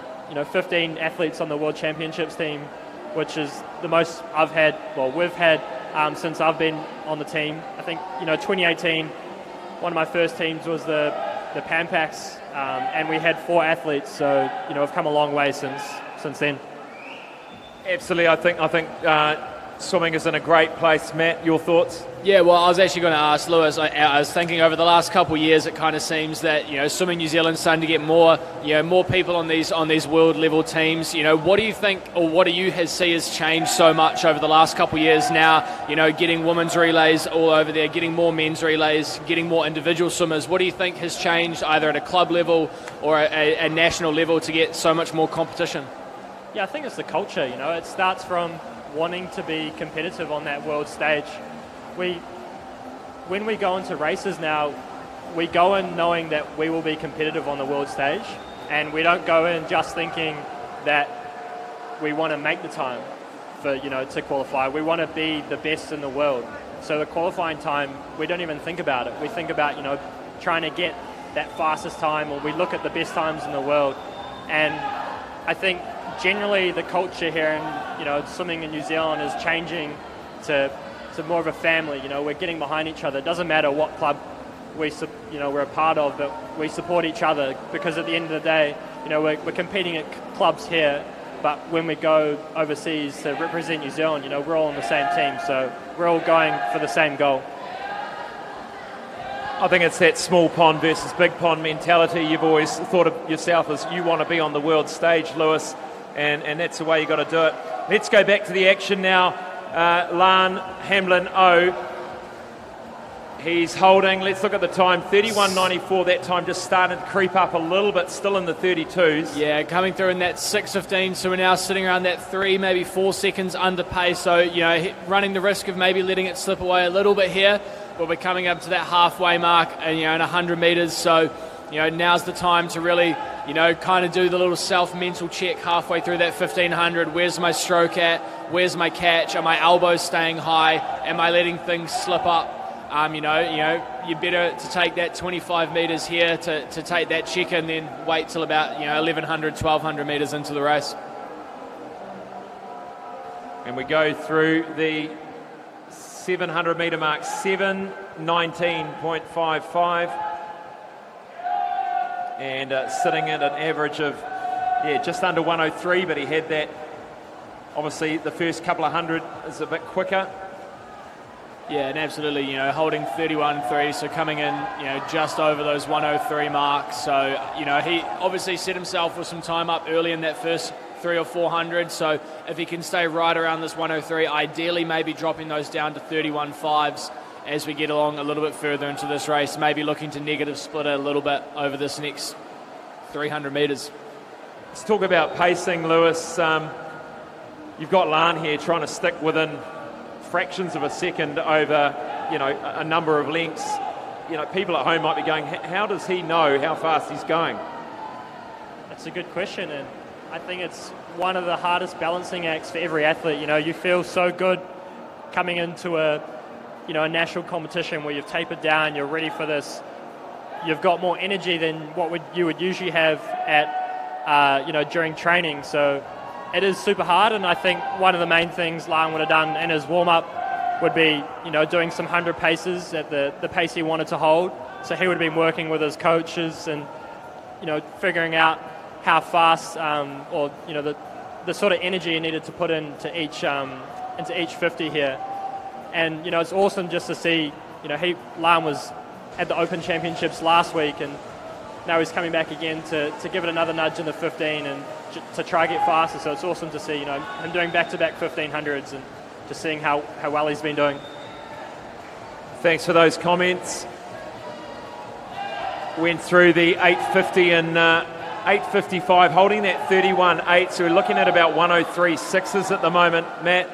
15 athletes on the World Championships team, which is the most we've had since I've been on the team. I think, 2018, one of my first teams was the Pampax, and we had 4 athletes. So, we've come a long way since then. Absolutely. I think swimming is in a great place. Matt, your thoughts? Yeah, well, I was actually going to ask Lewis. I was thinking over the last couple of years, it kind of seems that Swimming New Zealand's starting to get more people on these world level teams. What do you think, or what do you see has changed so much over the last couple of years now? Getting women's relays all over there, getting more men's relays, getting more individual swimmers. What do you think has changed either at a club level or a national level to get so much more competition? Yeah, I think it's the culture. It starts from wanting to be competitive on that world stage. When we go into races now, we go in knowing that we will be competitive on the world stage, and we don't go in just thinking that we want to make the time for to qualify. We want to be the best in the world. So the qualifying time, we don't even think about it. We think about trying to get that fastest time, or we look at the best times in the world. And I think generally the culture here in swimming in New Zealand is changing to more of a family. We're getting behind each other. It doesn't matter what club we're a part of, but we support each other, because at the end of the day, we're competing at clubs here, but when we go overseas to represent New Zealand, we're all on the same team, so we're all going for the same goal. I think it's that small pond versus big pond mentality. You've always thought of yourself as you want to be on the world stage, Lewis, and that's the way you've got to do it. Let's go back to the action now. Lan Hamlin O. He's holding, let's look at the time, 31.94. That time just started to creep up a little bit, still in the 32s. Yeah, coming through in that 6.15, so we're now sitting around that 3, maybe 4 seconds under pace. So, running the risk of maybe letting it slip away a little bit here. But we're coming up to that halfway mark, and in 100 metres. So, now's the time to really, kind of do the little self-mental check halfway through that 1500. Where's my stroke at? Where's my catch? Are my elbows staying high? Am I letting things slip up? You're better to take that 25 metres here to take that check, and then wait till about 1100, 1200 metres into the race. And we go through the 700 metre mark, 7:19.55, and sitting at an average of just under 103, but he had that, obviously the first couple of hundred is a bit quicker. Yeah, and absolutely, holding 31.3, so coming in, just over those 103 marks. So, he obviously set himself with some time up early in that first 300 or 400. So if he can stay right around this 103, ideally maybe dropping those down to 31.5s as we get along a little bit further into this race, maybe looking to negative split it a little bit over this next 300 metres. Let's talk about pacing, Lewis. You've got Lan here trying to stick within fractions of a second over, a number of lengths. People at home might be going, how does he know how fast he's going? That's a good question, and I think it's one of the hardest balancing acts for every athlete. You feel so good coming into a national competition where you've tapered down, you're ready for this. You've got more energy than what you would usually have at, during training. So it is super hard, and I think one of the main things Lan would have done in his warm-up would be, doing some 100 paces at the pace he wanted to hold. So he would have been working with his coaches and, figuring out how fast, the sort of energy he needed to put into each 50 here. And, it's awesome just to see, Lan was at the Open Championships last week, and now he's coming back again to give it another nudge in the 15 and to try to get faster. So it's awesome to see, him doing back-to-back 1500s and just seeing how well he's been doing. Thanks for those comments. Went through the 850 and 855, holding that 31.8. So we're looking at about 103.6s at the moment, Matt.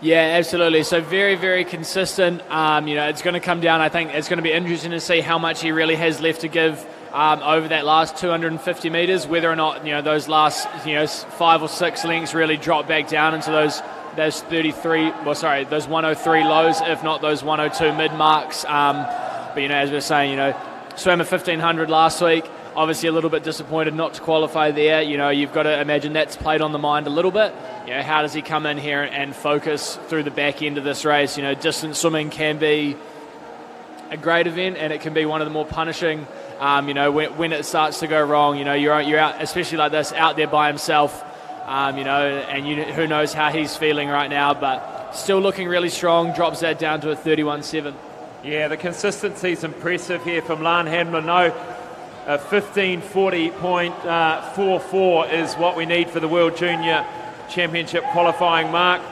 Yeah, absolutely. So very, very consistent. It's going to come down. I think it's going to be interesting to see how much he really has left to give over that last 250 metres, whether or not, those last, 5 or 6 lengths really drop back down into those 103 lows, if not those 102 mid marks. But, as we were saying, swam a 1500 last week. Obviously a little bit disappointed not to qualify there. You've got to imagine that's played on the mind a little bit. How does he come in here and focus through the back end of this race? Distance swimming can be a great event, and it can be one of the more punishing. When it starts to go wrong, you're out, especially like this, out there by himself. who knows how he's feeling right now, but still looking really strong, drops that down to a 31.7. Yeah, the consistency's impressive here from Lan Hamlin. A 15:40.44 is what we need for the World Junior Championship qualifying mark.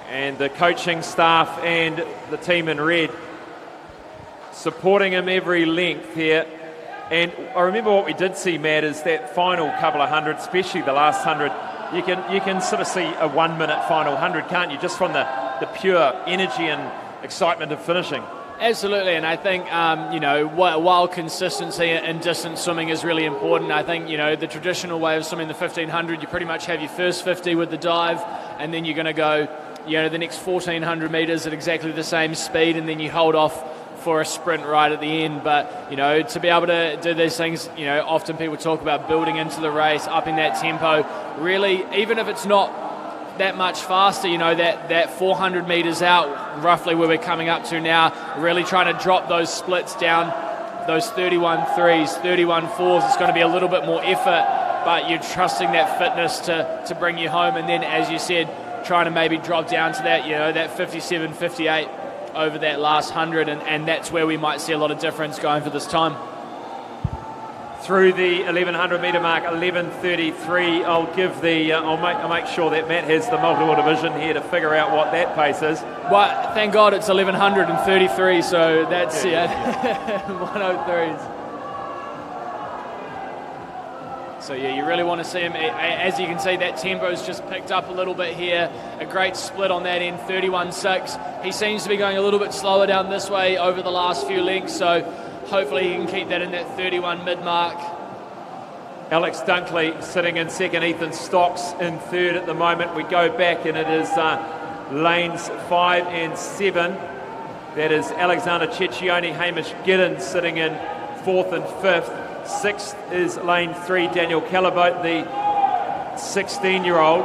And the coaching staff and the team in red supporting him every length here. And I remember what we did see, Matt, is that final couple of hundred, especially the last 100, you can sort of see a 1 minute final 100, can't you? Just from the pure energy and excitement of finishing. Absolutely, and I think, while consistency in distance swimming is really important, I think, the traditional way of swimming the 1500, you pretty much have your first 50 with the dive, and then you're going to go, the next 1400 metres at exactly the same speed, and then you hold off for a sprint right at the end. But to be able to do these things, often people talk about building into the race, upping that tempo. Really, even if it's not that much faster, that 400 metres out, roughly where we're coming up to now, really trying to drop those splits down, those 31.3s, 31.4s. It's going to be a little bit more effort, but you're trusting that fitness to bring you home. And then, as you said, trying to maybe drop down to that, that 57, 58 over that last 100, and that's where we might see a lot of difference going for this time. Through the 1100 metre mark, 11:33. I'll make sure that Matt has the multiple division here to figure out what that pace is. Well, thank God it's 1133, so that's 103s. So you really want to see him. As you can see, that tempo's just picked up a little bit here. A great split on that end, 31.6. He seems to be going a little bit slower down this way over the last few lengths, so hopefully he can keep that in that 31 mid-mark. Alex Dunkley sitting in second, Ethan Stocks in third at the moment. We go back and it is lanes 5 and 7. That is Alexander Cecchione, Hamish Giddens sitting in fourth and fifth. Sixth is lane 3, Daniel Calabote, the 16-year-old.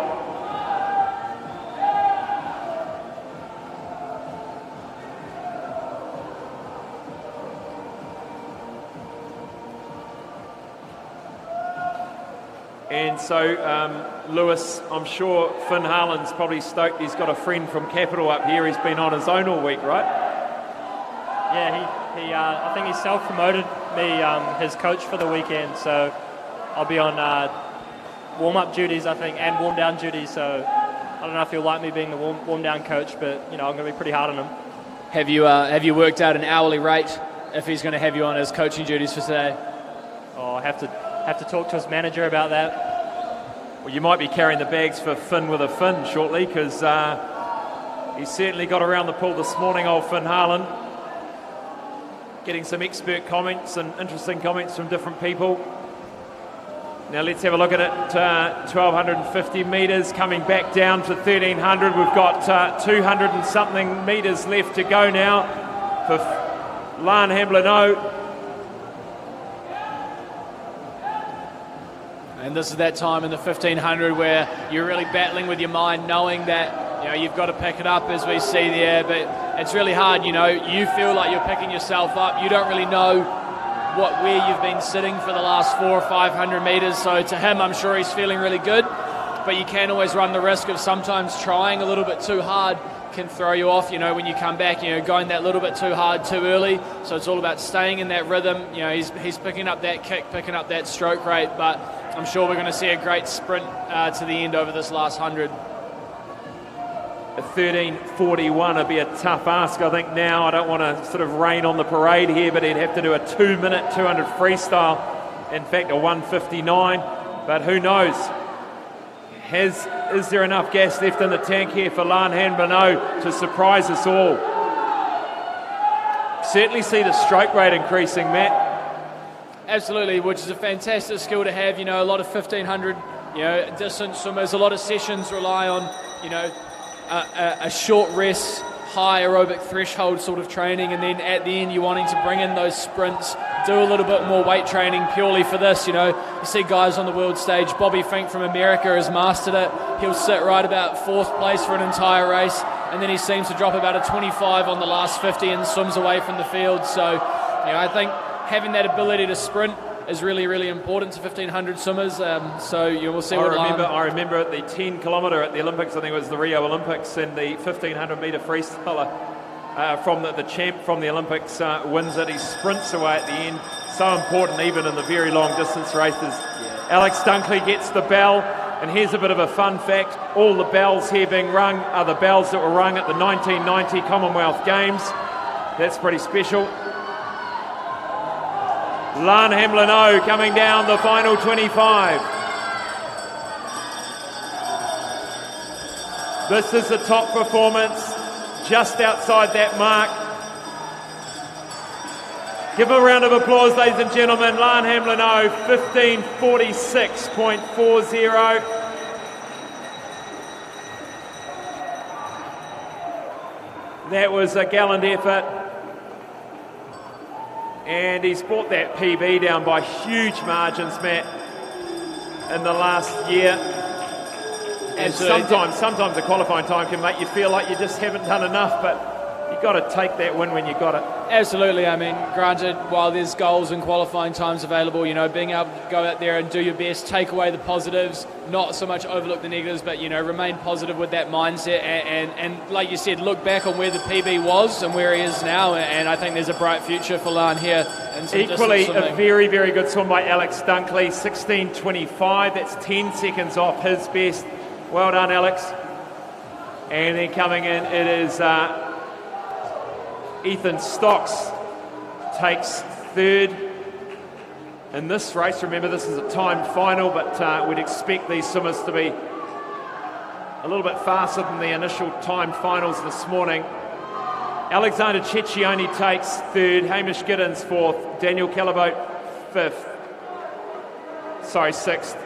And so, Lewis, I'm sure Finn Harlan's probably stoked. He's got a friend from Capital up here. He's been on his own all week, right? Yeah, I think he self-promoted me his coach for the weekend, so I'll be on warm-up duties, I think, and warm-down duties, so I don't know if he'll like me being the warm-down coach, but, I'm going to be pretty hard on him. Have you worked out an hourly rate if he's going to have you on his coaching duties for today? Oh, I have to talk to his manager about that. Well, you might be carrying the bags for Finn with a Finn shortly, because he certainly got around the pool this morning, old Finn Harlan. Getting some expert comments and interesting comments from different people. Now let's have a look at it. 1,250 metres coming back down to 1,300. We've got 200 and something metres left to go now for Lan Hamlin. And this is that time in the 1,500 where you're really battling with your mind, knowing that you've got to pick it up, as we see there, but it's really hard. You feel like you're picking yourself up. You don't really know where you've been sitting for the last 400 or 500 metres. So to him, I'm sure he's feeling really good, but you can always run the risk of sometimes trying a little bit too hard can throw you off. When you come back, going that little bit too hard too early. So it's all about staying in that rhythm. He's picking up that kick, picking up that stroke rate, but I'm sure we're going to see a great sprint to the end over this last 100. A 13:41 would be a tough ask, I think, now. I don't want to sort of rain on the parade here, but he'd have to do a 2-minute 200 freestyle. In fact, a 1:59. But who knows? Is there enough gas left in the tank here for Lan Hamlin to surprise us all? Certainly see the stroke rate increasing, Matt. Absolutely, which is a fantastic skill to have. A lot of 1,500, distance swimmers, a lot of sessions rely on, a short rest, high aerobic threshold sort of training, and then at the end you're wanting to bring in those sprints, do a little bit more weight training purely for this. You see guys on the world stage. Bobby Fink from America has mastered it. He'll sit right about 4th place for an entire race. and then he seems to drop about a 25 on the last 50 and swims away from the field. So, you know, I think having that ability to sprint is really, really important to 1500 swimmers. So you will see. I remember at the 10 kilometre at the Olympics, I think it was the Rio Olympics, and the 1500 metre freestyler from the champ from the Olympics wins it. He sprints away at the end. So important, even in the very long distance races. Yeah. Alex Dunkley gets the bell, and here's a bit of a fun fact: all the bells here being rung are the bells that were rung at the 1990 Commonwealth Games. That's pretty special. Lan Hamlin-O coming down the final 25. This is the top performance, just outside that mark. Give him a round of applause, ladies and gentlemen. Lan Hamlin-O, 15:46.40. That was a gallant effort. And he's brought that PB down by huge margins, Matt, in the last year. And sometimes the qualifying time can make you feel like you just haven't done enough, but you've got to take that win when you got it. Absolutely. I mean, granted, while there's goals and qualifying times available, you know, being able to go out there and do your best, take away the positives, not so much overlook the negatives, but, you know, remain positive with that mindset and like you said, look back on where the PB was and where he is now, and I think there's a bright future for Lan here. Equally, a very, very good swim by Alex Dunkley, 16:25. That's 10 seconds off his best. Well done, Alex. And then coming in, it is Ethan Stocks takes third in this race. Remember, this is a timed final, but we'd expect these swimmers to be a little bit faster than the initial timed finals this morning. Alexander Cecchioni takes third, Hamish Giddens fourth, Daniel Calabote sixth.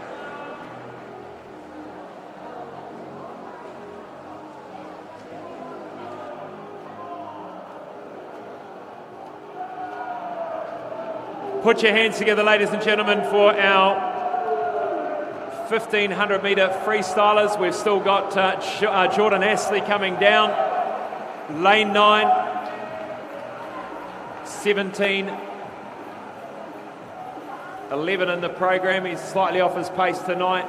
Put your hands together, ladies and gentlemen, for our 1500 metre freestylers. We've still got Jordan Astley coming down. Lane 9, 17:11 in the program. He's slightly off his pace tonight.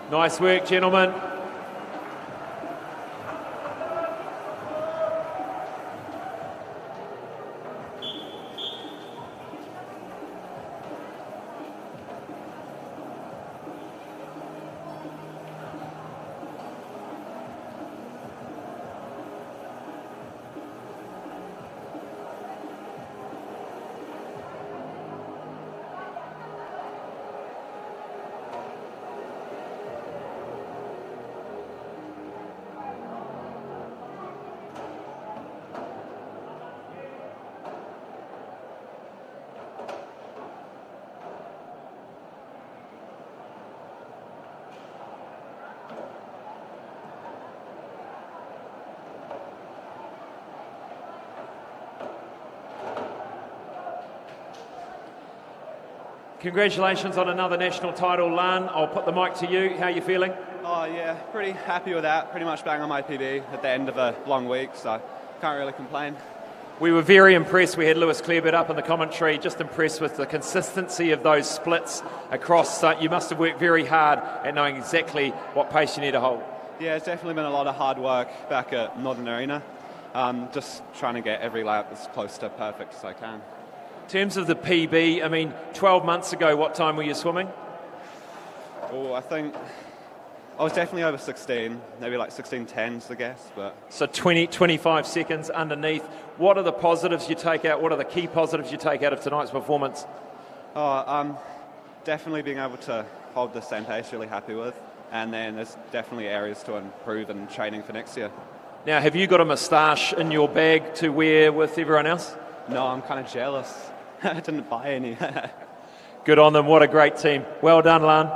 Nice work, gentlemen. Congratulations on another national title, Lan. I'll put the mic to you. How are you feeling? Oh yeah, pretty happy with that. Pretty much bang on my PB at the end of a long week, so can't really complain. We were very impressed. We had Lewis Clarebit up in the commentary, just impressed with the consistency of those splits across. You must have worked very hard at knowing exactly what pace you need to hold. Yeah, it's definitely been a lot of hard work back at Northern Arena. Just trying to get every lap as close to perfect as I can. In terms of the PB, I mean, 12 months ago, what time were you swimming? Oh, I think I was definitely over 16, maybe like 16:10s, I guess. But so 25 seconds underneath. What are the positives you take out? What are the key positives you take out of tonight's performance? Definitely being able to hold the same pace, really happy with. And then there's definitely areas to improve in training for next year. Now, have you got a moustache in your bag to wear with everyone else? No, I'm kind of jealous. I didn't buy any. Good on them. What a great team. Well done, Lan.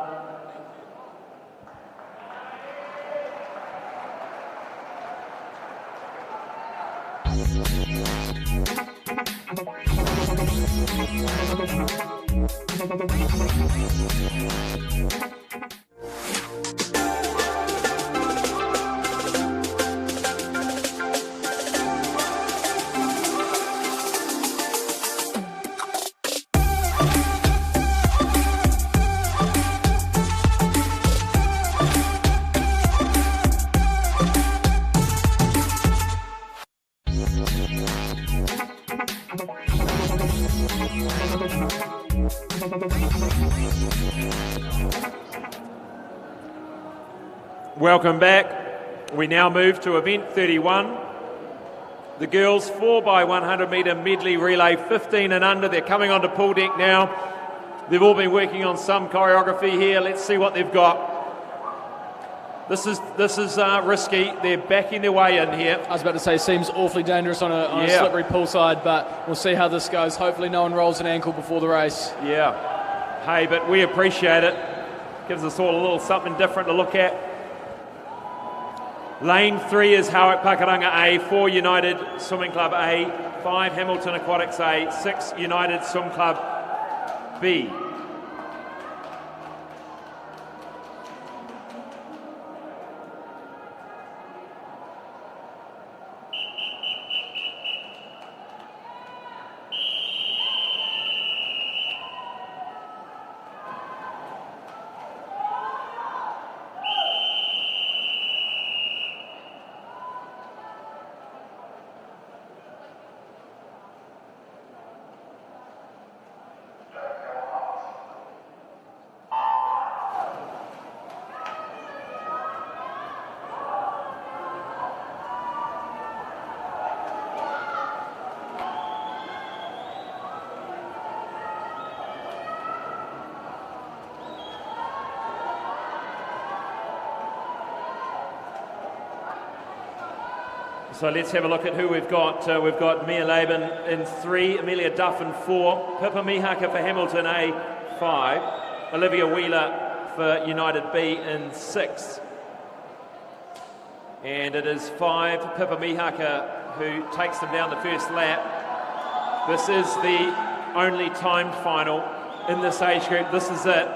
Welcome back. We now move to event 31. The girls 4x100 metre medley relay, 15 and under. They're coming onto pool deck now. They've all been working on some choreography here. Let's see what they've got. This is risky. They're backing their way in here. I was about to say, seems awfully dangerous on a slippery poolside, but we'll see how this goes. Hopefully no one rolls an ankle before the race. Yeah. Hey, but we appreciate it. Gives us all a little something different to look at. Lane 3 is Howick Pakuranga A, 4 United Swimming Club A, 5 Hamilton Aquatics A, 6 United Swim Club B. So let's have a look at who we've got. We've got Mia Laban in 3, Amelia Duff in 4, Pippa Mihaka for Hamilton A, 5, Olivia Wheeler for United B in 6. And it is 5, Pippa Mihaka, who takes them down the first lap. This is the only timed final in this age group. This is it.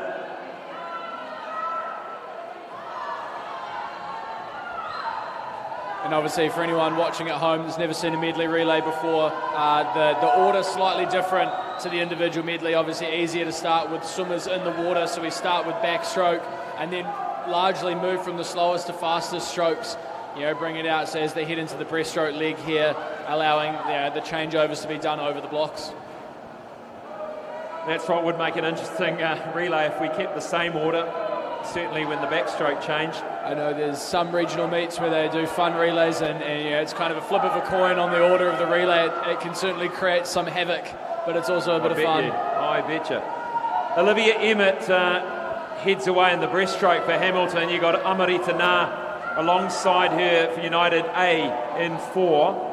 And obviously for anyone watching at home that's never seen a medley relay before, the order slightly different to the individual medley. Obviously easier to start with swimmers in the water, so we start with backstroke and then largely move from the slowest to fastest strokes, bring it out so as they head into the breaststroke leg here, allowing the changeovers to be done over the blocks. That's what would make an interesting relay if we kept the same order, certainly when the backstroke changed. I know there's some regional meets where they do fun relays and it's kind of a flip of a coin on the order of the relay. It can certainly create some havoc, but it's also a bit of fun. I bet you. Olivia Emmett heads away in the breaststroke for Hamilton. You've got Amarita Na alongside her for United A in 4.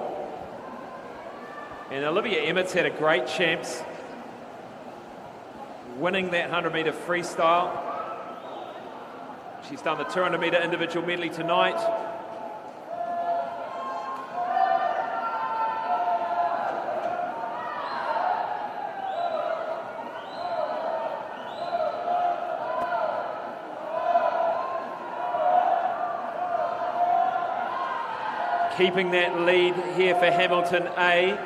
And Olivia Emmett's had a great champs, winning that 100 metre freestyle. She's done the 200 metre individual medley tonight. Keeping that lead here for Hamilton A.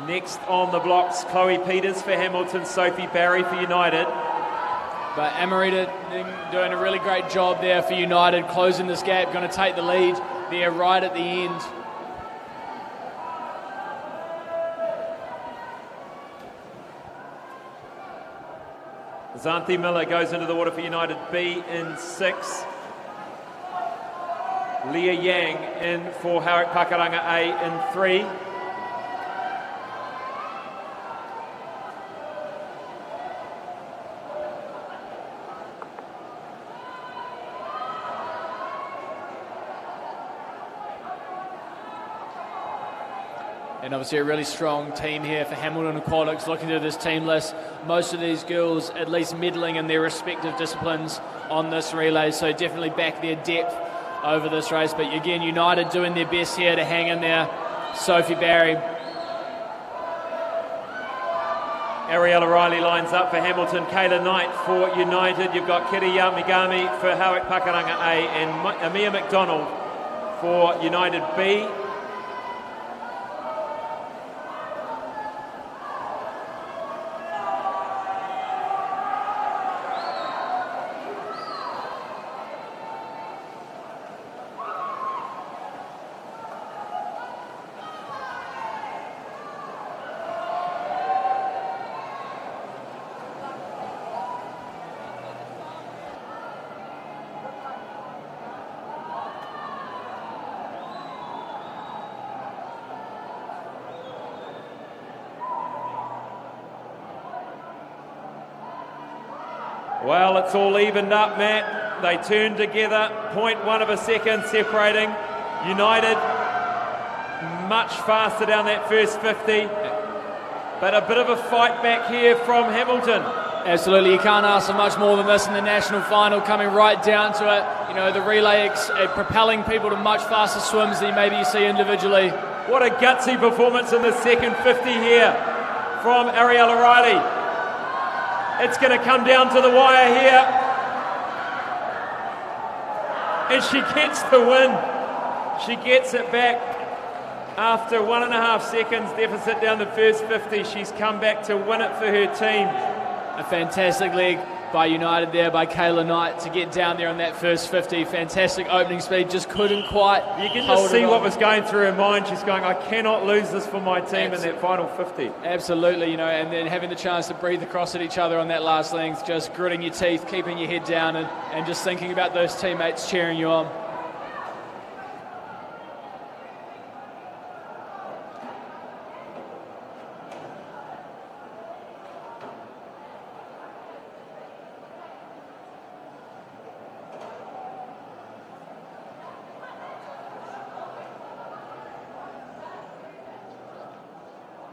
Next on the blocks, Chloe Peters for Hamilton, Sophie Barry for United. But Amarita doing a really great job there for United, closing this gap, going to take the lead there right at the end. Xanthi Miller goes into the water for United B in 6. Leah Yang in for Howick Pakuranga A in 3. And obviously a really strong team here for Hamilton Aquatics. Looking through this team list, most of these girls at least medaling in their respective disciplines on this relay, so definitely back their depth over this race. But again, United doing their best here to hang in there. Sophie Barry. Ariella Riley lines up for Hamilton, Kayla Knight for United. You've got Kiri Yamagami for Howick Pakuranga A and Amia McDonald for United B. Well, it's all evened up, Matt. They turned together, 0.1 of a second separating. United much faster down that first 50, but a bit of a fight back here from Hamilton. Absolutely, you can't ask for much more than this in the national final, coming right down to it. You know, the relay propelling people to much faster swims than maybe you see individually. What a gutsy performance in the second 50 here from Ariella Riley. It's going to come down to the wire here. And she gets the win. She gets it back after 1.5 seconds deficit down the first 50. She's come back to win it for her team. A fantastic leg by United there, by Kayla Knight, to get down there on that first 50. Fantastic opening speed, just couldn't quite. You can just see what was going through her mind. She's going, I cannot lose this for my team in that final 50. Absolutely, you know, and then having the chance to breathe across at each other on that last length, just gritting your teeth, keeping your head down, and just thinking about those teammates cheering you on.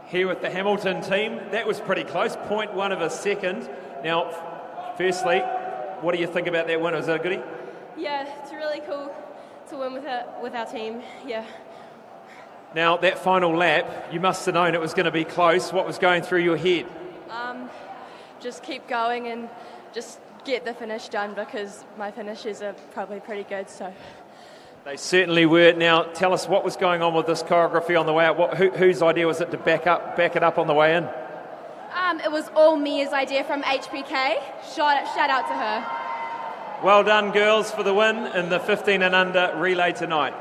Here with the Hamilton team, that was pretty close, 0.1 of a second. Now, firstly, what do you think about that win? Was that a goodie? Yeah, it's really cool to win with our team, yeah. Now, that final lap, you must have known it was going to be close. What was going through your head? Just keep going and just get the finish done, because my finishes are probably pretty good, so... They certainly were. Now, tell us what was going on with this choreography on the way out. Whose idea was it to back it up on the way in? It was all Mia's idea from HPK. Shout out to her. Well done, girls, for the win in the 15 and under relay tonight.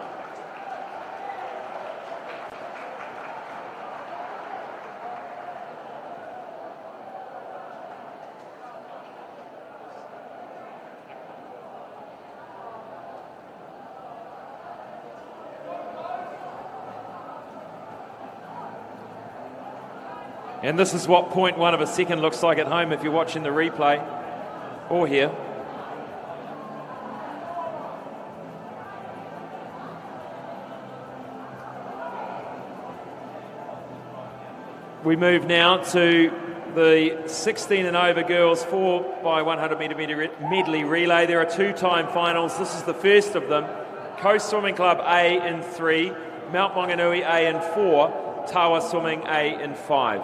And this is what 0.1 of a second looks like at home if you're watching the replay or here. We move now to the 16 and over girls 4x100 metre medley relay. There are 2-time finals. This is the first of them. Coast Swimming Club A in 3, Mount Maunganui A in 4, Tawa Swimming A in 5.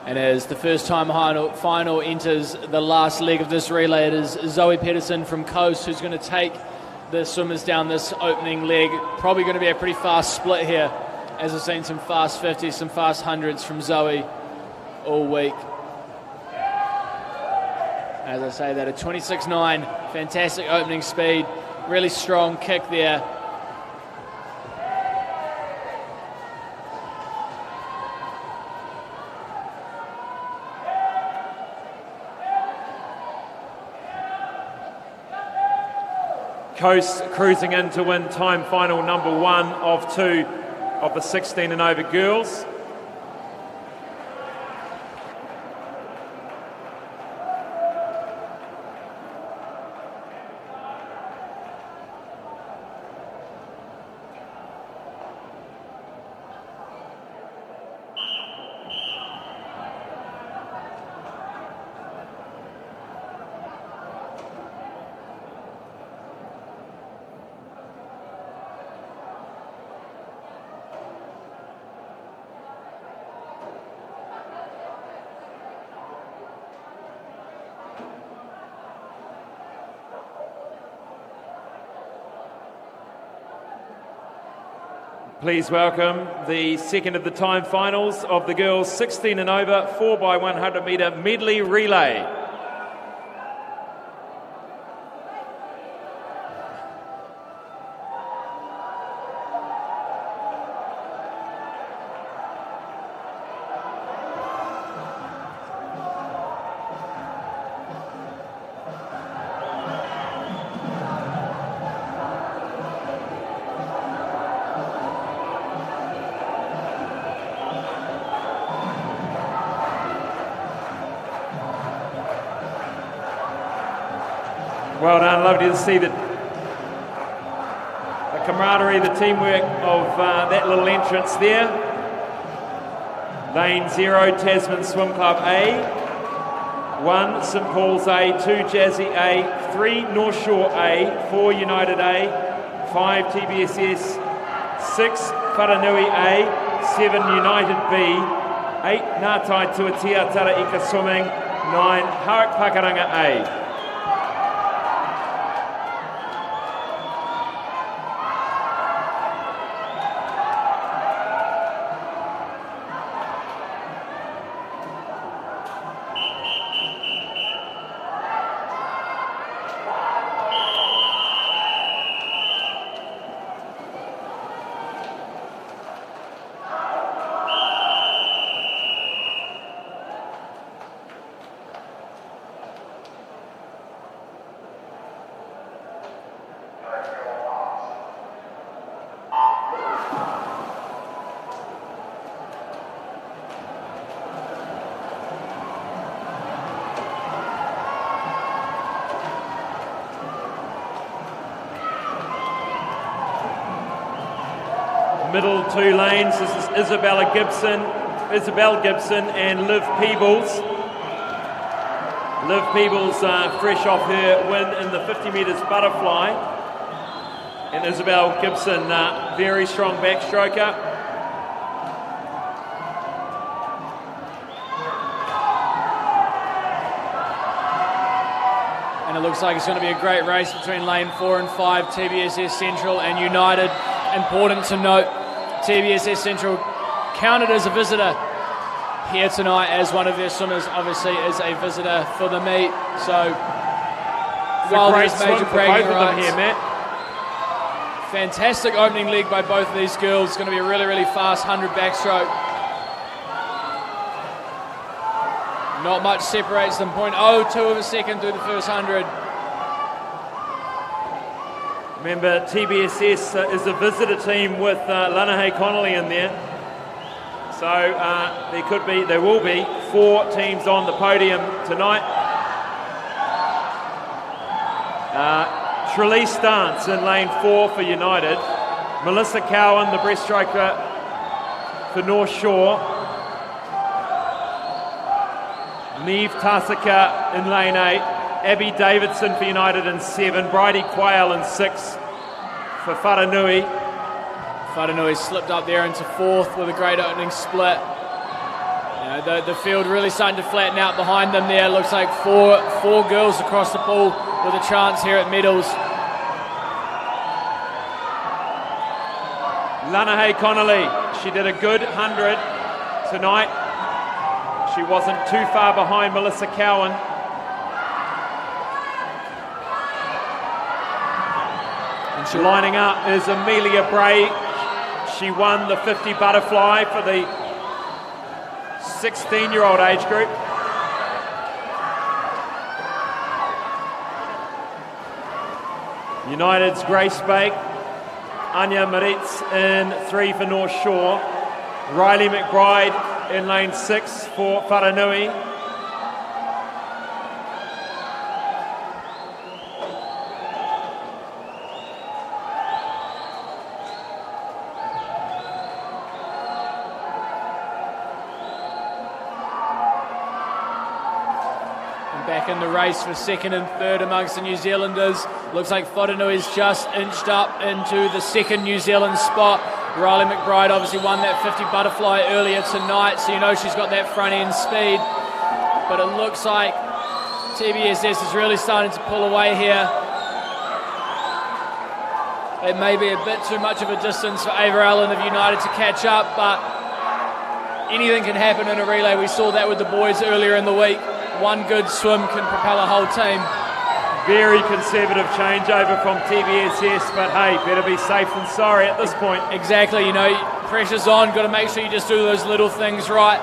And as the first time final enters the last leg of this relay, it is Zoe Pedersen from Coast who's going to take the swimmers down this opening leg. Probably going to be a pretty fast split here, as I've seen some fast 50s, some fast 100s from Zoe all week. As I say, that a 26.9, fantastic opening speed, really strong kick there. Coast cruising in to win time final number 1 of 2 of the 16 and over girls. Please welcome the second of the time finals of the girls 16 and over 4x100 metre medley relay. Well done, lovely to see the camaraderie, the teamwork of that little entrance there. Lane 0, Tasman Swim Club A, 1 St Paul's A, 2 Jazzy A, 3 North Shore A, 4 United A, 5 TBSS, 6 Wharanui A, 7 United B, 8 Ngātai Tuatia Tara Ika Swimming, 9 Harak Pakaranga A. Middle 2 lanes, this is Isabel Gibson and Liv Peebles. Liv Peebles fresh off her win in the 50 metres butterfly. And Isabel Gibson, very strong backstroker. And it looks like it's going to be a great race between lane 4 and 5, TBSS Central and United. Important to note, TBSS Central counted as a visitor here tonight, as one of their swimmers obviously is a visitor for the meet. So while there's major bragging rights here, Matt. Fantastic opening leg by both of these girls. It's going to be a really, really fast 100 backstroke. Not much separates them, 0.02 of a second through the first 100. Remember, TBSS is a visitor team with Lanahay Connolly in there. So there will be 4 teams on the podium tonight. Trelise Dance in lane 4 for United. Melissa Cowan, the breaststroker for North Shore. Neve Tasaka in lane 8. Abby Davidson for United in 7. Bridie Quayle in 6 for Wharanui. Wharanui slipped up there into 4th with a great opening split. The field really starting to flatten out behind them there. Looks like four girls across the pool with a chance here at medals. Lanahay Connolly, she did a good 100 tonight. She wasn't too far behind Melissa Cowan. And she lining up is Amelia Bray. She won the 50 butterfly for the 16-year-old age group. United's Grace Bake, Anya Maritz in 3 for North Shore, Riley McBride in lane 6 for Wharanui. Back in the race for second and third amongst the New Zealanders. Looks like Wharenui's just inched up into the second New Zealand spot. Riley McBride obviously won that 50 butterfly earlier tonight, so you know she's got that front end speed. But it looks like TBSS is really starting to pull away here. It may be a bit too much of a distance for Ava Allen of United to catch up, but anything can happen in a relay. We saw that with the boys earlier in the week. One good swim can propel a whole team. Very conservative changeover from TBSS, but hey, better be safe than sorry at this point. Exactly, you know, pressure's on, got to make sure you just do those little things right.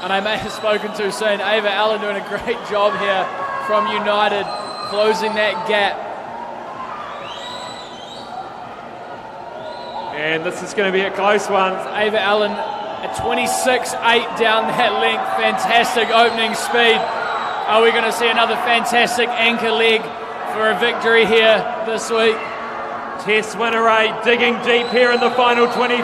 And I may have spoken too soon. Ava Allen doing a great job here from United, closing that gap. And this is going to be a close one. Ava Allen at 26.8 down that length. Fantastic opening speed. Are we going to see another fantastic anchor leg for a victory here this week? Tess Winneray digging deep here in the final 25.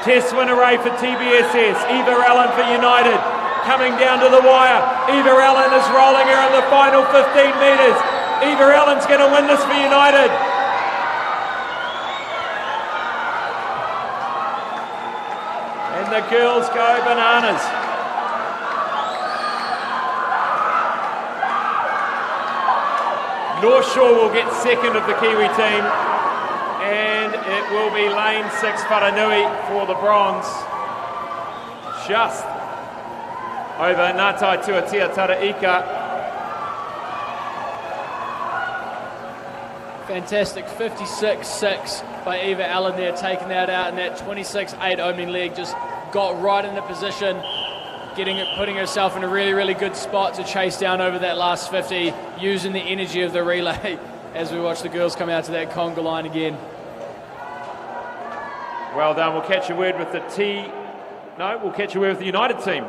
Tess Winneray for TBSS. Eva Allen for United. Coming down to the wire. Eva Allen is rolling her in the final 15 metres. Eva Allen's going to win this for United. The girls go bananas. North Shore will get second of the Kiwi team, and it will be lane 6 Wharanui for the bronze. Just over Ngātai Tuatea Taraika. Fantastic 56.6 by Eva Allen there, taking that out, and that 26.8 opening leg just got right into position, putting herself in a really, really good spot to chase down over that last 50, using the energy of the relay as we watch the girls come out to that conga line again. Well done. We'll catch a word with the we'll catch a word with the United team.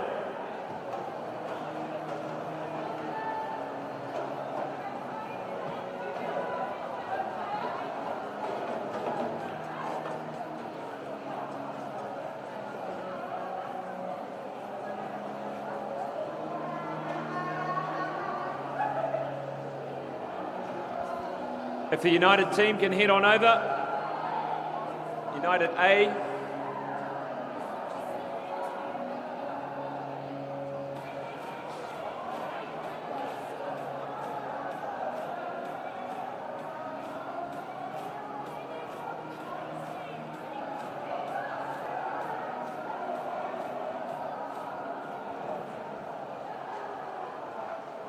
If the United team can head on over. United A.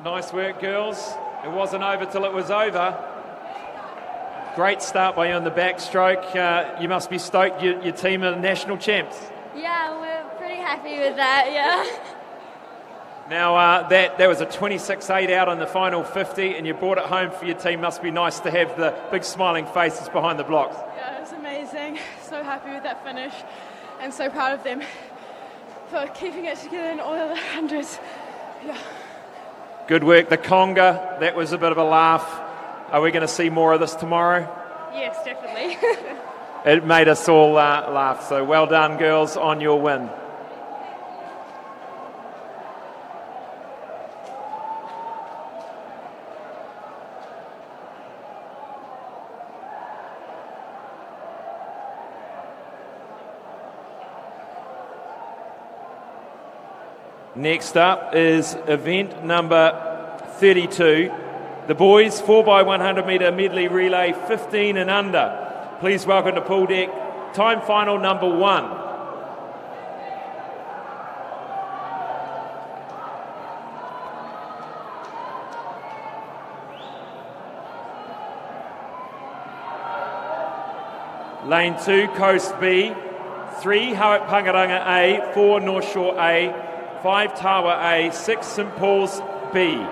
Nice work, girls. It wasn't over till it was over. Great start by you on the backstroke. You must be stoked your team are national champs. Yeah, we're pretty happy with that, yeah. Now, that was a 26.8 out on the final 50, and you brought it home for your team. Must be nice to have the big smiling faces behind the blocks. Yeah, it was amazing. So happy with that finish, and so proud of them for keeping it together in all of the hundreds. Yeah. Good work. The conga, that was a bit of a laugh. Are we going to see more of this tomorrow? Yes, definitely. It made us all laugh. So well done, girls, on your win. Next up is event number 32, the boys 4x100 metre medley relay 15 and under. Please welcome to pool deck, time final number 1. Lane 2, Coast B, 3, Howick Pangaranga A, 4, North Shore A, 5, Tawa A, 6, St Paul's B.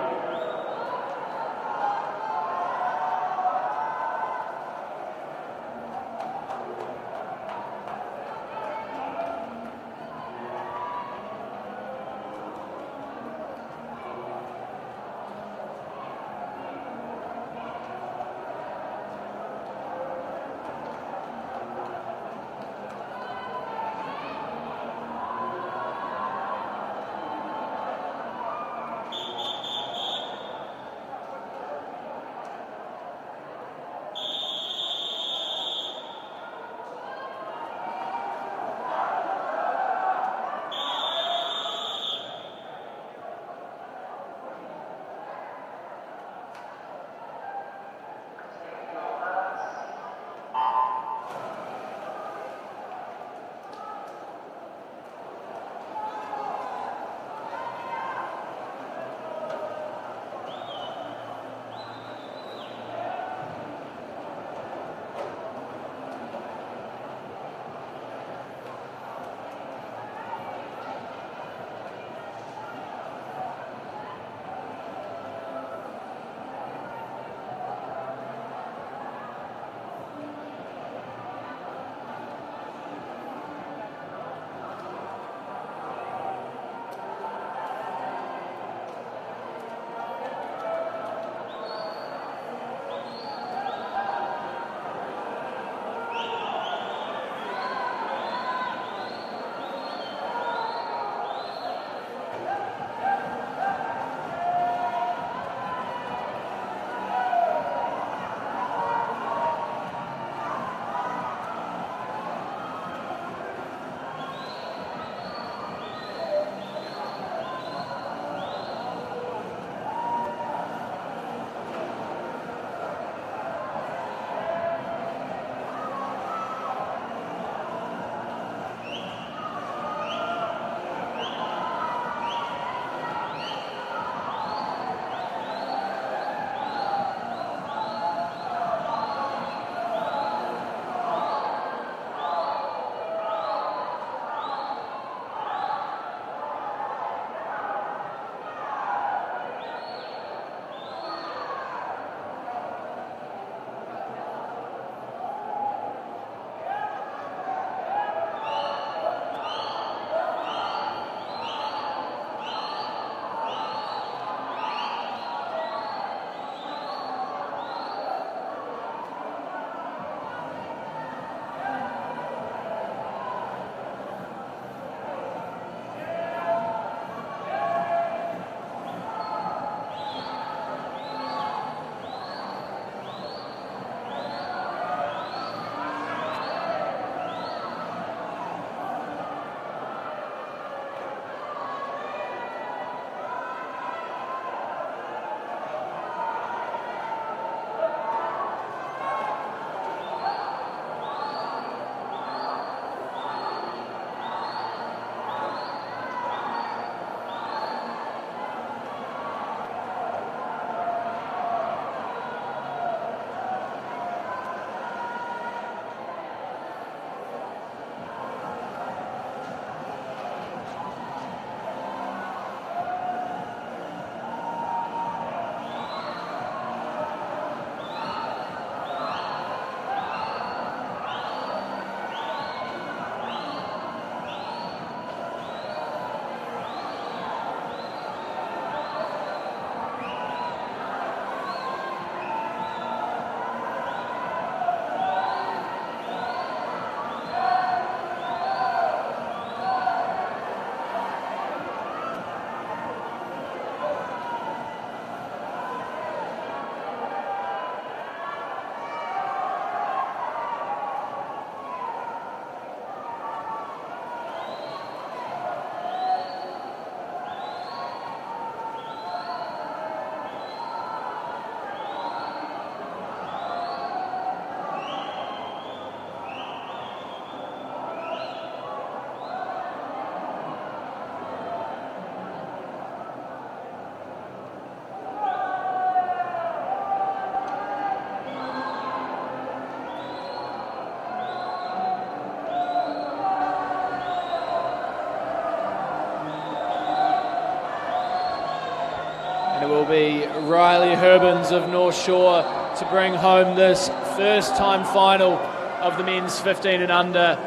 And it will be Riley Herbans of North Shore to bring home this first time final of the men's 15 and under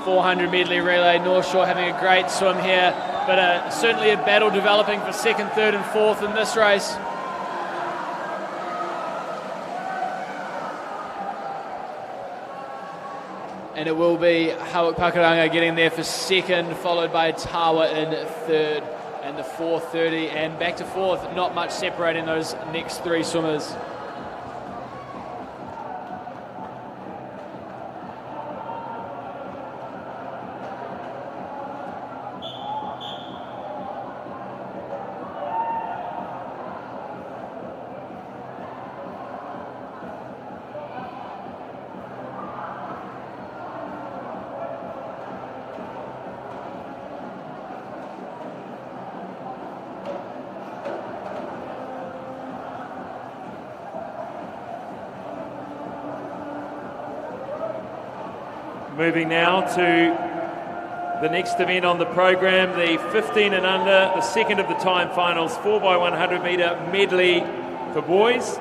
400 medley relay. North Shore having a great swim here, but certainly a battle developing for second, third and fourth in this race. And it will be Hawak Pakuranga getting there for second, followed by Tawa in third, and the 4:30 and back to fourth. Not much separating those next three swimmers. Moving now to the next event on the program, the 15 and under, the second of the time finals, 4x100 metre medley for boys.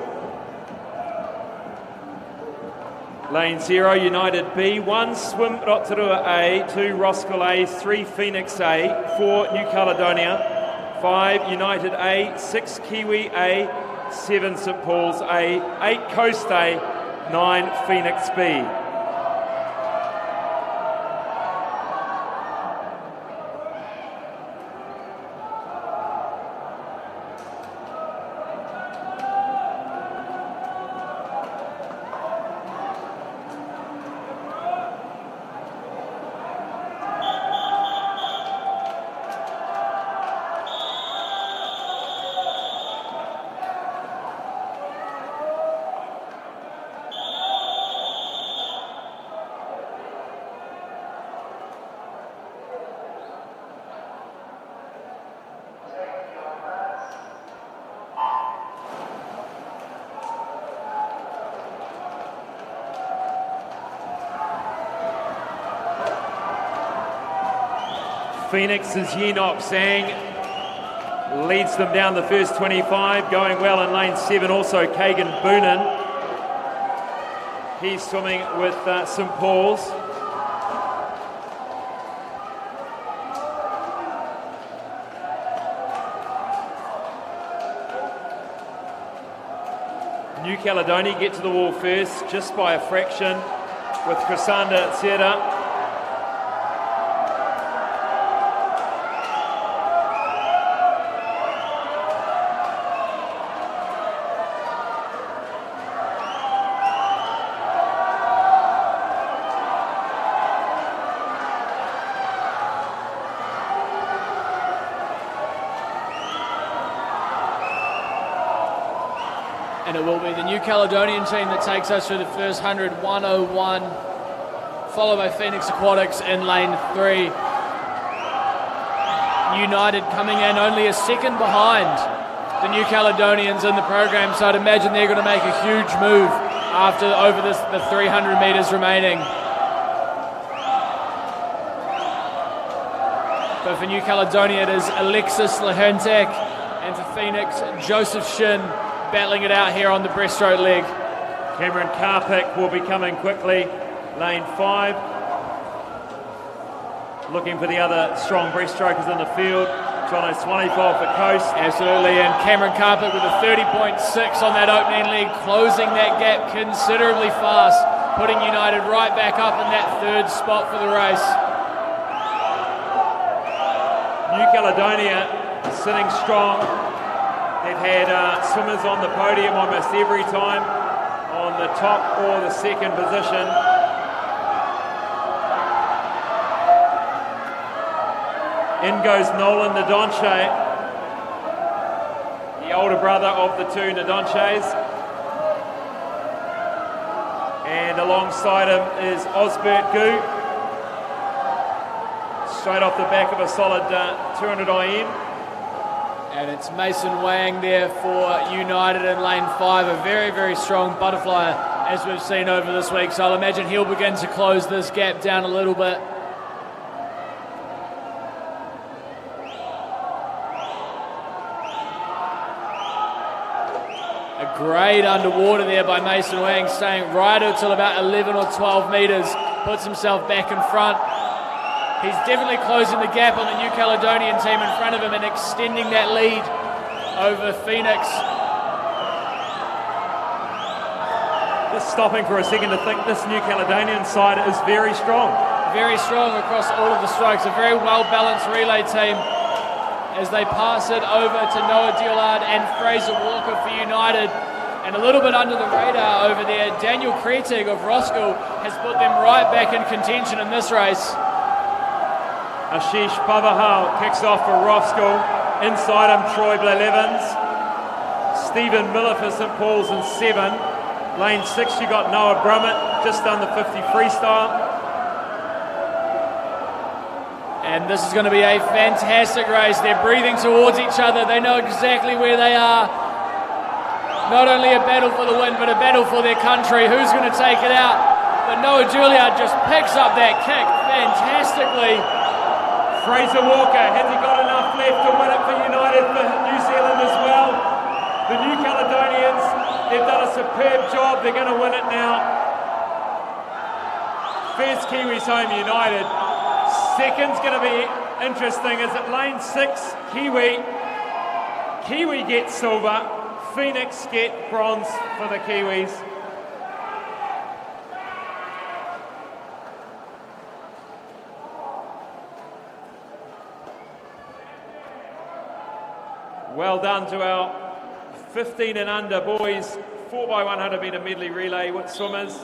Lane 0, United B, 1 Swim Rotorua A, 2 Roskill A, 3 Phoenix A, 4 New Caledonia, 5 United A, 6 Kiwi A, 7 St Paul's A, 8 Coast A, 9 Phoenix B. Phoenix's Yenok Sang leads them down the first 25, going well in lane 7. Also Kagan Boonen, he's swimming with St Paul's. New Caledonia get to the wall first, just by a fraction, with Crisanda Tsera. And it will be the New Caledonian team that takes us through the first 100, 101, followed by Phoenix Aquatics in lane 3. United coming in only a second behind the New Caledonians in the program, so I'd imagine they're going to make a huge move after the 300 metres remaining. So for New Caledonia it is Alexis Lahentek, and for Phoenix, Joseph Shin, battling it out here on the breaststroke leg. Cameron Karpik will be coming quickly, lane 5. Looking for the other strong breaststrokers in the field. Jono Swanifol for Coast. Absolutely, and Cameron Karpik with a 30.6 on that opening leg, closing that gap considerably fast, putting United right back up in that third spot for the race. New Caledonia sitting strong. They've had swimmers on the podium almost every time, on the top or the second position. In goes Nolan Ndonche, the older brother of the two Ndonches. And alongside him is Osbert Gu, straight off the back of a solid 200 IM. And it's Mason Wang there for United in lane 5, a very, very strong butterfly as we've seen over this week. So I'll imagine he'll begin to close this gap down a little bit. Great underwater there by Mason Wang, staying right until about 11 or 12 metres, puts himself back in front. He's definitely closing the gap on the New Caledonian team in front of him and extending that lead over Phoenix. Just stopping for a second to think, this New Caledonian side is very strong. Very strong across all of the strokes. A very well-balanced relay team as they pass it over to Noah Diolard and Fraser Walker for United. And a little bit under the radar over there, Daniel Kretig of Roskill has put them right back in contention in this race. Ashish Pavahal kicks off for Roskill. Inside him, Troy Blevins. Stephen Miller for St Paul's in 7. Lane 6, you got Noah Brummett, just under 50 freestyle. And this is going to be a fantastic race. They're breathing towards each other. They know exactly where they are. Not only a battle for the win, but a battle for their country. Who's going to take it out? But Noah Juilliard just picks up that kick fantastically. Fraser Walker, has he got enough left to win it for United, for New Zealand as well? The New Caledonians, they've done a superb job. They're going to win it now. First Kiwis home, United. Second's going to be interesting. Is it lane 6, Kiwi? Kiwi gets silver. Phoenix get bronze for the Kiwis. Well done to our 15 and under boys, 4x100 metre medley relay with swimmers.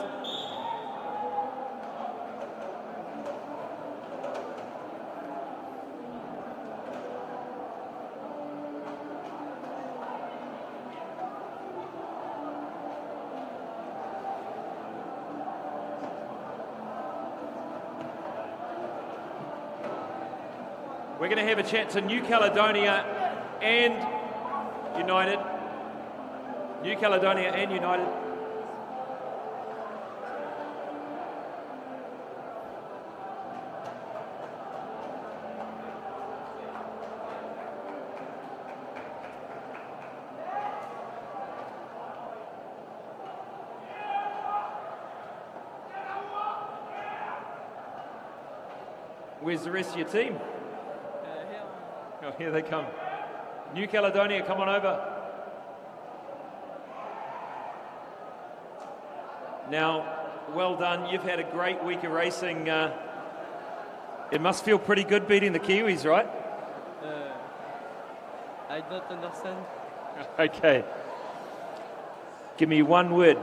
We're going to have a chat to New Caledonia and United. New Caledonia and United. Where's the rest of your team? Oh, here they come. New Caledonia, come on over. Now, well done. You've had a great week of racing. It must feel pretty good beating the Kiwis, right? I don't understand. Okay. Give me one word.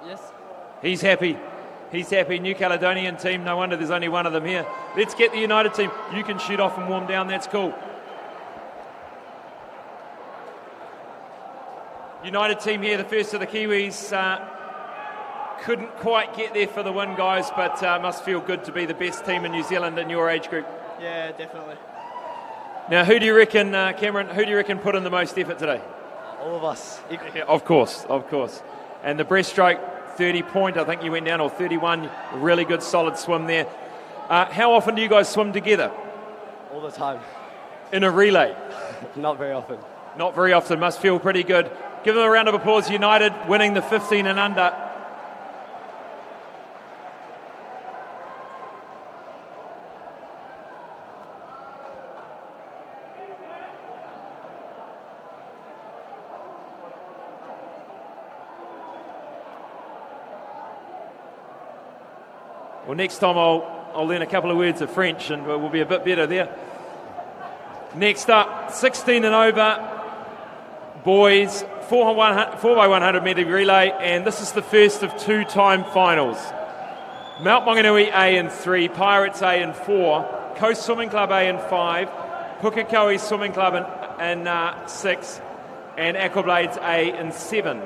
Yes. He's happy. He's happy. New Caledonian team. No wonder there's only one of them here. Let's get the United team. You can shoot off and warm down. That's cool. United team here, the first of the Kiwis. Couldn't quite get there for the win, guys, but must feel good to be the best team in New Zealand in your age group. Yeah, definitely. Now, who do you reckon, Cameron, who do you reckon put in the most effort today? All of us. Yeah, of course, of course. And the breaststroke, 30 point, I think you went down, or 31. Really good, solid swim there. How often do you guys swim together? All the time. In a relay? Not very often. Not very often. Must feel pretty good. Give them a round of applause. United winning the 15 and under. Well, next time I'll learn a couple of words of French and we'll be a bit better there. Next up, 16 and over, boys, 4x100 metre relay, and this is the first of two-time finals. Mount Maunganui A in 3, Pirates A in 4, Coast Swimming Club A in 5, Pukekohe Swimming Club in 6, and Aquablades A in 7.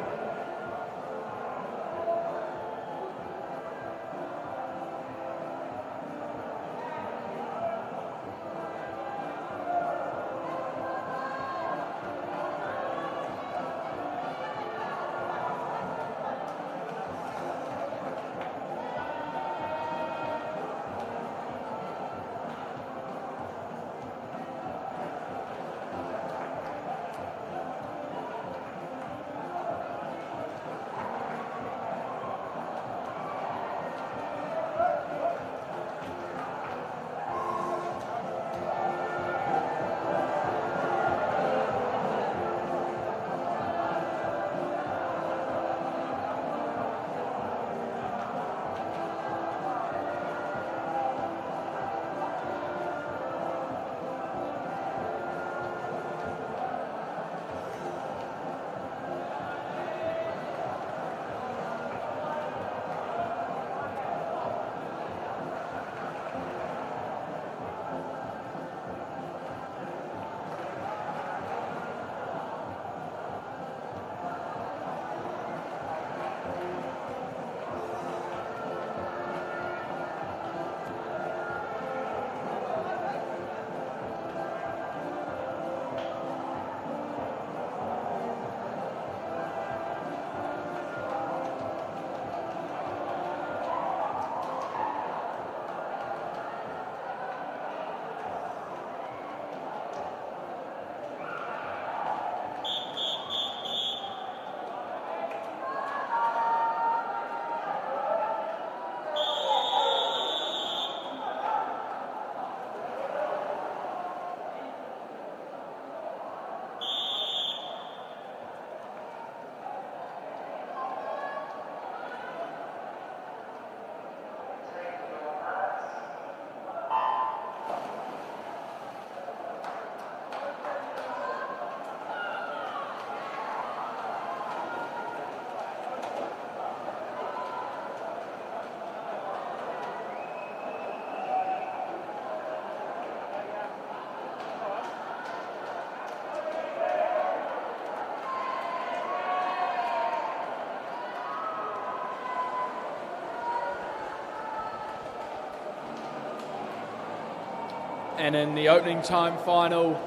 And in the opening time final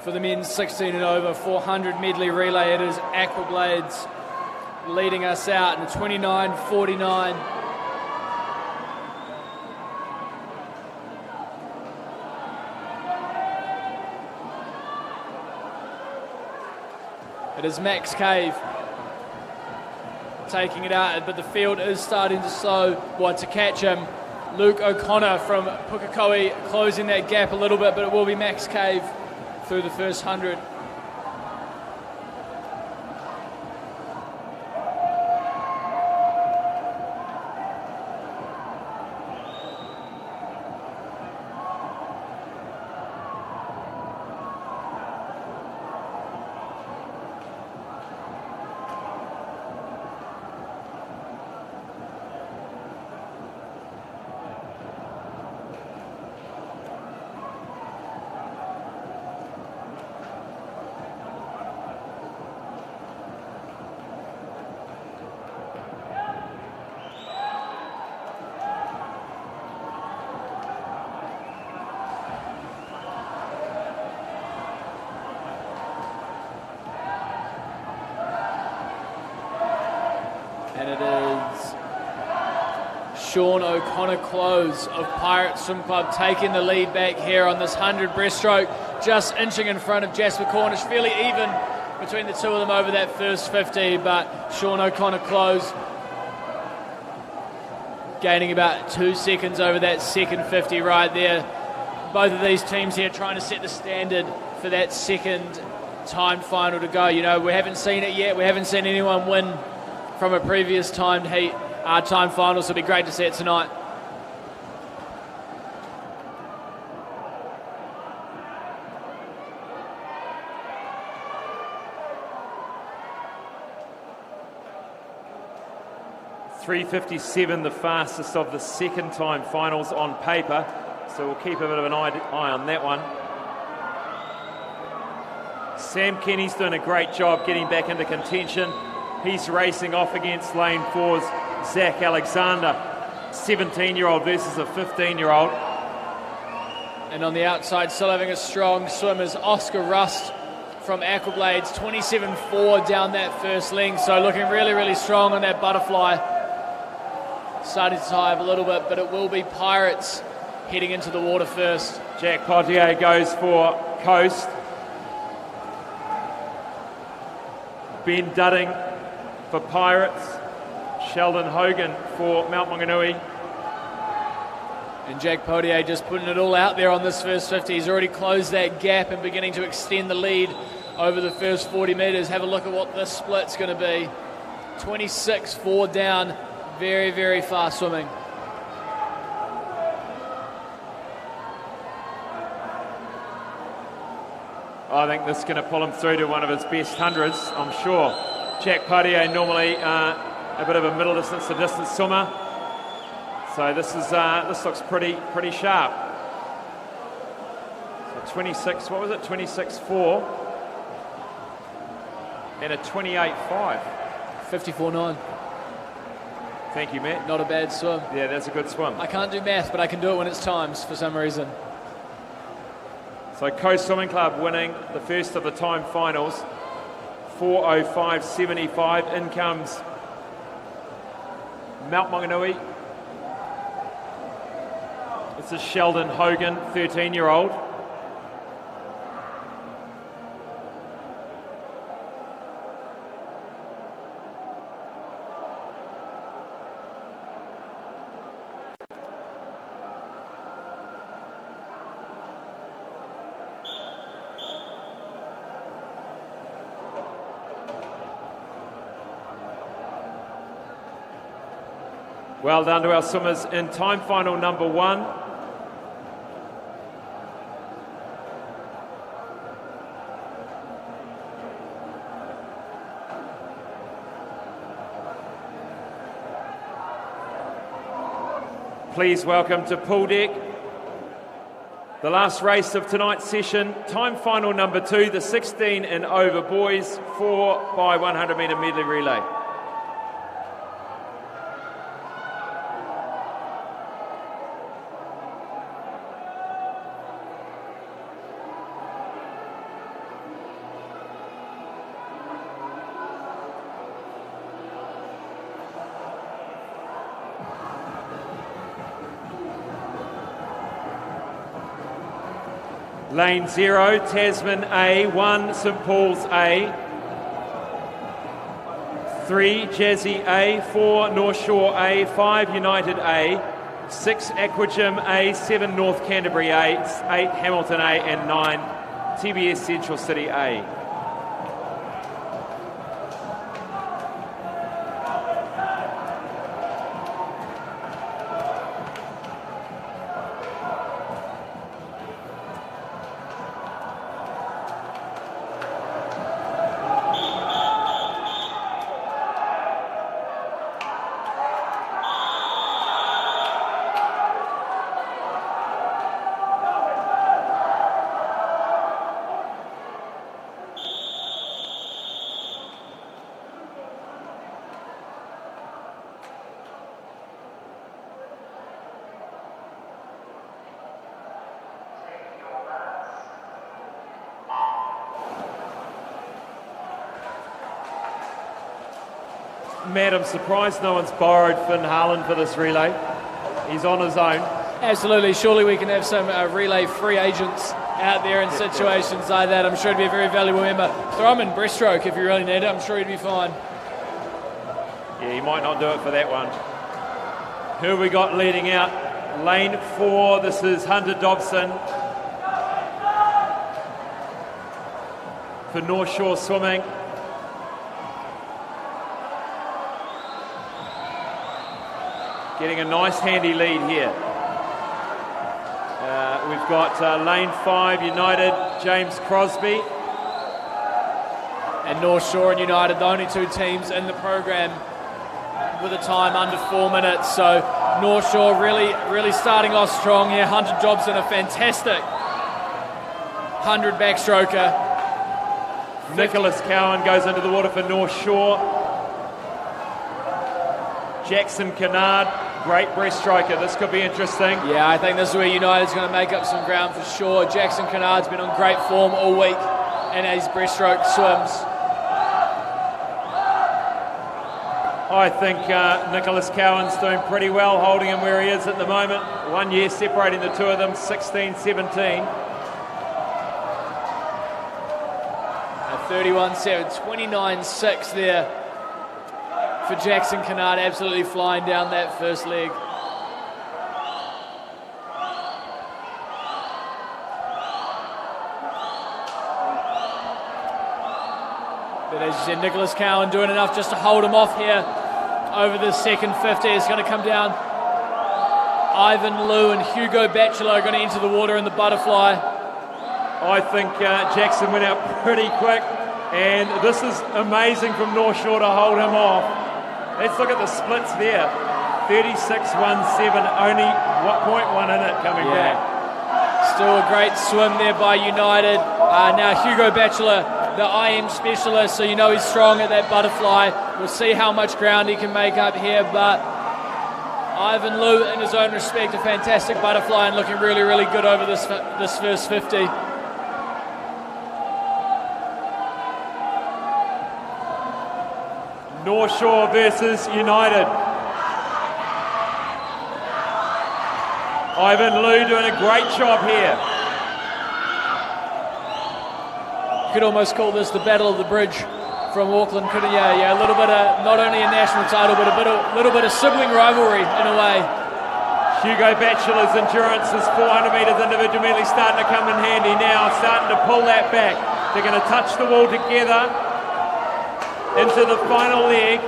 for the men's 16 and over 400 medley relay, it is Aquablades leading us out in 29.49. It is Max Cave taking it out, but the field is starting to slow. To catch him. Luke O'Connor from Pukekohe closing that gap a little bit, but it will be Max Cave through the first 100. And it is Sean O'Connor Close of Pirate Swim Club taking the lead back here on this 100 breaststroke, just inching in front of Jasper Cornish, fairly even between the two of them over that first 50, but Sean O'Connor Close gaining about 2 seconds over that second 50 right there. Both of these teams here trying to set the standard for that second time final to go. You know, we haven't seen it yet. We haven't seen anyone win from a previous timed heat, time final, so it'll be great to see it tonight. .357, the fastest of the second time finals on paper, so we'll keep a bit of an eye on that one. Sam Kenny's doing a great job getting back into contention. He's racing off against lane 4's Zach Alexander, 17-year-old versus a 15-year-old. And on the outside, still having a strong swim, is Oscar Rust from Aquablades, 27.4 down that first length, so looking really, really strong on that butterfly. Starting to tie up a little bit, but it will be Pirates heading into the water first. Jack Potier goes for Coast. Ben Dudding for Pirates, Sheldon Hogan for Mount Maunganui. And Jack Potier just putting it all out there on this first 50. He's already closed that gap and beginning to extend the lead over the first 40 metres. Have a look at what this split's going to be. 26.4 down, very, very fast swimming. I think this is going to pull him through to one of his best hundreds, I'm sure. Jack Potier normally a bit of a middle distance to distance swimmer, so this looks pretty sharp. So 26, what was it? 26.4 and a 28.5. 54.9. Thank you, Matt. Not a bad swim. Yeah, that's a good swim. I can't do math, but I can do it when it's times for some reason. So Coast Swimming Club winning the first of the time finals, 4:05.75. In comes Mount Maunganui. This is Sheldon Hogan, 13-year-old. Well done to our swimmers in time final number 1. Please welcome to pool deck the last race of tonight's session, time final number 2, the 16 and over boys 4x100 metre medley relay. Lane 0, Tasman A, 1, St Paul's A, 3, Jazzy A, 4, North Shore A, 5, United A, 6, Aquagym A, 7, North Canterbury A, 8, Hamilton A, and 9, TBS Central City A. Matt, I'm surprised no one's borrowed Finn Harlan for this relay. He's on his own. Absolutely. Surely we can have some relay free agents out there in situations like that. I'm sure it'd be a very valuable member. Throw him in breaststroke if you really need it. I'm sure he'd be fine. Yeah, he might not do it for that one. Who have we got leading out? Lane 4, this is Hunter Dobson for North Shore Swimming. Getting a nice handy lead here. We've got Lane 5, United, James Crosby. And North Shore and United, the only two teams in the program with a time under 4 minutes. So North Shore really starting off strong here. Hunter Dobson, a fantastic 100 backstroker. Nicholas Cowan goes into the water for North Shore. Jackson Kennard, great breaststroker. This could be interesting. Yeah, I think this is where United's going to make up some ground for sure. Jackson Kennard's been on great form all week in his breaststroke swims. I think Nicholas Cowan's doing pretty well, holding him where he is at the moment. 1 year separating the two of them, 16-17. 31-7, 29-6 there for Jackson Kennard, absolutely flying down that first leg. But as you said, Nicholas Cowan doing enough just to hold him off here over the second 50. It's going to come down. Ivan Liu and Hugo Batchelor are going to enter the water in the butterfly. I think Jackson went out pretty quick, and this is amazing from North Shore to hold him off. Let's look at the splits there. 36-1-7, only 0.1 in it coming back. Still a great swim there by United. Now Hugo Batchelor, the IM specialist, so you know he's strong at that butterfly. We'll see how much ground he can make up here, but Ivan Liu, in his own respect, a fantastic butterfly and looking really, really good over this first 50. North Shore versus United. Ivan Liu doing a great job here. You could almost call this the Battle of the Bridge from Auckland, couldn't you? Yeah, a little bit of, not only a national title, but a little bit of sibling rivalry in a way. Hugo Batchelor's endurance is 400 metres individual medley starting to come in handy now, starting to pull that back. They're going to touch the wall together into the final leg.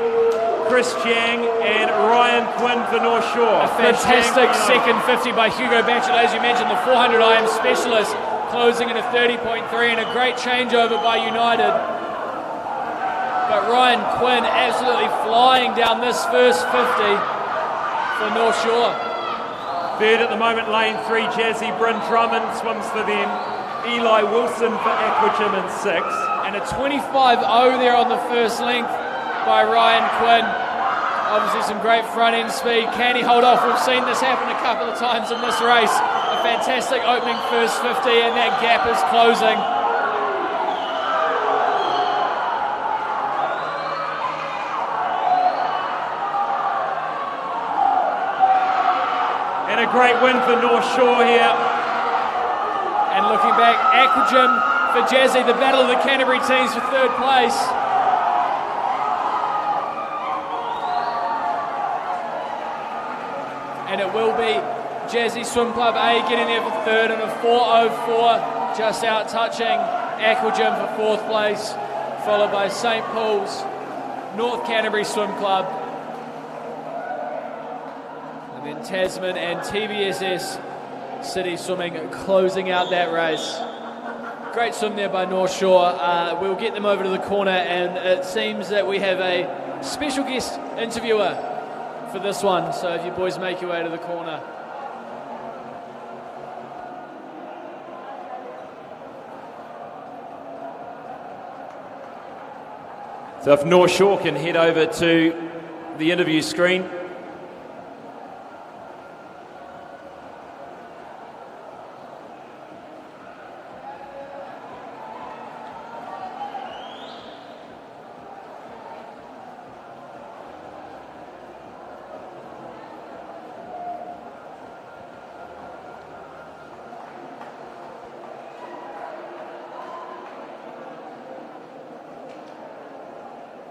Chris Jang and Ryan Quinn for North Shore. A fantastic second 50 by Hugo Batchelor, as you mentioned, the 400 IM specialist, closing in a 30.3, and a great changeover by United. But Ryan Quinn absolutely flying down this first 50 for North Shore. Third at the moment, lane 3, Jazzy Bryn Drummond swims for them. Eli Wilson for Aquagym in 6. And a 25.0 there on the first length by Ryan Quinn. Obviously some great front end speed. Can he hold off? We've seen this happen a couple of times in this race. A fantastic opening first 50, and that gap is closing. And a great win for North Shore here. And looking back, Aquagym for Jazzy, the battle of the Canterbury teams for third place. And it will be Jazzy Swim Club A getting there for third and a 4:04, just out touching Aquagym for fourth place, followed by St Paul's North Canterbury Swim Club. And then Tasman and TBSS City Swimming closing out that race. Great swim there by North Shore. We'll get them over to the corner, and it seems that we have a special guest interviewer for this one, so if you boys make your way to the corner. So if North Shore can head over to the interview screen.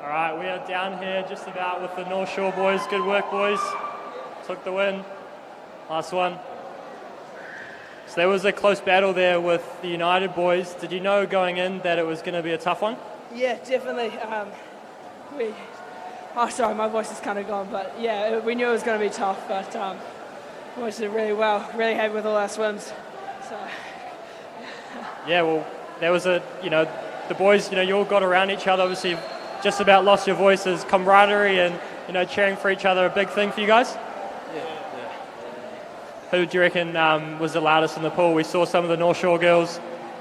All right, we are down here just about with the North Shore boys. Good work, boys. Took the win. Last one. So there was a close battle there with the United boys. Did you know going in that it was going to be a tough one? Yeah, definitely. Oh, sorry, my voice is kind of gone, but yeah, we knew it was going to be tough, but boys did really well. Really happy with all our swims. So. Yeah, well, there was the boys, you all got around each other, obviously just about lost your voices. Camaraderie and, cheering for each other, a big thing for you guys? Yeah. Who do you reckon was the loudest in the pool? We saw some of the North Shore girls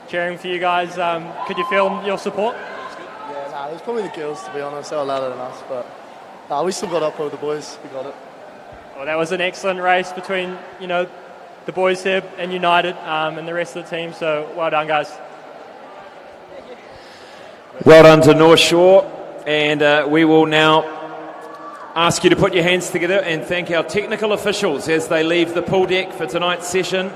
cheering for you guys. Could you feel your support? Yeah, it was probably the girls, to be honest. They were louder than us, but we still got up with the boys. We got it. Well, that was an excellent race between, the boys here and United and the rest of the team, so well done, guys. Well done to North Shore, and we will now ask you to put your hands together and thank our technical officials as they leave the pool deck for tonight's session.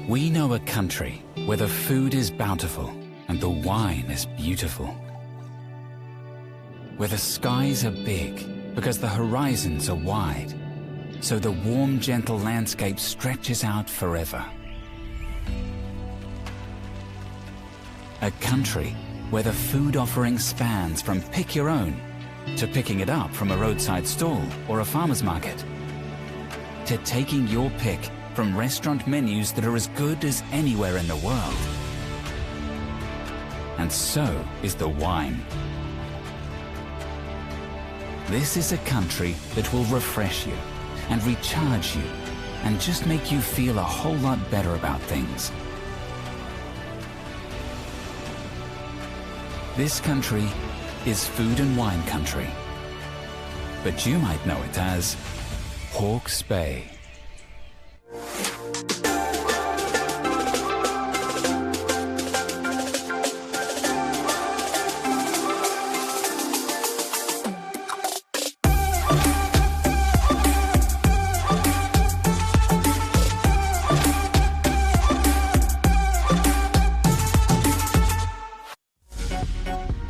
We know a country where the food is bountiful and the wine is beautiful. Where the skies are big because the horizons are wide, so the warm, gentle landscape stretches out forever. A country where the food offering spans from pick your own to picking it up from a roadside stall or a farmer's market, to taking your pick from restaurant menus that are as good as anywhere in the world. And so is the wine. This is a country that will refresh you and recharge you and just make you feel a whole lot better about things. This country is food and wine country, but you might know it as Hawke's Bay.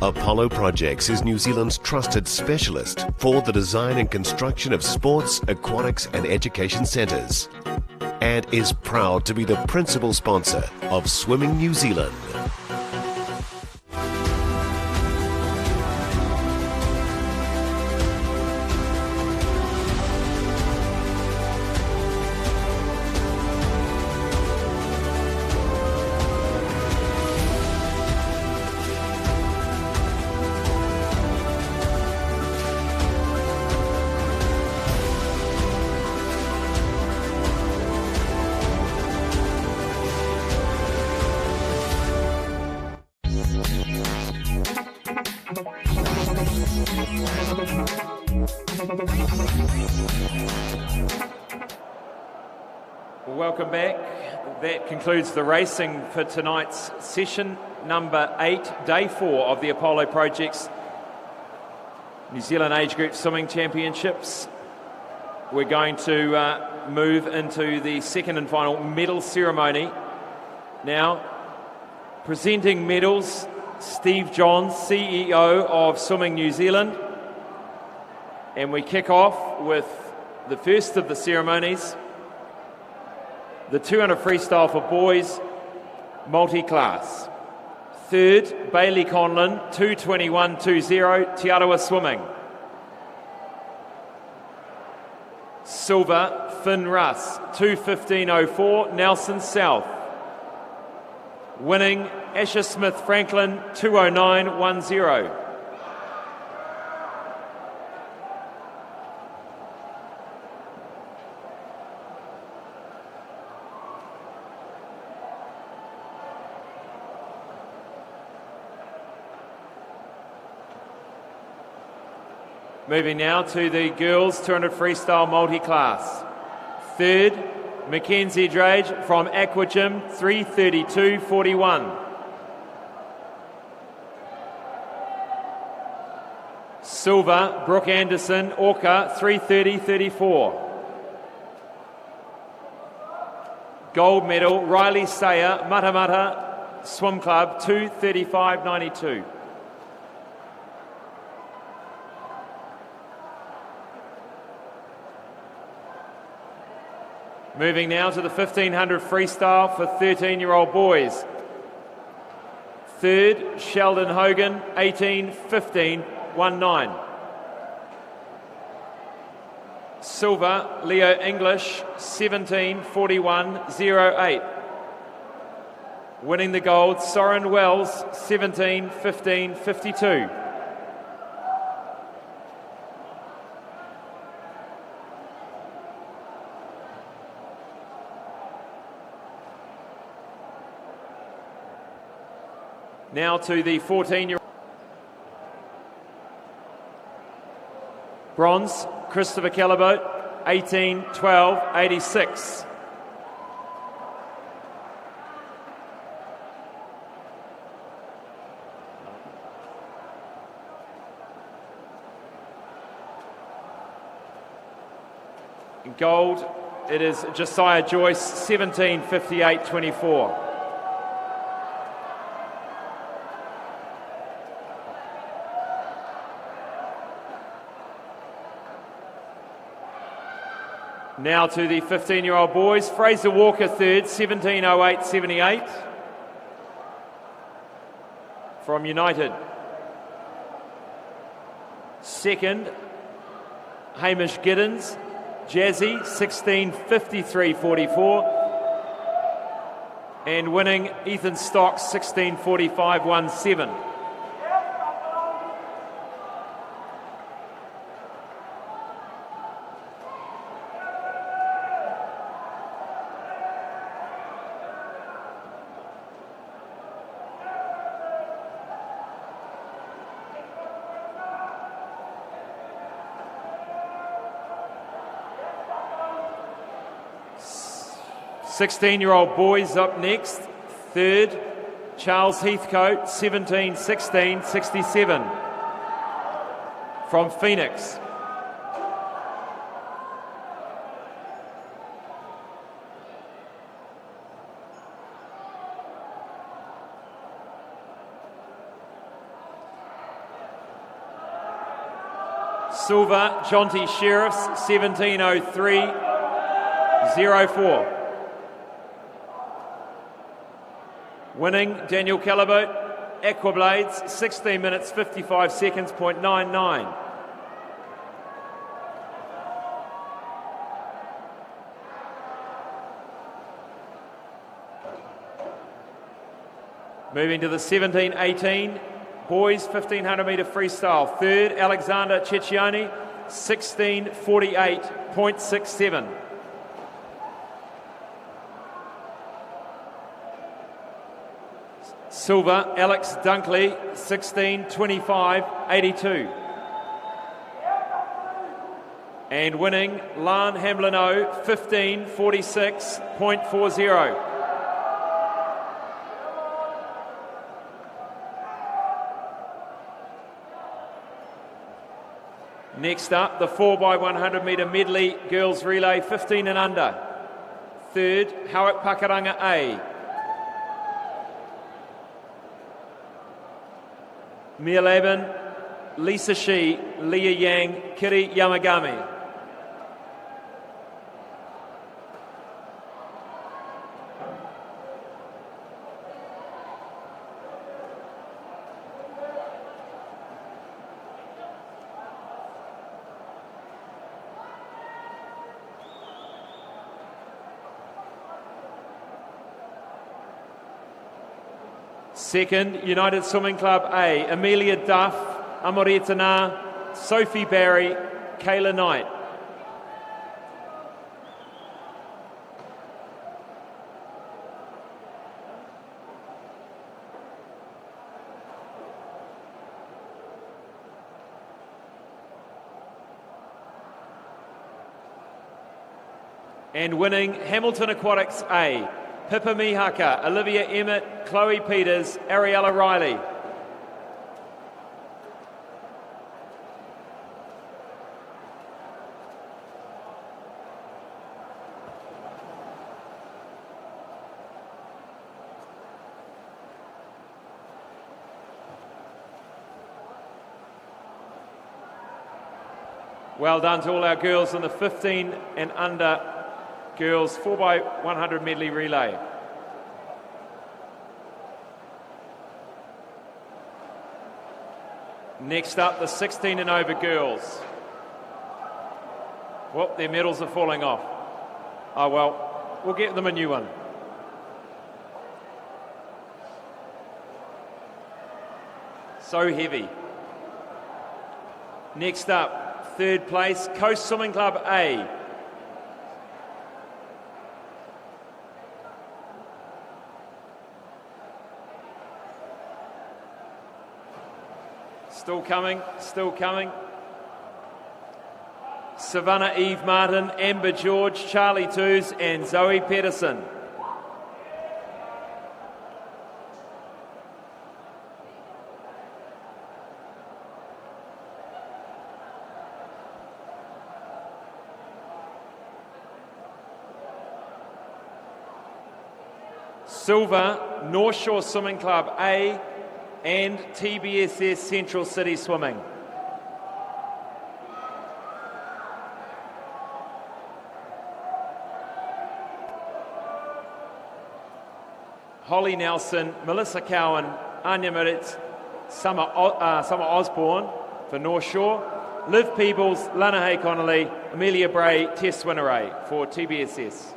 Apollo Projects is New Zealand's trusted specialist for the design and construction of sports, aquatics and education centres, and is proud to be the principal sponsor of Swimming New Zealand. welcome back. That concludes the racing for tonight's session number 8, day 4 of the Apollo Project's New Zealand Age Group Swimming Championships. We're going to move into the second and final medal ceremony. Now, presenting medals, Steve Johns, CEO of Swimming New Zealand. And we kick off with the first of the ceremonies, the 200 freestyle for boys, multi-class. Third, Bailey Conlon, 2:21.20, Te Arawa Swimming. Silver, Finn Russ, 2:15.04, Nelson South. Winning, Asher Smith Franklin, 2:09.10. Moving now to the girls 200 freestyle multi-class. Third, Mackenzie Drage from Aqua Gym, 3:32.41. Silver, Brooke Anderson, Orca, 3:30.34. Gold medal, Riley Sayer, Matamata Swim Club, 2:35.92. Moving now to the 1500 freestyle for 13-year-old boys. Third, Sheldon Hogan, 18:15.19. Silver, Leo English, 17:41.08. Winning the gold, Soren Wells, 17:15.52. Now to the 14-year-old. Bronze, Christopher Calibote, 18:12.86. In gold, it is Josiah Joyce, 17:58.24. Now to the 15-year-old boys. Fraser Walker third, 17:08.78 from United. Second, Hamish Giddens, Jazzy, 16:53.44. And winning, Ethan Stocks, 16:45.17. Sixteen-year-old boys up next. Third, Charles Heathcote, 17:16.67 from Phoenix. Silver, Jonty Sheriffs, 17:03.04. Winning, Daniel Calibote, Aquablades, 16 minutes 55 seconds, .99. Moving to the 17-18 boys 1500 metre freestyle. Third, Alexander Cecchioni, 16:48.67. Silver, Alex Dunkley, 16:25.82. And winning, Lan Hamlino, 15:46.40. Next up, the 4x100 metre medley girls relay, 15 and under. Third, Hawak Pakaranga A. Mia Laban, Lisa Shi, Leah Yang, Kiri Yamagami. Second, United Swimming Club A, Amelia Duff, Amoretana, Sophie Barry, Kayla Knight. And winning, Hamilton Aquatics A, Pippa Mihaka, Olivia Emmett, Chloe Peters, Ariella Riley. Well done to all our girls in the 15 and under girls 4x100 medley relay. Next up, the 16 and over girls. Well, their medals are falling off. Oh well, we'll get them a new one. So heavy. Next up, third place, Coast Swimming Club A. Still coming, still coming. Savannah Eve Martin, Amber George, Charlie Toos and Zoe Pedersen. Silver, North Shore Swimming Club A and TBSS Central City Swimming. Holly Nelson, Melissa Cowan, Anya Miritz, Summer Osborne for North Shore, Liv Peebles, Lana Hay Connolly, Amelia Bray, Tess Winneray for TBSS.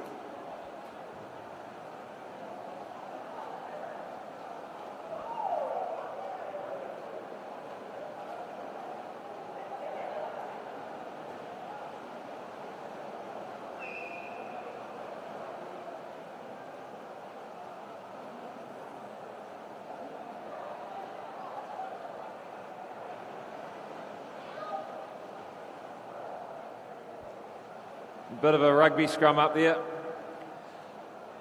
Bit of a rugby scrum up there.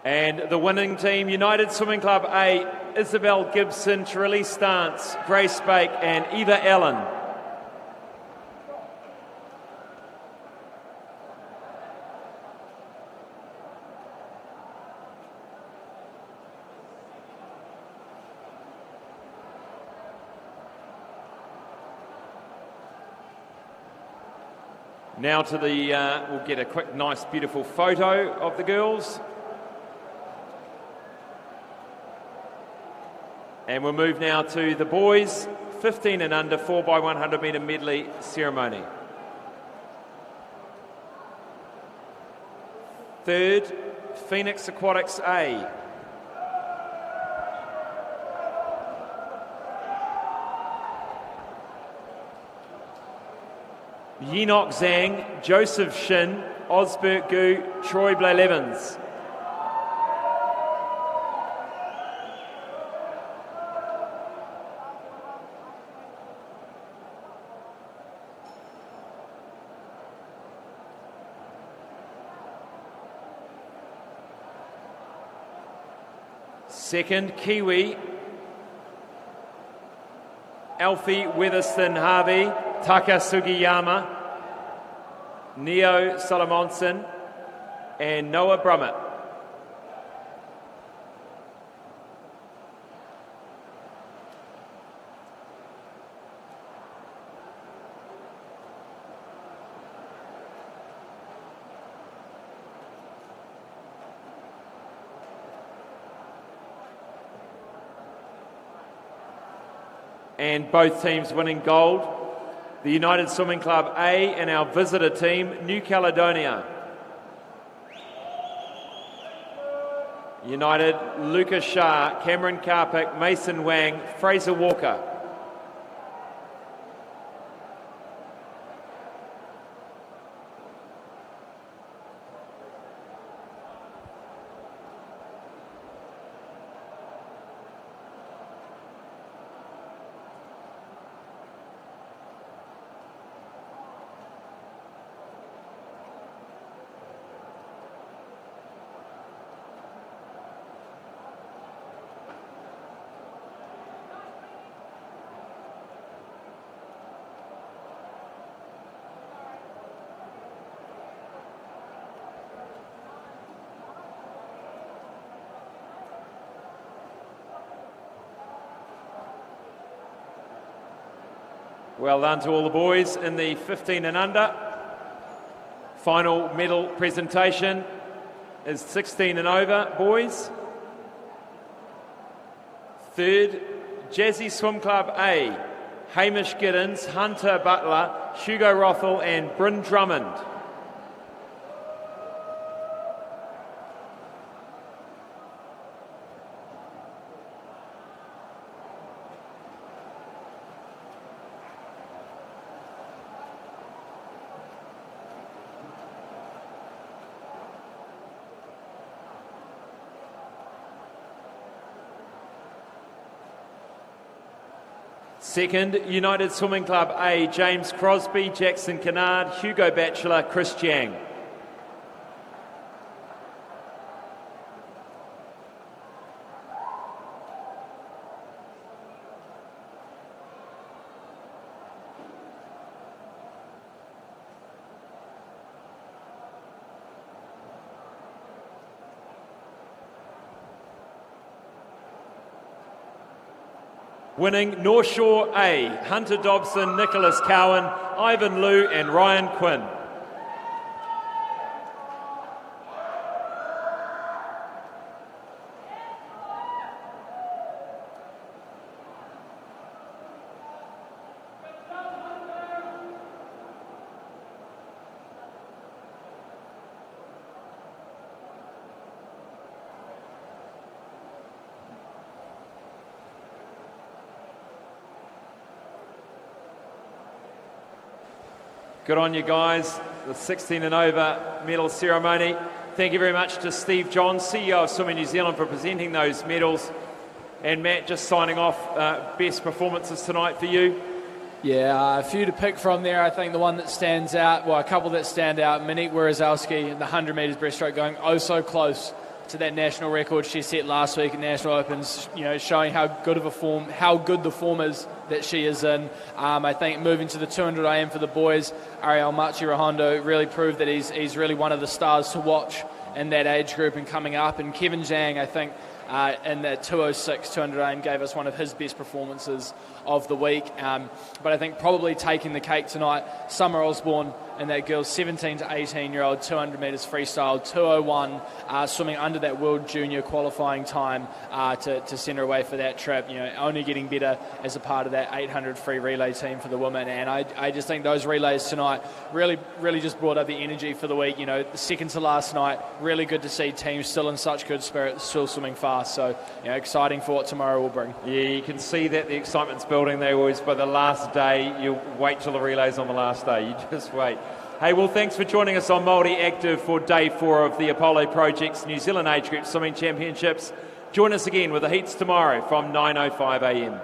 And the winning team, United Swimming Club A, Isabel Gibson, Trilly Stance, Grace Bake and Eva Allen. Now to the, we'll get a quick, nice, beautiful photo of the girls. And we'll move now to the boys, 15 and under, 4x100 metre medley ceremony. Third, Phoenix Aquatics A. Yinok Zhang, Joseph Shin, Osbert Gu, Troy Blay-Levens. Second, Kiwi, Alfie Weatherston Harvey, Taka Sugiyama, Neo Solomonson, and Noah Brummett. And both teams winning gold. The United Swimming Club A and our visitor team, New Caledonia. United, Lucas Shah, Cameron Karpik, Mason Wang, Fraser Walker. Well done to all the boys in the 15 and under. Final medal presentation is 16 and over, boys. Third, Jazzy Swim Club A, Hamish Giddens, Hunter Butler, Hugo Rothel and Bryn Drummond. Second, United Swimming Club A, James Crosby, Jackson Kennard, Hugo Batchelor, Chris Jang. Winning North Shore A, Hunter Dobson, Nicholas Cowan, Ivan Liu and Ryan Quinn. Good on you guys, the 16 and over medal ceremony. Thank you very much to Steve Johns, CEO of Swimming New Zealand, for presenting those medals. And Matt, just signing off, best performances tonight for you? Yeah, a few to pick from there. I think the one that stands out, well, a couple that stand out, Monique Wierzowski in the 100 metres breaststroke, going oh so close to that national record she set last week at National Opens, you know, showing how good the form is that she is in. I think moving to the 200 AM for the boys, Ariel Machi-Rahondo really proved that he's really one of the stars to watch in that age group and coming up. And Kevin Zhang, I think, in that 206 200 AM gave us one of his best performances of the week. But I think probably taking the cake tonight, Summer Osborne and that girl's 17 to 18-year-old 200 metres freestyle, 2:01, swimming under that World Junior qualifying time to send her away for that trip. You know, only getting better as a part of that 800 free relay team for the women. And I just think those relays tonight really just brought up the energy for the week. You know, the second to last night, really good to see teams still in such good spirit, still swimming fast. So, you know, exciting for what tomorrow will bring. Yeah, you can see that the excitement's building. They always, by the last day, you wait till the relays on the last day. You just wait. Hey, well, thanks for joining us on Māori Active for Day 4 of the Apollo Project's New Zealand Age Group Swimming Championships. Join us again with the heats tomorrow from 9:05 a.m.